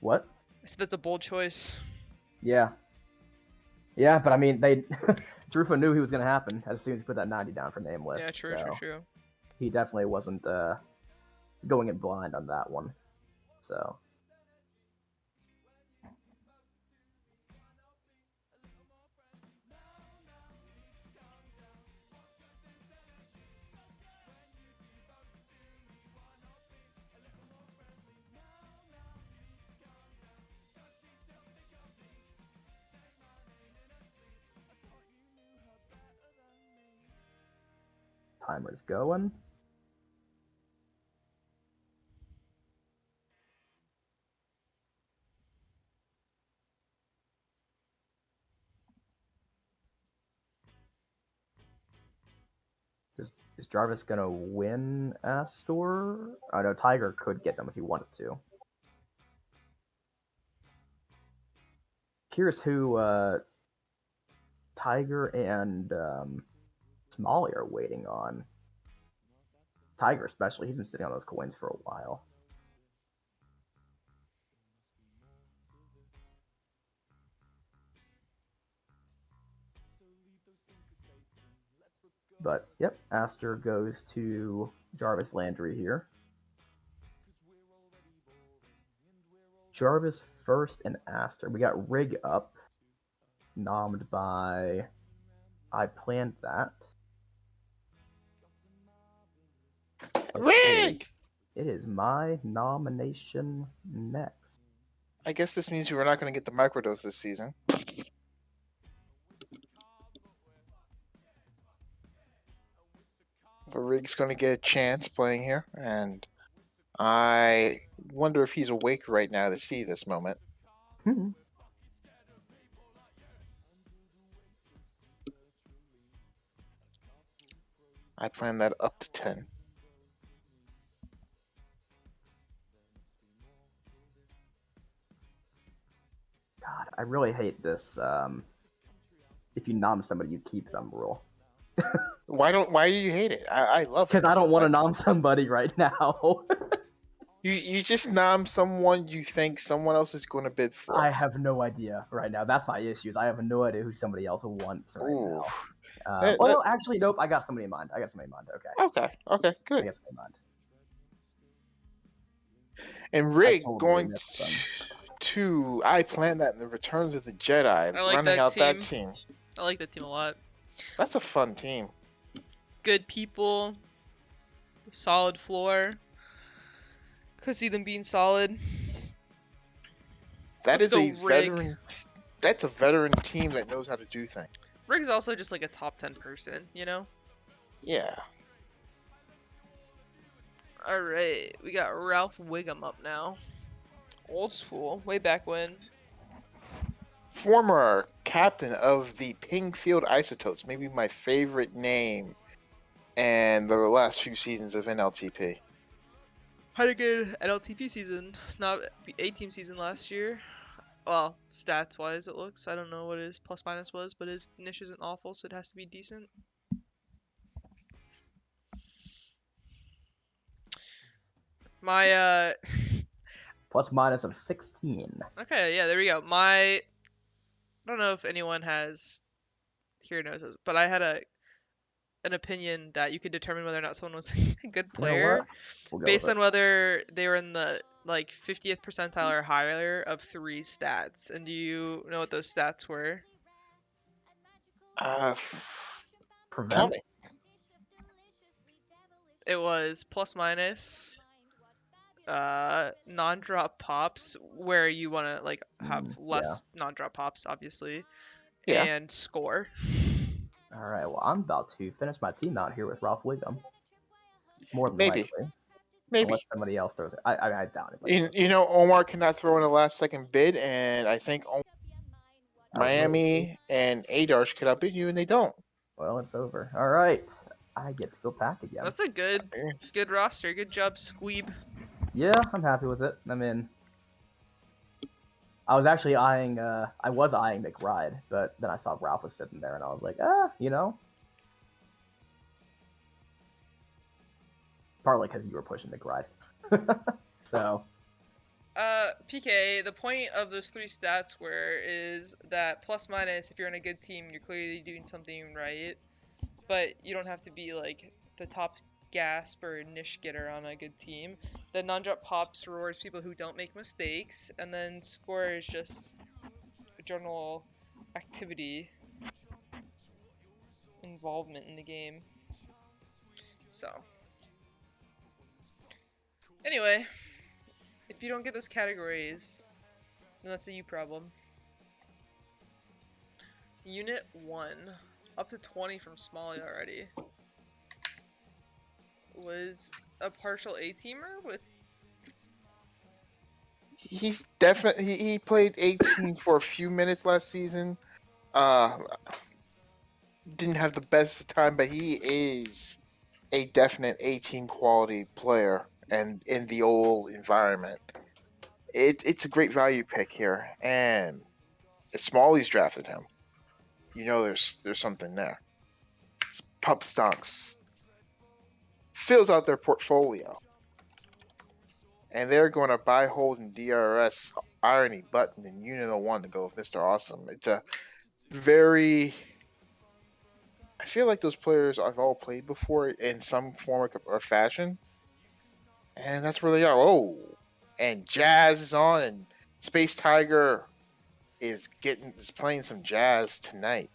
what? I said that's a bold choice. Yeah. Yeah, but I mean, Drufa knew he was gonna happen as soon as he put that 90 down for Nameless. Yeah, true, so true. He definitely wasn't going in blind on that one. So timer's going. Is Jarvis gonna win Astor? I know Tiger could get them if he wants to. Curious who Tiger and Smalley are waiting on. Tiger especially, he's been sitting on those coins for a while. But yep, Astor goes to Jarvis Landry here. Jarvis first and Astor. We got Rig up, nommed by I Planned That. Rig! It is my nomination next. I guess this means we're not going to get the microdose this season. But Rig's going to get a chance playing here, and I wonder if he's awake right now to see this moment. I plan that up to 10. God, I really hate this. If you nom somebody, you keep them rule. Why do you hate it? I love it. Because I don't want to nom somebody right now. You just nom someone you think someone else is going to bid for. I have no idea right now. That's my issues. I have no idea who somebody else wants right Ooh. now. Well, actually, nope. I got somebody in mind. Okay. Okay, I good. got somebody in mind. And Rig totally going missed them. to I planned that in the Returns of the Jedi, I like running that out team. that team. I like that team a lot. That's a fun team. Good people, solid floor. Could see them being solid. That Let's is a go, Rig. veteran. That's a veteran team that knows how to do things. Rig's also just like a top 10 person, you know? Yeah. Alright, we got Ralph Wiggum up now. Old school, way back when. Former captain of the Pingfield Isotopes, maybe my favorite name, and the last few seasons of NLTP. Had a good NLTP season, not A-team season last year. Well, stats-wise it looks. I don't know what his plus-minus was, but his niche isn't awful, so it has to be decent. My, Plus minus of 16. okay, yeah, there we go. I don't know if anyone here knows this, but I had an opinion that you could determine whether or not someone was a good You know player what? We'll go based with on whether they were in the like 50th percentile or higher of 3 stats. And do you know what those stats were? Tell Prevent. me. It was plus minus non-drop pops, where you want to like have less non-drop pops, obviously, Yeah. and score. All right. Well, I'm about to finish my team out here with Ralph Wiggum. More than Maybe. likely. Maybe. Unless somebody else throws it. I doubt it. You know, Omar cannot throw in a last-second bid, and I think Miami and Adarsh could outbid you, and they don't. Well, it's over. All right. I get to go back again. That's a good roster. Good job, Squeeb. Yeah, I'm happy with it. I mean, I was actually eyeing McBride, but then I saw Ralph was sitting there, and I was like, you know. Partly because you were pushing McBride. So. PK, the point of those 3 stats is that plus minus, if you're on a good team, you're clearly doing something right, but you don't have to be like the top gasp or niche getter on a good team. The non-drop pops rewards people who don't make mistakes, and then score is just general activity involvement in the game. So anyway, if you don't get those categories, then that's a you problem. Unit 1. Up to 20 from Smalley already. was a partial A-teamer with. He's definitely he played 18 for a few minutes last season. Didn't have the best time, but he is a definite 18 quality player, and in the old environment, it's a great value pick here. And Smalley's drafted him. You know, there's something there. Pup Stonks fills out their portfolio, and they're going to buy, hold, and DRS Irony Button and Unit 01 to go with Mr. Awesome. It's a very. I feel like those players I've all played before in some form or fashion, and that's where they are. Oh, and Jazz is on, and Space Tiger is playing some jazz tonight.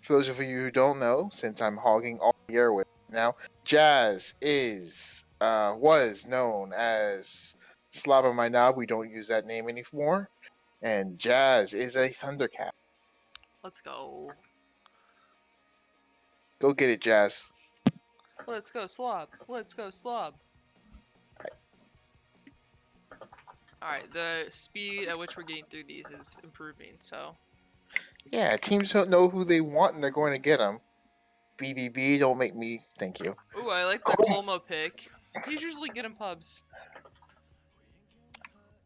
For those of you who don't know, since I'm hogging all the air with it now, Jazz was known as Slava My Knob. We don't use that name anymore. And Jazz is a Thundercat. Let's go. Go get it, Jazz. Let's go, Slob. Let's go, Slob. Alright, the speed at which we're getting through these is improving, so. Yeah, teams don't know who they want and they're going to get them. BBB, don't make me. Thank you. Ooh, I like the Colmo pick. He's usually good in pubs.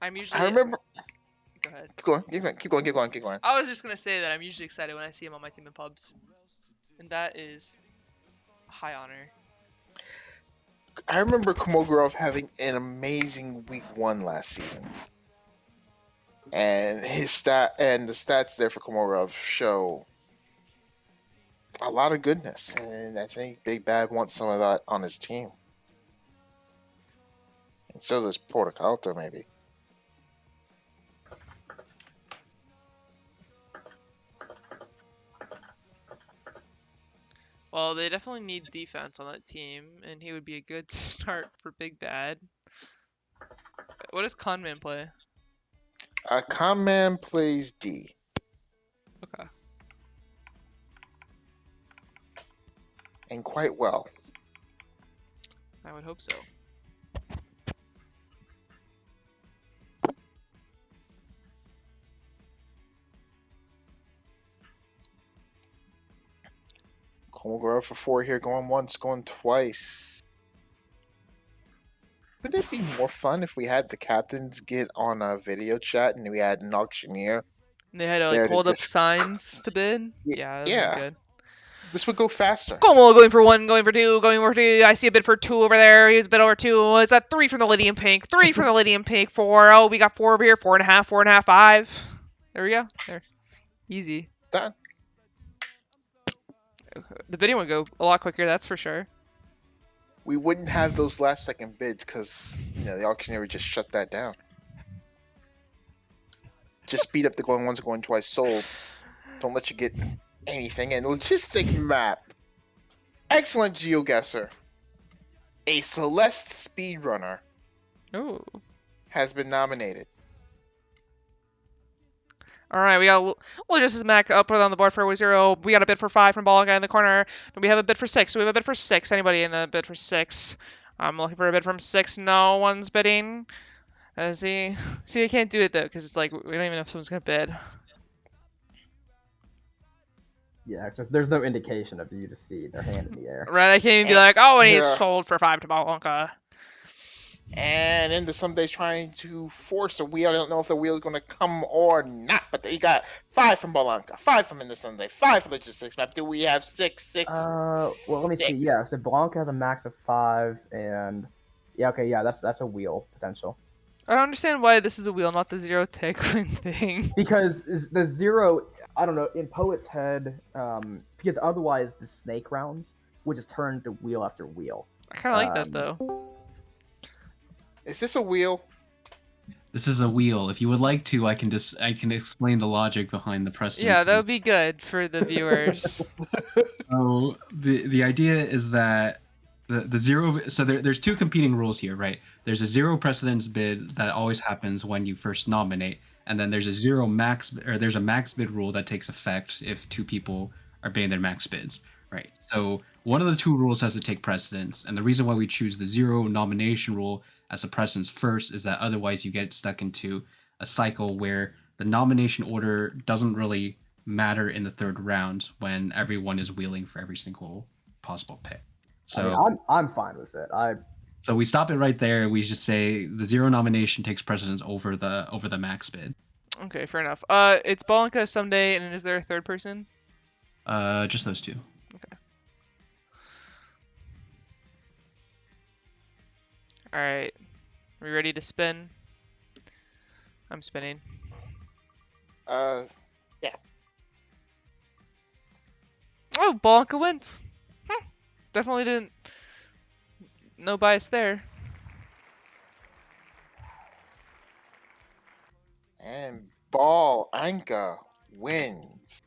I'm usually. I remember. Go ahead. Keep going. I was just gonna say that I'm usually excited when I see him on my team in pubs, and that is a high honor. I remember Komogorov having an amazing week 1 last season. And the stats there for Komorov show a lot of goodness, and I think Big Bad wants some of that on his team, and so does Portacalto maybe. Well, they definitely need defense on that team, and he would be a good start for Big Bad. What does Conman play? Conman plays D. Okay. And quite well. I would hope so. Komogorov for 4 here, going once, going twice. Would it be more fun if we had the captains get on a video chat and we had an auctioneer? And they had to there like to hold up just- signs to bid? Yeah, that'd be good. This would go faster. Como going for 1, going for 2, going for 2. I see a bid for 2 over there. He was a bid over 2. Is that 3 from the Lydium Pink? 3 from the Lydium Pink. 4. Oh, we got 4 over here. 4.5, 4.5, 5. There we go. There. Easy. Done. The bidding would go a lot quicker, that's for sure. We wouldn't have those last second bids because the auctioneer would just shut that down. Just speed up the going once, going twice sold. Don't let you get anything. And logistic map. Excellent geoguesser. A Celeste speedrunner Ooh. has been nominated. Alright, we got Logistics Mac up on the board for 0. We got a bid for 5 from Ball Guy in the corner. We have a bid for 6. Do we have a bid for 6? Anybody in the bid for 6? I'm looking for a bid from 6. No one's bidding. See, I can't do it though, because it's like, we don't even know if someone's going to bid. Yeah, so there's no indication of you to see their hand in the air. Right, I can't even be like, oh, and he's Yeah. sold for 5 to Blanca. And into some days trying to force a wheel. I don't know if the wheel is going to come or not, but he got 5 from Balanca, 5 from In the Sunday, 5 for Logistics Map. Do we have 6, 6? Well, let me see. 6? Yeah, so Blanca has a max of 5, and that's a wheel potential. I don't understand why this is a wheel, not the 0 Takewind thing. Because the 0, I don't know, in Poet's head, because otherwise the snake rounds would just turn to wheel after wheel. I kind of like that though. Is this a wheel? This is a wheel. If you would like to, I can explain the logic behind the precedence. Yeah, that would be good for the viewers. So the idea is that the 0. So there's 2 competing rules here, right? There's a 0 precedence bid that always happens when you first nominate, and then there's a 0 max, or there's a max bid rule that takes effect if 2 people are bidding their max bids, Right. So one of the two rules has to take precedence, and the reason why we choose the 0 nomination rule as a precedence first is that otherwise you get stuck into a cycle where the nomination order doesn't really matter in the third round when everyone is wheeling for every single possible pick. I mean, So I'm fine with it. so we stop it right there. We just say the 0 nomination takes precedence over the max bid. Okay, fair enough. It's Bonka someday, and is there a third person? Just those two. All right. Are we ready to spin? I'm spinning. Yeah. Oh, Bonka wins. Definitely didn't. No bias there. And Ball Anka wins.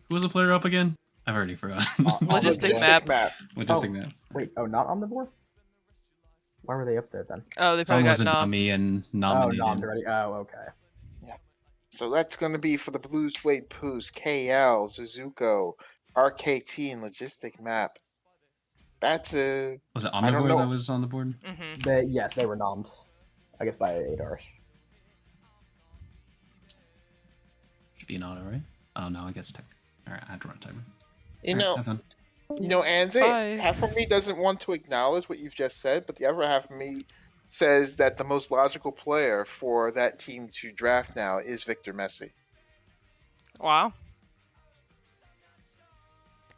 Who was the player up again? I've already forgotten. Logistic Logistic map. Logistic Oh. map. Wait, not Omnivore? Why were they up there then? Oh, they probably Someone got was a nommed. dummy and Oh, nominated. nommed already. Oh, okay. So that's going to be for the Blue Suede Poos, KL, Suzuko, RKT, and Logistic Map. That's a. Was it I don't Omnivore know. that was on the board? Mm-hmm. Yes, they were nommed. I guess by Adarsh. Should be an auto, right? Oh no, I guess tech. Alright, I had to run timer. You Alright, know, have fun. Anze, Bye. half of me doesn't want to acknowledge what you've just said, but the other half of me says that the most logical player for that team to draft now is Victor Messi. Wow.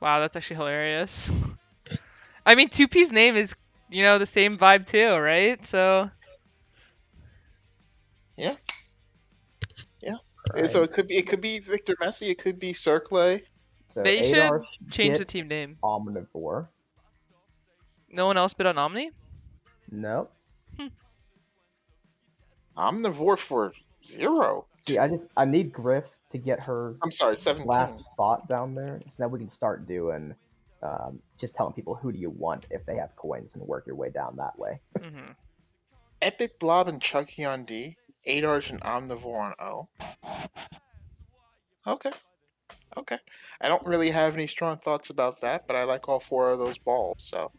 Wow, that's actually hilarious. I mean, 2P's name is, the same vibe too, right? So. Yeah. Right. So it could be Victor Messi, it could be Circle. So They should Adarsh change the gets team name. Omnivore. No one else bid on Omni? Nope. Omnivore for 0. See, I need Griff to get her I'm sorry, 17. last spot down there, so now we can start doing just telling people who do you want if they have coins and work your way down that way. Mm-hmm. Epic Blob and Chucky on D, Adarsh and Omnivore on O. Okay. I don't really have any strong thoughts about that, but I like all 4 of those balls, so.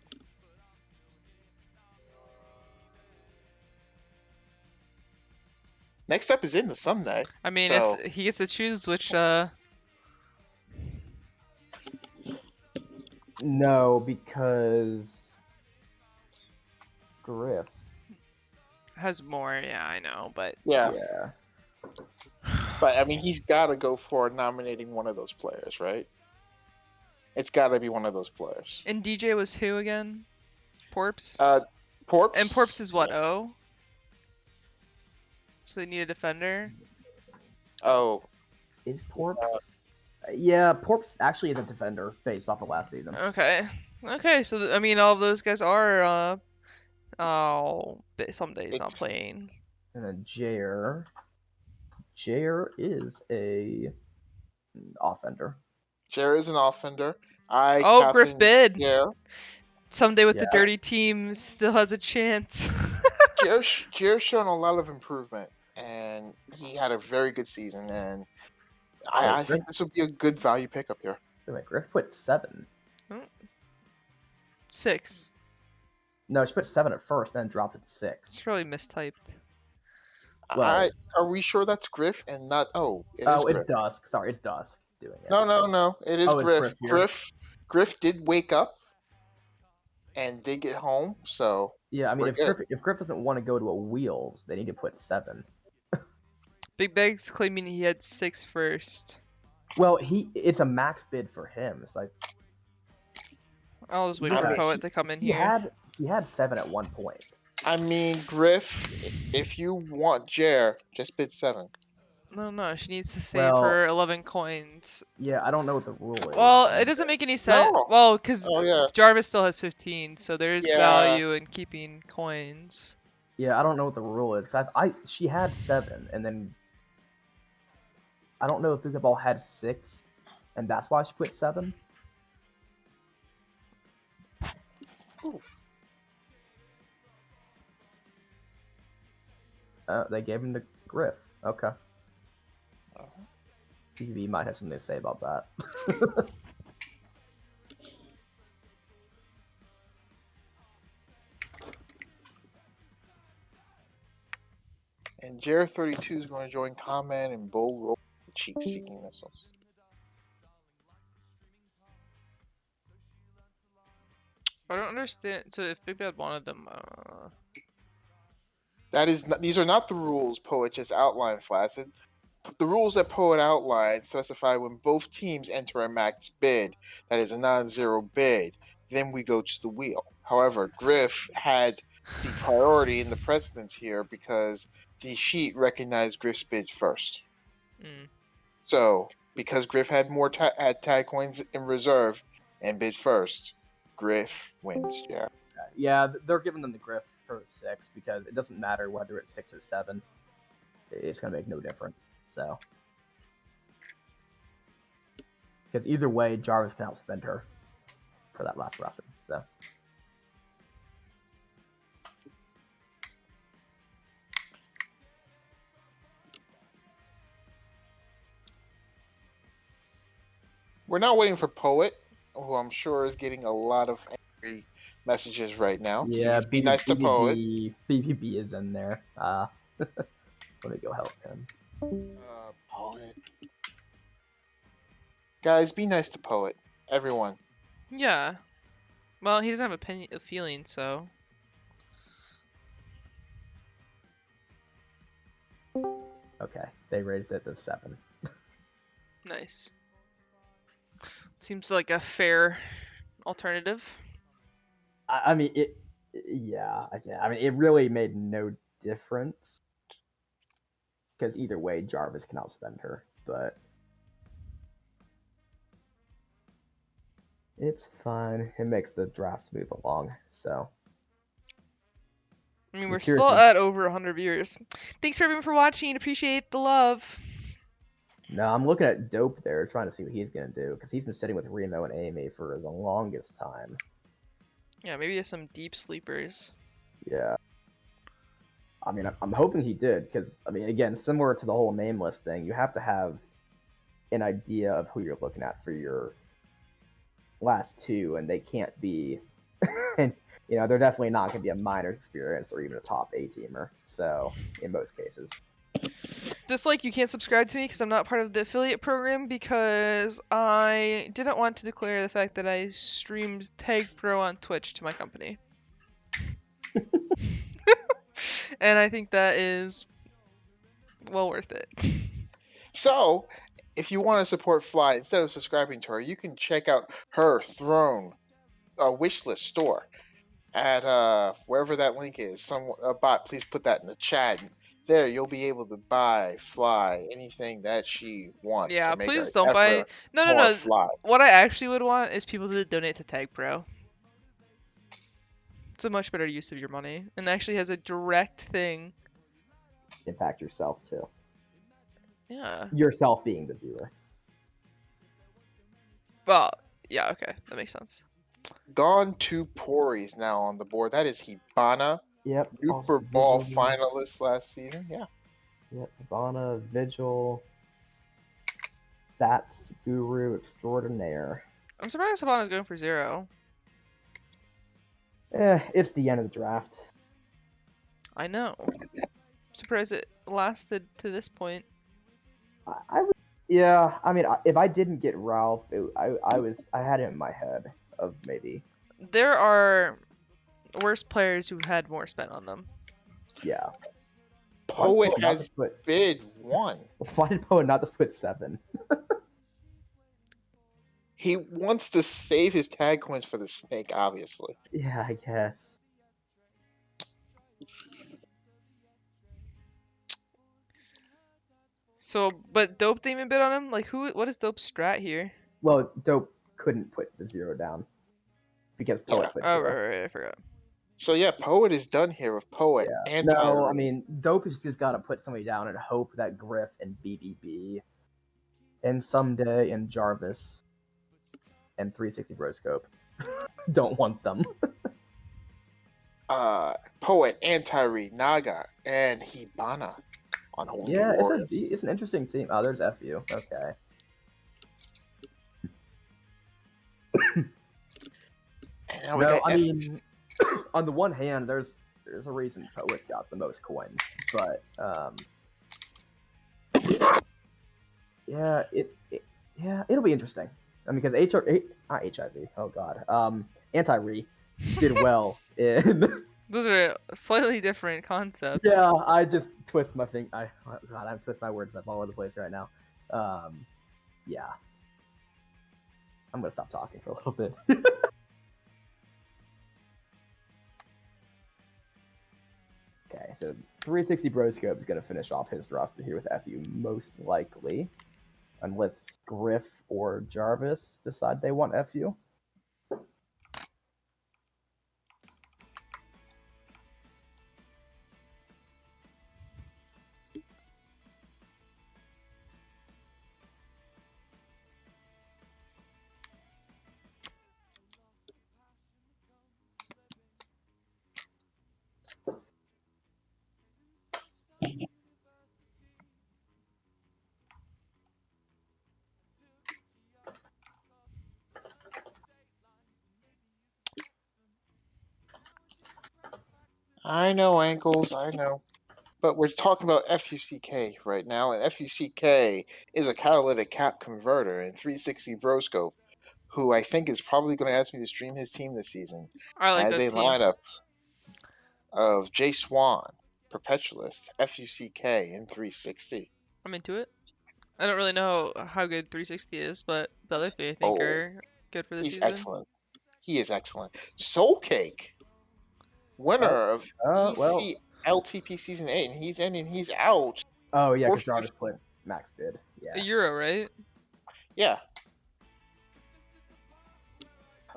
Next up is in the someday. I mean, So- he gets to choose which. No, because Griff. Has more. Yeah, I know, but Yeah. Yeah. But I mean, he's got to go for nominating one of those players, right? It's got to be one of those players. And DJ was who again? Porps. Porps. And Porps is what? O. So they need a defender. Oh, Is Porps? Yeah, Porps actually is a defender based off of last season. Okay. Okay. So I mean, all of those guys are. Some days not It's- playing. And then Jair. Jair is a offender. Jared is an offender. Oh, Griff bid. Yeah. Someday with the Yeah. dirty team still has a chance. Jared's shown a lot of improvement, and he had a very good season, and I think this would be a good value pickup here. Wait, Griff put 7. 6. No, she put 7 at first, then dropped it to 6. It's probably mistyped. Well- Are we sure that's Griff and not? Oh, it is Oh, it's Griff. Dusk. Sorry, it's Dusk doing it. No. It is Oh, it's Griff. Griff here. Griff did wake up and did get home, so Yeah, I mean, We're good. if Griff doesn't want to go to a wheel, they need to put 7. Big Bag's claiming he had 6 first. Well, it's a max bid for him. It's like I'll just wait Yeah, for he- Poet to come in he here. had 7 at one point. I mean, Griff, if you want Jer, just bid 7. No, she needs to save Well- her 11 coins. Yeah, I don't know what the rule is. Well, it doesn't make any sense. No. Well, because Oh yeah, Jarvis still has 15, so there's Yeah. value in keeping coins. Yeah, I don't know what the rule is because she had 7, and then I don't know if the ball had 6, and that's why she put 7. Ooh. They gave him to Griff. Okay. PV might have something to say about that. And Jared32 is going to join Comment and Bold Roll cheek-seeking missiles. I don't understand. So if Big Bad wanted them, These are not the rules Poet just outlined, Flaccid. The rules that Poet outlined specify when both teams enter a max bid, that is a non-zero bid, then we go to the wheel. However, Griff had the priority in the precedence here because the sheet recognized Griff's bid first. So, because Griff had more had tag coins in reserve and bid first, Griff wins, Jared. Yeah, they're giving them the Griff for 6 because it doesn't matter whether it's 6 or 7. It's gonna make no difference. So, because either way, Jarvis can outspend her for that last roster. So. We're now waiting for Poet, who I'm sure is getting a lot of angry messages right now. Yeah, Please be nice to Poet. BBB is in there. Let me go help him. Poet. Guys, be nice to Poet. Everyone. yeah. Well, he doesn't have a feeling, so. Okay, they raised it to 7. Nice. Seems like a fair alternative. I mean, yeah, I mean, it really made no difference because either way, Jarvis can outspend her, but it's fine. It makes the draft move along. So, I mean, I'm we're curious still to- at over 100 viewers. Thanks for everyone for watching. Appreciate the love. No, I'm looking at Dope there, trying to see what he's gonna do because he's been sitting with Remo and Amy for the longest time. Yeah, maybe some deep sleepers. Yeah. I mean, I'm hoping he did because I mean, again, similar to the whole nameless thing, you have to have an idea of who you're looking at for your last 2, and they can't be, and they're definitely not going to be a minor experience or even a top A-teamer. So in most cases, Dislike, you can't subscribe to me because I'm not part of the affiliate program because I didn't want to declare the fact that I streamed Tagpro on Twitch to my company. And I think that is well worth it. So, if you want to support Fly, instead of subscribing to her, you can check out her Throne wishlist store at wherever that link is. A bot, please put that in the chat. There, you'll be able to buy Fly anything that she wants Yeah, to make her please don't buy. ever No, more Fly. What I actually would want is people to donate to Tagpro. It's a much better use of your money and actually has a direct thing. impact yourself too. Yeah. Yourself being the viewer. Well, yeah, okay. That makes sense. Gone to Pori is now on the board. That is Hibana, Yep. Super Bowl finalist last season. Yeah. Yep. Ivana, Vigil, Stats Guru Extraordinaire. I'm surprised Savannah's going for 0. It's the end of the draft. I know. I'm surprised it lasted to this point. Yeah, I mean, if I didn't get Ralph, I had him in my head of maybe. There are worse players who had more spent on them. Yeah. Poet has bid 1. Why did Poet not just put 7? He wants to save his tag coins for the snake, obviously. Yeah, I guess. So, but Dope didn't even bid on him? Like, what is Dope's strat here? Well, Dope couldn't put the 0 down because Poet put 0. Oh, right, I forgot. So yeah, Poet is done here with Poet and No, Tyree. I mean, Dope has just got to put somebody down and hope that Griff and BBB and Someday and Jarvis and 360 Broscope don't want them. Poet and Tyree, Naga and Hibana on Holy Warriors. It's an interesting team. Oh, there's FU. Okay. And now we got I mean, on the one hand, there's a reason Poet got the most coins, But yeah, it'll be interesting. I mean, because not HIV. Oh God, anti-re did well in. Those are slightly different concepts. Yeah, I just twist my thing. God, I'm twisting my words up all over the place right now. Yeah, I'm gonna stop talking for a little bit. Okay, so 360 Broscope is gonna finish off his roster here with FU most likely, unless Griff or Jarvis decide they want FU. I know, ankles, I know. But we're talking about FUCK right now, and FUCK is a catalytic cap converter in 360 Broscope, who I think is probably going to ask me to stream his team this season. I like Has that a team. lineup of J Swan, Perpetualist, FUCK, and 360. I'm into it. I don't really know how good 360 is, but the other three I think Oh, are good for the he's season. excellent. He is excellent. Soul Cake, winner of Well, EC LTP Season 8, and he's in and he's out. oh yeah, because 450. Jarvis played max bid. A Yeah, Euro, right? Yeah.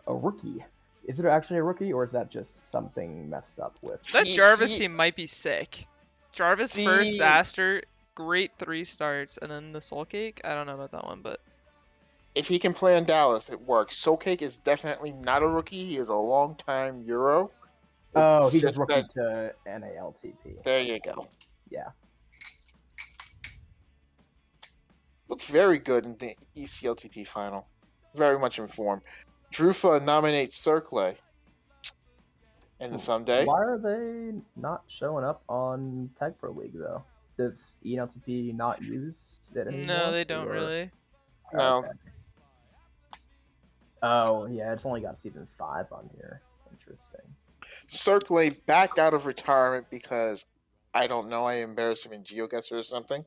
a rookie. Is it actually a rookie, or is that just something messed up with? That He- Jarvis he- team might be sick. Jarvis The- first, Aster, great 3 starts, and then the Soul Cake. I don't know about that one, but If he can play in Dallas, it works. Soul Cake is definitely not a rookie. He is a long-time Euro. Oh, It's he just that- rookie to NALTP. There you go. Yeah. Looked very good in the ECLTP final. Very much informed. Drufa nominates Circle in the someday. Why are they not showing up on Tagpro League though? Does ENLTP not use it anymore? no, they don't or- really. No, Okay. Oh yeah, it's only got season 5 on here. Interesting. Circle backed out of retirement because I don't know. I embarrassed him in GeoGuessr or something.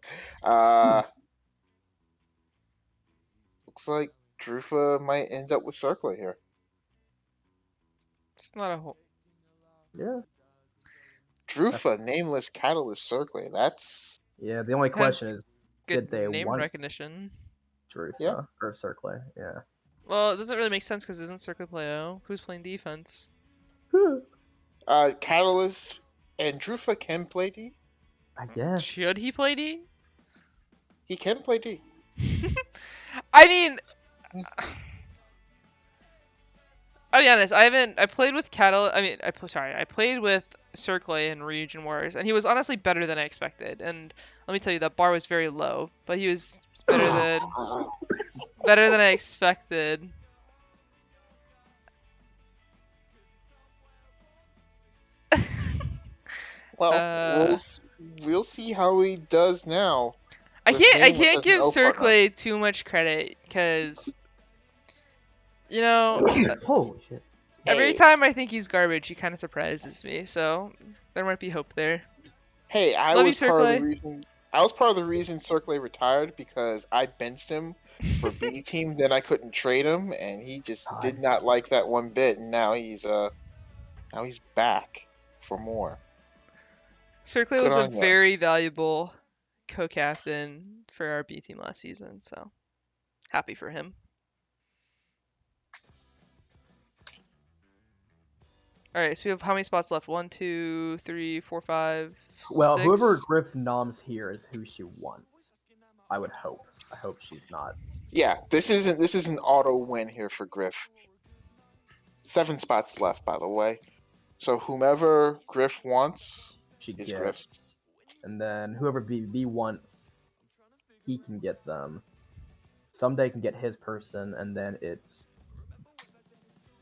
Looks like Drufa might end up with Circle here. It's not a whole. Yeah. Drufa, nameless catalyst Circle. That's Yeah. The only question is, Good did they name want recognition. Drufa Yeah. or Circle? Yeah. Well, it doesn't really make sense because isn't Circle play O? Who's playing defense? Catalyst and Drufa can play D. I guess. Should he play D? He can play D. I mean, I'll be honest. I played with Cattle. I mean, I played with Circle in Region Wars, and he was honestly better than I expected. And let me tell you, that bar was very low, but he was better than I expected. Well, Uh, we'll see how he does now. I with can't Nameless give as an O partner. Circle too much credit because you know Holy shit. every Hey. time I think he's garbage, he kind of surprises me. So there might be hope there. Hey, I Love you, was part of the Circle. reason. I was part of the reason Circle retired because I benched him for B team. Then I couldn't trade him, and he just did not like that one bit. And now he's back for more. Circle Good was a on ya. very valuable co-captain for our B team last season, so happy for him. All right, so we have how many spots left? 1, 2, 3, 4, 5, Well, 6. whoever Griff noms here is who she wants. I would hope. I hope she's not. Yeah, this is an auto win here for Griff. 7 spots left, by the way. So whomever Griff wants She is gets. Griff's. And then whoever BB wants, he can get them. Someday can get his person, and then it's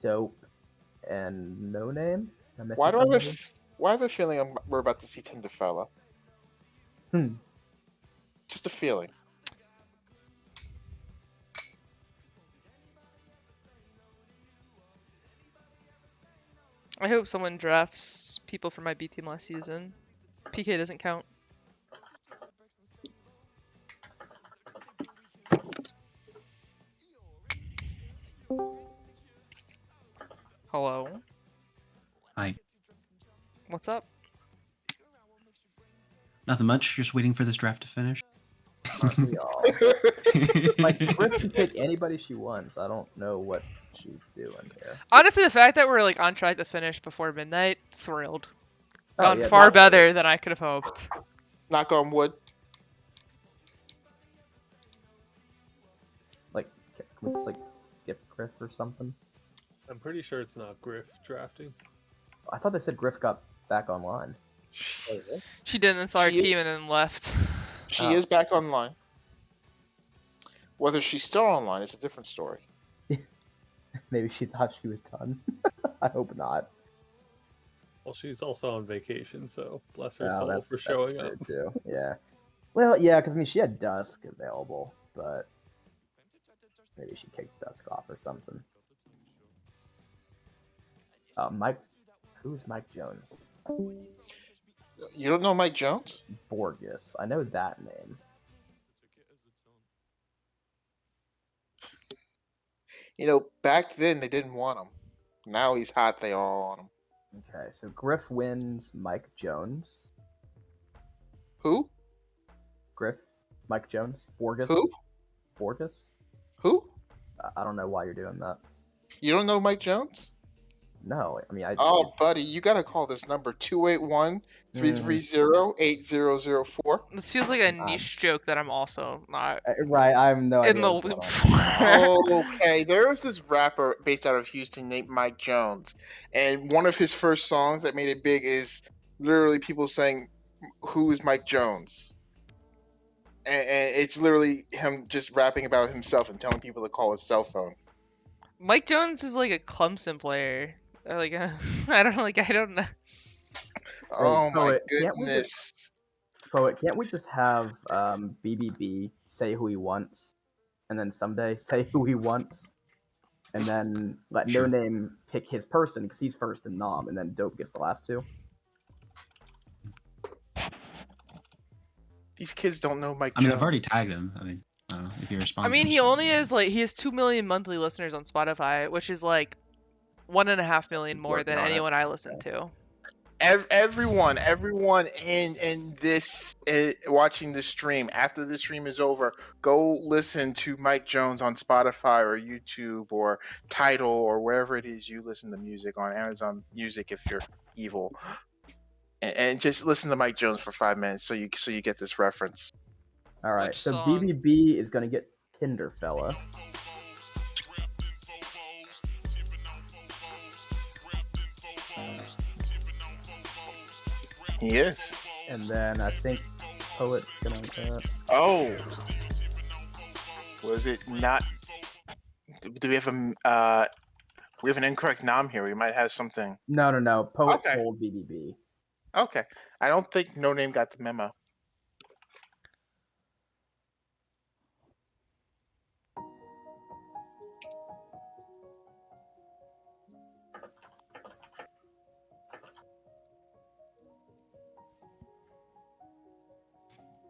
Dope and No Name. Am I Why missing do I have somebody? why have a feeling we're about to see Tinderfella? Hmm. Just a feeling. I hope someone drafts people from my B team last season. PK doesn't count. Hello? Hi. What's up? Nothing much. Just waiting for this draft to finish. Aren't we all? Like, Griff can pick anybody she wants. I don't know what she's doing here. Honestly, the fact that we're like on track to finish before midnight, thrilled. Oh, Gone yeah, far that's better than I could have hoped. Knock on wood. like, can we just like skip Griff or something? I'm pretty sure it's not Griff drafting. I thought they said Griff got back online. She didn't and saw her She team is- and then left. She Oh. is back online. Whether she's still online is a different story. Maybe she thought she was done. I hope not. Well, she's also on vacation, so bless her Oh, soul that's for showing true up. too. Yeah. Well, yeah, because I mean, she had Dusk available, but maybe she kicked Dusk off or something. Mike, who's Mike Jones? You don't know Mike Jones? Borges. I know that name. You know, back then they didn't want him. Now he's hot. They all want him. Okay, so Griff wins Mike Jones. Who? Griff, Mike Jones, Borges. Who? Borges? Who? I don't know why you're doing that. You don't know Mike Jones? No, I mean, I. Oh, buddy, you gotta call this number 281-330-8004. This feels like a niche joke that I'm also not Right, I'm no in idea the what's going loop on. for. Oh, okay. There was this rapper based out of Houston named Mike Jones, and one of his first songs that made it big is literally people saying, "Who is Mike Jones?" And it's literally him just rapping about himself and telling people to call his cell phone. Mike Jones is like a Clemson player. Like I don't know. Like I don't know. Oh my Poet, can't we goodness! Poet, can't we just have BBB say who he wants, and then someday say who he wants, and then let Sure. No Name pick his person because he's first in nom, and then Dope gets the last two. These kids don't know Mike I mean, Jones. I've already tagged him. I mean, if he responds. I mean, he responds. only has like he has 2 million monthly listeners on Spotify, which is like 1.5 million more Working than on it. anyone I listen to. Everyone in this watching this stream, after the stream is over, go listen to Mike Jones on Spotify or YouTube or Tidal or wherever it is you listen to music, on Amazon Music if you're evil, and just listen to Mike Jones for 5 minutes so you get this reference. All right, Which so song? BBB is gonna get Tinder Fella. He is. And then I think Poet's gonna. Oh, was it not? Do we have we have an incorrect nom here? We might have something. No. Poet Okay. told BBB. Okay, I don't think No Name got the memo.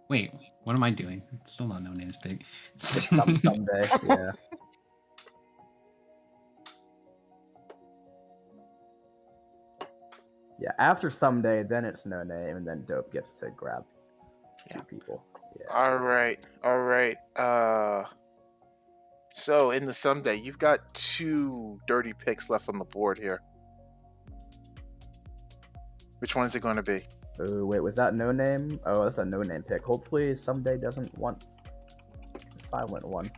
Wait, what am I doing? It's still not No Name's pick. Someday, yeah. Yeah, after Someday, then it's No Name, and then Dope gets to grab two people. Yeah. All right. So in the Someday, you've got 2 dirty picks left on the board here. Which one is it going to be? Oh, wait, was that No Name? Oh, that's a No Name pick. Hopefully Someday doesn't want the silent one.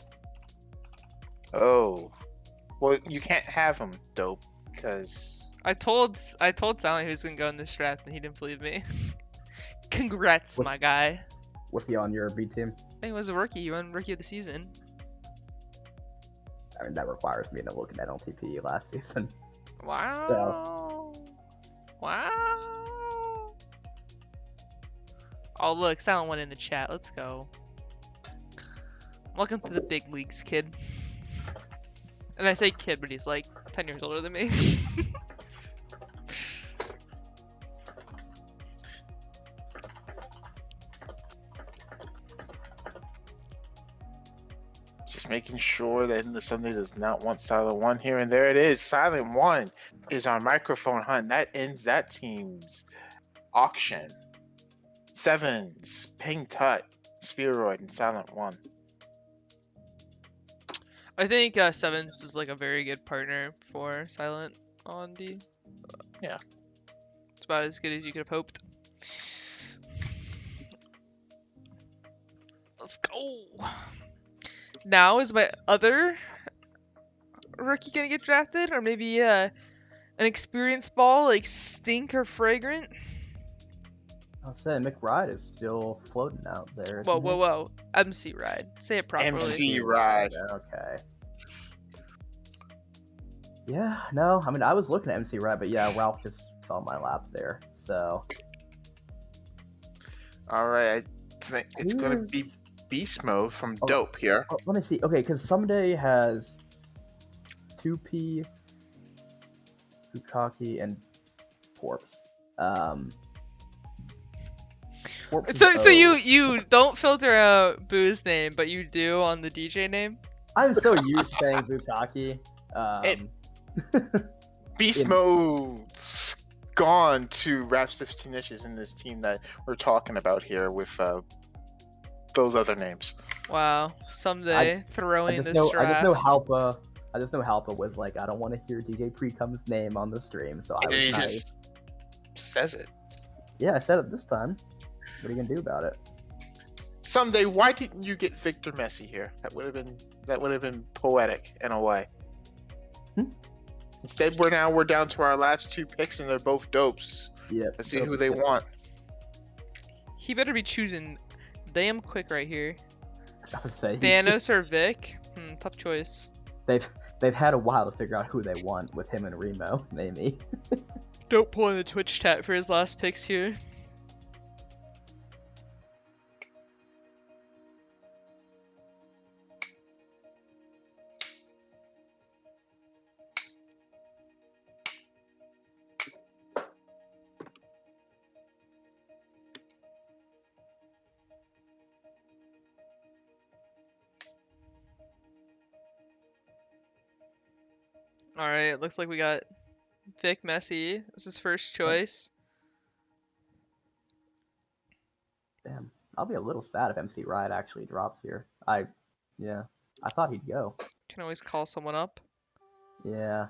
Oh, well, you can't have him, Dope, because I told Silent he was gonna go in this draft and he didn't believe me. Congrats, What's- my guy. Was he on your B team? He was a rookie. He won rookie of the season. I mean, that requires me to look at NLTP last season. Wow. Wow. Oh look, Silent One in the chat. Let's go. Welcome to the big leagues, kid. And I say kid, but he's like 10 years older than me. Just making sure that somebody does not want Silent One here, and there it is. Silent One is on microphone hunt. That ends that team's auction. Sevens, Ping Tut, Spheroid, and Silent One. I think Sevens is like a very good partner for Silent on D. Yeah. It's about as good as you could have hoped. Let's go. Now is my other rookie gonna get drafted, or maybe an experienced ball like Stink or Fragrant? I'll say McBride is still floating out there. Whoa, isn't whoa, he? whoa! MC Ride. Say it properly. MC Ride. Okay. Yeah, no, I mean, I was looking at MC Ride, but yeah, Ralph just fell in my lap there. So. All right, I think it's going to be Who's- Beast Mode from Oh. Dope here. Oh, let me see. Okay, because Someday has 2P, Bukaki, and Corpse. Corpse is So O. you don't filter out Boo's name, but you do on the DJ name. I'm so used to saying Bukaki. Beast in- Mode's gone to Raps 15 Inches in this team that we're talking about here with those other names. Wow, someday I throwing just this know draft. Halpa was like, I don't want to hear DJ Precum's name on the stream, so I And he was nice. just says it. Yeah, I said it this time. What are you gonna do about it? Someday, why didn't you get Victor Messi here? That would have been poetic in a way. Hmm? Instead, we're down to our last two picks, and they're both dopes. Yeah. Let's see who they want. He better be choosing damn quick right here. I would say Thanos or Vic? Tough choice. they've had a while to figure out who they want with him and Remo, maybe. Don't pull in the Twitch chat for his last picks here. Alright, looks like we got Vic Messi as his first choice. Damn, I'll be a little sad if MC Riot actually drops here. I thought he'd go. Can always call someone up. Yeah.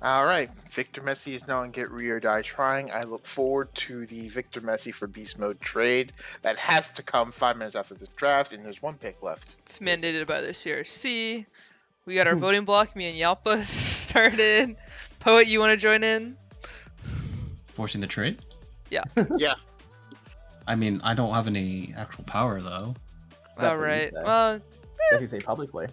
All right, Victor Messi is now in Get Re or Die trying. I look forward to the Victor Messi for Beast Mode trade that has to come 5 minutes after this draft, and there's one pick left. It's mandated by the CRC. We got our voting block. Me and Yalpa started. Poet, you want to join in? Forcing the trade? Yeah. Yeah. I mean, I don't have any actual power though. That's what you Alright. say. Well, That's what you say publicly.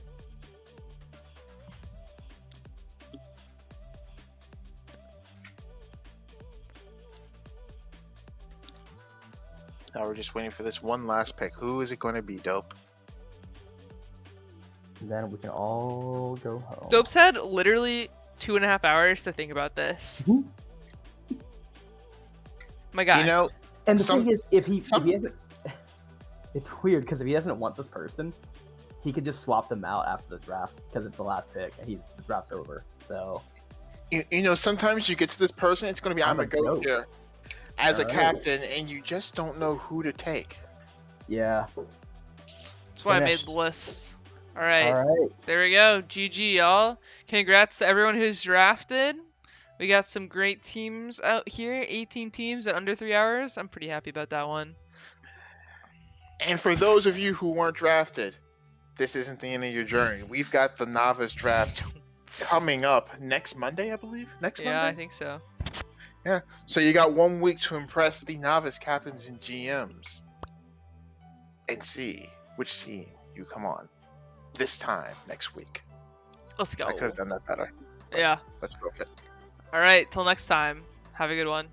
Now we're just waiting for this one last pick. Who is it going to be, Dope? And then we can all go home. Dope's had literally 2.5 hours to think about this. Mhm. My God. You know, And the Some- thing is, if he some- hasn't, it's weird because if he doesn't want this person, he could just swap them out after the draft because it's the last pick and the draft's over. So you know, sometimes you get to this person, it's going to be I'm I'm a a goat goat. here as a Alright. captain, and you just don't know who to take. yeah. That's why I made finished. the lists. Alright. All right. There we go. GG, y'all. Congrats to everyone who's drafted. We got some great teams out here. 18 teams in under 3 hours. I'm pretty happy about that one. And for those of you who weren't drafted, this isn't the end of your journey. We've got the novice draft coming up next Monday, I believe. Next Yeah, I Monday? think so. So you got 1 week to impress the novice captains and GMs and see which team you come on this time next week. Let's go. I could have done that better. Yeah. Let's go with it. Alright, till next time. Have a good one.